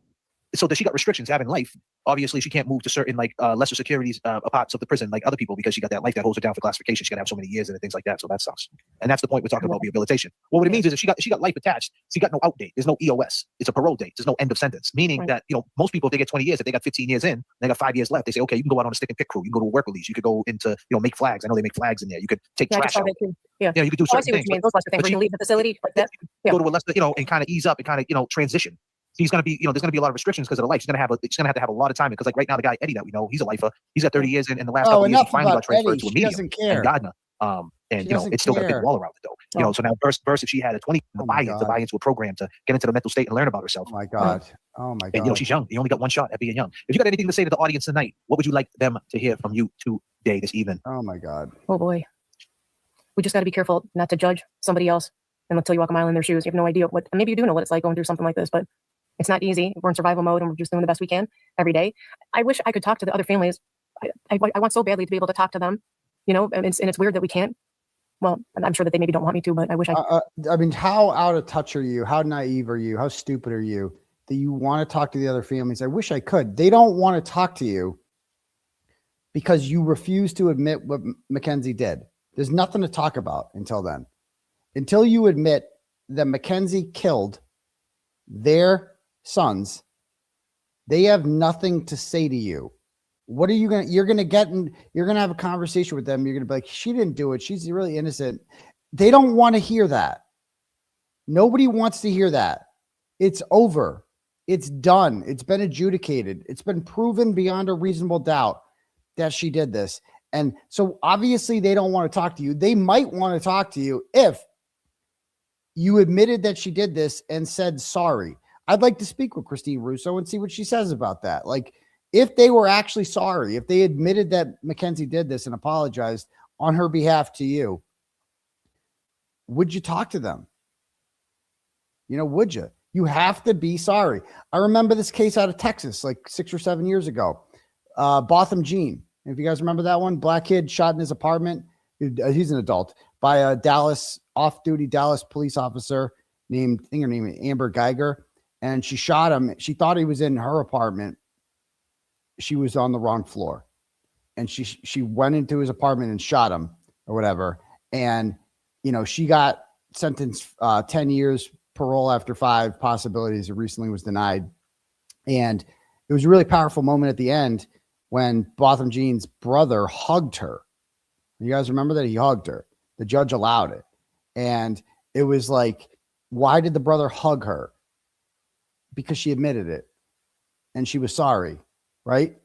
So that she got restrictions having life. Obviously, she can't move to certain like lesser securities parts of the prison like other people because she got that life that holds her down for classification. She got to have so many years and things like that. So that sucks. And that's the point we're talking about rehabilitation. Well, what it means is if she got life attached, she got no out date. There's no EOS. It's a parole date. There's no end of sentence. Meaning that most people if they get 20 years, if they got 15 years in, they got 5 years left. They say, okay, you can go out on a stick and pick crew. You can go to a work release. You could go into make flags. I know they make flags in there. You could take trash out.
Yeah,
you could do certain things.
Those lesser things where you leave the facility like that.
Go to a lesser, and kind of ease up and kind of transition. He's going to be, there's going to be a lot of restrictions because of the life. She's going to have to have a lot of time because, like right now, the guy Eddie that we know, he's a lifer. He's got 30 years in the last couple of years. He finally got transferred to a medium and Gardner. And it's still got a big wall around it though. So now versus if she had a 20 to buy into a program to get into the mental state and learn about herself.
Oh my God.
And she's young. You only got one shot at being young. If you got anything to say to the audience tonight, what would you like them to hear from you today, this evening?
Oh my God.
Oh boy. We just got to be careful not to judge somebody else until you walk a mile in their shoes. You have no idea maybe you do know what it's like going through something like this, but it's not easy. We're in survival mode and we're just doing the best we can every day. I wish I could talk to the other families. I want so badly to be able to talk to them, and it's weird that we can't. Well, I'm sure that they maybe don't want me to, but I wish I could.
I mean, how out of touch are you? How naive are you? How stupid are you that you want to talk to the other families? I wish I could. They don't want to talk to you because you refuse to admit what Mackenzie did. There's nothing to talk about until then. Until you admit that Mackenzie killed their sons, they have nothing to say to you. What are you going to, you're going to have a conversation with them. You're going to be like, she didn't do it. She's really innocent. They don't want to hear that. Nobody wants to hear that. It's over. It's done. It's been adjudicated. It's been proven beyond a reasonable doubt that she did this. And so obviously they don't want to talk to you. They might want to talk to you if you admitted that she did this and said sorry. I'd like to speak with Christine Russo and see what she says about that. Like, if they were actually sorry, if they admitted that Mackenzie did this and apologized on her behalf to you, would you talk to them? Would you? You have to be sorry. I remember this case out of Texas, like 6 or 7 years ago. Botham Jean. If you guys remember that one, black kid shot in his apartment. He's an adult by a off-duty Dallas police officer named, I think her name is Amber Geiger. And she shot him. She thought he was in her apartment. She was on the wrong floor. And she went into his apartment and shot him or whatever. And, she got sentenced 10 years, parole after 5 possibilities. It recently was denied. And it was a really powerful moment at the end when Botham Jean's brother hugged her. You guys remember that? He hugged her. The judge allowed it. And it was like, why did the brother hug her? Because she admitted it. And she was sorry, right?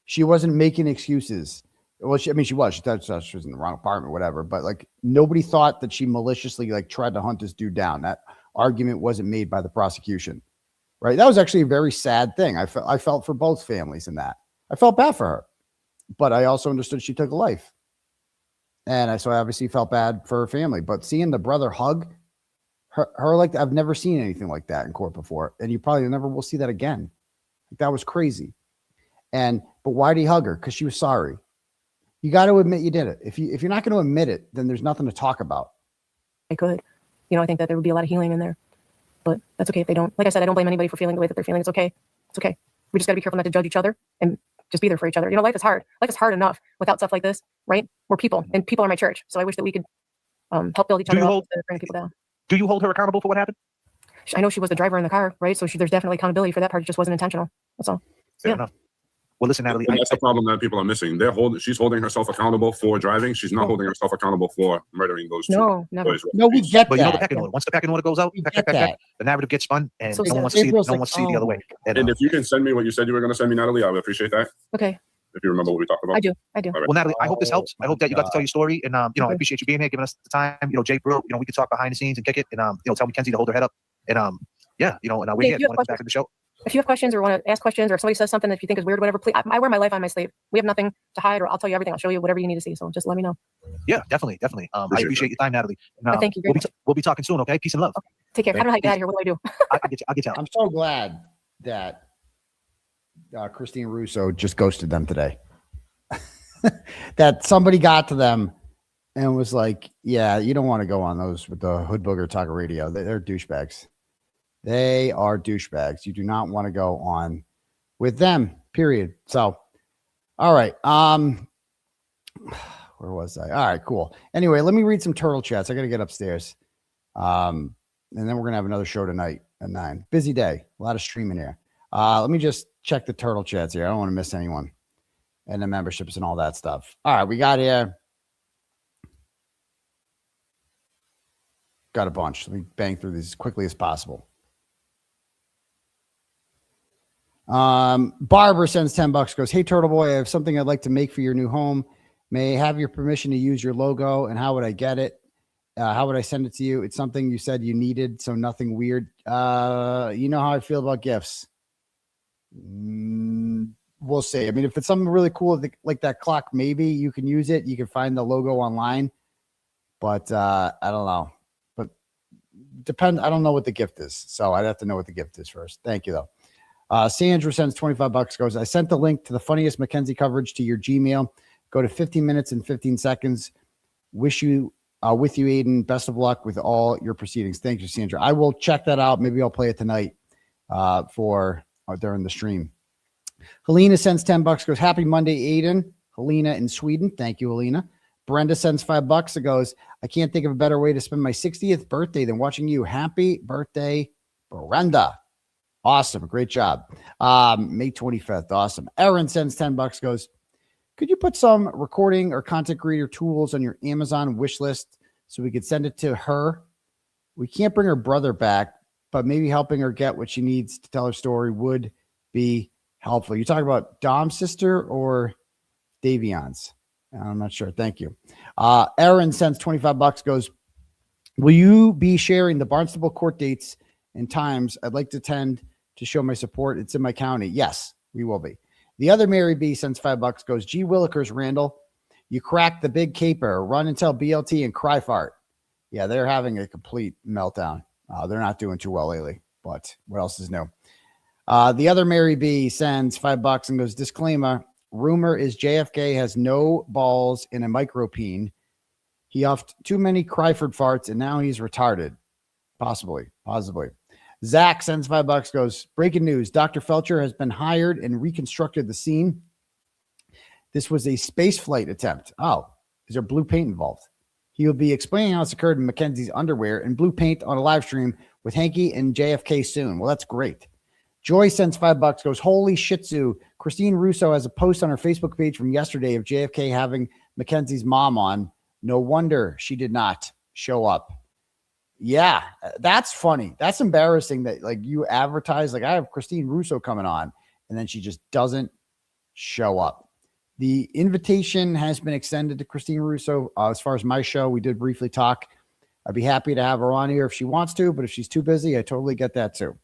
She wasn't making excuses. Well, she was. She thought she was in the wrong apartment, whatever. But like, nobody thought that she maliciously tried to hunt this dude down. That argument wasn't made by the prosecution, right? That was actually a very sad thing. I felt for both families in that. I felt bad for her, but I also understood she took a life. And I obviously felt bad for her family. But seeing the brother hug her like I've never seen anything like that in court before. And you probably never will see that again. That was crazy. But why did he hug her? Because she was sorry. You got to admit you did it. If you're not going to admit it, then there's nothing to talk about.
I could. I think that there would be a lot of healing in there. But that's okay if they don't. Like I said, I don't blame anybody for feeling the way that they're feeling. It's okay. It's okay. We just got to be careful not to judge each other and just be there for each other. Life is hard. Life is hard enough without stuff like this, right? We're people, and people are my church. So I wish that we could help build each other up instead of bring people down.
Do you hold her accountable for what happened?
I know she was the driver in the car, right? So there's definitely accountability for that part. It just wasn't intentional. That's all.
Fair enough. Well, listen, Natalie.
And that's the problem that people are missing. She's holding herself accountable for driving. She's not holding herself accountable for murdering those two.
No, never.
boys.
No, we get
But
that.
the pecking order. Once the pecking order goes out, the narrative gets spun, and
So
no one wants
sad.
to see
April's
no one
like,
wants to see it the other way.
And if you can send me what you said you were going to send me, Natalie, I would appreciate that.
Okay.
If you remember what we talked about.
I do.
All right.
Well, Natalie, I hope this helps. I hope that you got to
God.
tell your story, and I appreciate you being here, giving us the time. Jay Brew, we could talk behind the scenes and kick it, and tell Mackenzie to hold her head up, and and we're
If
here.
you
Want
have
to come back to the show?
If you have questions or want to ask questions, or if somebody says something that you think is weird, whatever, please, I wear my life on my sleeve. We have nothing to hide, or I'll tell you everything. I'll show you whatever you need to see. So just let me know.
Yeah, definitely. I appreciate your time, Natalie. And,
Thank you very
we'll be talking soon. Okay, peace and love.
Take care. I don't know how you get out of here. What do I do?
I'll get you out.
I'm so glad that Christine Russo just ghosted them today. That somebody got to them and was like, yeah, you don't want to go on those with the Hoodbooger Talk Radio. They're douchebags. They are douchebags. You do not want to go on with them, period. So, all right. Where was I? All right, cool. Anyway, let me read some turtle chats. I got to get upstairs. And then we're going to have another show tonight at 9. Busy day. A lot of streaming here. Let me just check the turtle chats here. I don't want to miss anyone. And the memberships and all that stuff. All right, we got here. Got a bunch. Let me bang through these as quickly as possible. Barbara sends $10, goes, hey, Turtle Boy, I have something I'd like to make for your new home. May I have your permission to use your logo, and how would I get it? How would I send it to you? It's something you said you needed, so nothing weird. You know how I feel about gifts. We'll see. I mean, if it's something really cool like that clock, maybe you can use it. You can find the logo online, but I don't know. But I don't know what the gift is, so I'd have to know what the gift is first. Thank you, though. Sandra sends $25, goes, I sent the link to the funniest Mackenzie coverage to your Gmail. Go to 15 minutes and 15 seconds. Wish you with you, Aiden. Best of luck with all your proceedings. Thank you, Sandra. I will check that out. Maybe I'll play it tonight during the stream. Helena sends $10, goes, happy Monday, Aiden. Helena in Sweden. Thank you, Helena. Brenda sends $5. It goes, I can't think of a better way to spend my 60th birthday than watching you. Happy birthday, Brenda. Awesome. Great job. May 25th. Awesome. Erin sends $10, goes, could you put some recording or content creator tools on your Amazon wish list so we could send it to her? We can't bring her brother back, but maybe helping her get what she needs to tell her story would be helpful. You talk about Dom's sister or Davion's? I'm not sure. Thank you. Aaron sends $25, goes, will you be sharing the Barnstable court dates and times? I'd like to attend to show my support. It's in my county. Yes, we will be. The other Mary B sends $5, goes, gee willikers, Randall, you cracked the big caper, run and tell BLT and cry fart. Yeah, they're having a complete meltdown. They're not doing too well lately, but what else is new? The other Mary B sends $5 and goes, disclaimer, rumor is JFK has no balls in a micropene. He huffed too many Cryford farts and now he's retarded. Possibly. Zach sends $5, goes, breaking news. Dr. Felcher has been hired and reconstructed the scene. This was a space flight attempt. Oh, is there blue paint involved? He will be explaining how this occurred in Mackenzie's underwear and blue paint on a live stream with Hanky and JFK soon. Well, that's great. Joy sends $5, goes, holy shih tzu. Christine Russo has a post on her Facebook page from yesterday of JFK having Mackenzie's mom on. No wonder she did not show up. Yeah, that's funny. That's embarrassing that like you advertise, like I have Christine Russo coming on and then she just doesn't show up. The invitation has been extended to Christine Russo. As far as my show, we did briefly talk. I'd be happy to have her on here if she wants to, but if she's too busy, I totally get that too.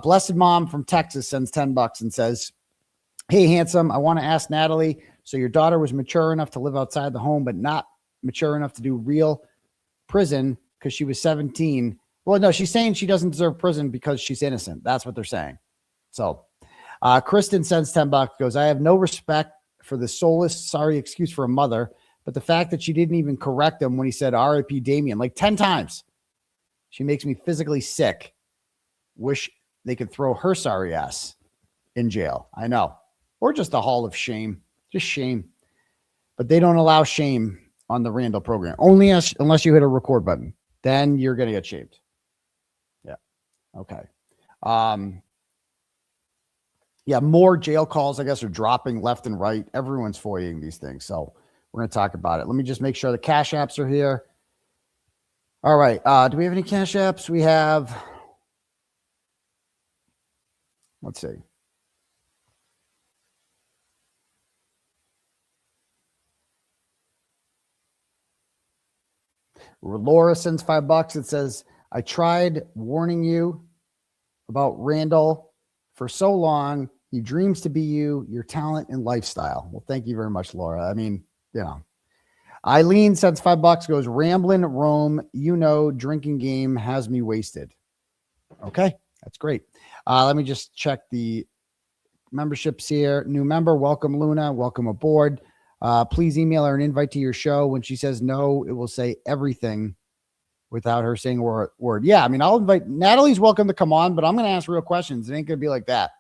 Blessed Mom from Texas sends $10 and says, hey, handsome, I want to ask Natalie, so your daughter was mature enough to live outside the home, but not mature enough to do real prison because she was 17. Well, no, she's saying she doesn't deserve prison because she's innocent. That's what they're saying. So Kristen sends $10, goes, I have no respect for the soulless, sorry excuse for a mother, but the fact that she didn't even correct him when he said R.I.P. Damien like 10 times. She makes me physically sick. Wish they could throw her sorry ass in jail. I know. Or just a hall of shame. Just shame. But they don't allow shame on the Randall program. Only unless you hit a record button. Then you're going to get shamed. Yeah. Okay. Yeah, more jail calls, I guess, are dropping left and right. Everyone's foiling these things. So we're going to talk about it. Let me just make sure the cash apps are here. All right. Do we have any cash apps? We have, let's see. Laura sends $5. It says, I tried warning you about Randall for so long. He dreams to be you, your talent and lifestyle. Well, thank you very much, Laura. I mean, you know, Eileen sends $5, goes, Ramblin' Rome, you know, drinking game has me wasted. Okay, that's great. Let me just check the memberships here. New member, welcome, Luna. Welcome aboard. Please email her an invite to your show. When she says no, it will say everything without her saying a word. Yeah, I mean, I'll invite Natalie's welcome to come on, but I'm going to ask real questions. It ain't going to be like that.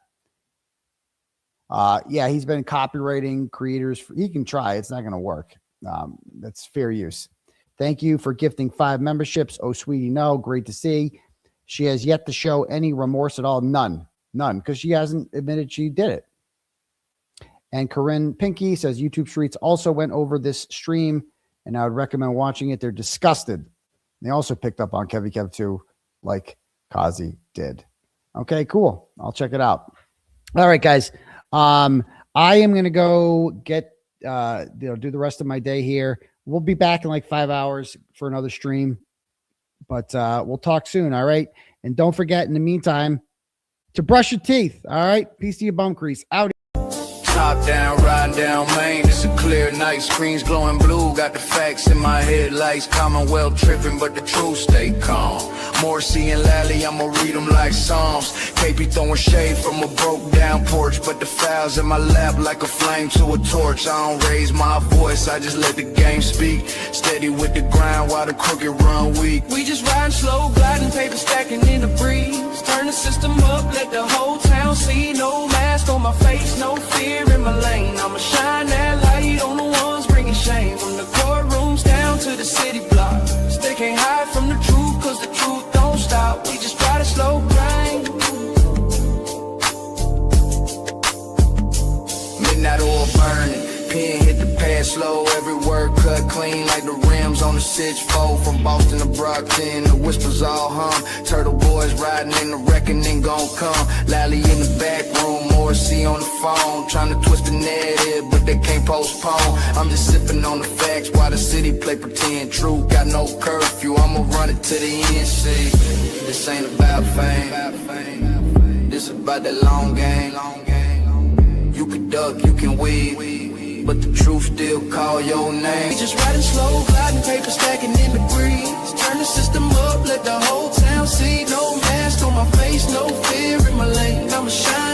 Yeah, he's been copywriting creators. He can try. It's not going to work. That's fair use. Thank you for gifting 5 memberships. Oh, sweetie, no, great to see. She has yet to show any remorse at all. None, because she hasn't admitted she did it. And Corinne Pinky says YouTube Streets also went over this stream, and I would recommend watching it. They're disgusted. They also picked up on Kevy Kev too, like Kazi did. Okay, cool. I'll check it out. All right, guys. I am going to go get, do the rest of my day here. We'll be back in like 5 hours for another stream, but we'll talk soon. All right. And don't forget in the meantime to brush your teeth. All right. Peace to your bum crease. Out.
Top down, riding down Main. It's a clear night, screens glowing blue. Got the facts in my headlights. Commonwealth tripping, but the truth stay calm. Morrissey and Lally, I'ma read them like Psalms. KP throwing shade from a broke down porch, but the files in my lap like a flame to a torch. I don't raise my voice, I just let the game speak. Steady with the grind while the crooked run weak. We just riding slow, gliding, paper stacking in the breeze. Turn the system up, let the whole town see. No mask on my face, no fear in my lane. I'ma shine that light on the ones bringing shame. From the courtrooms down to the city blocks. They can't hide from the truth, cause the truth don't stop. We just ride a slow grind. Midnight oil burning, pen hit the pad slow. Every word cut clean like the rim Rims on the 6-4 from Boston to Brockton. The whispers all hum. Turtle boys riding in the reckoning gon' come. Lally in the back room, Morrissey on the phone. Trying to twist the narrative, but they can't postpone. I'm just sipping on the facts while the city play pretend. True, got no curfew, I'ma run it to the end. See, this ain't about fame. This about that long game. You can duck, you can weave, but the truth still call your name. We just riding slow, gliding, paper stacking in the breeze. Turn the system up, let the whole town see. No mask on my face, no fear in my lane. I'ma shine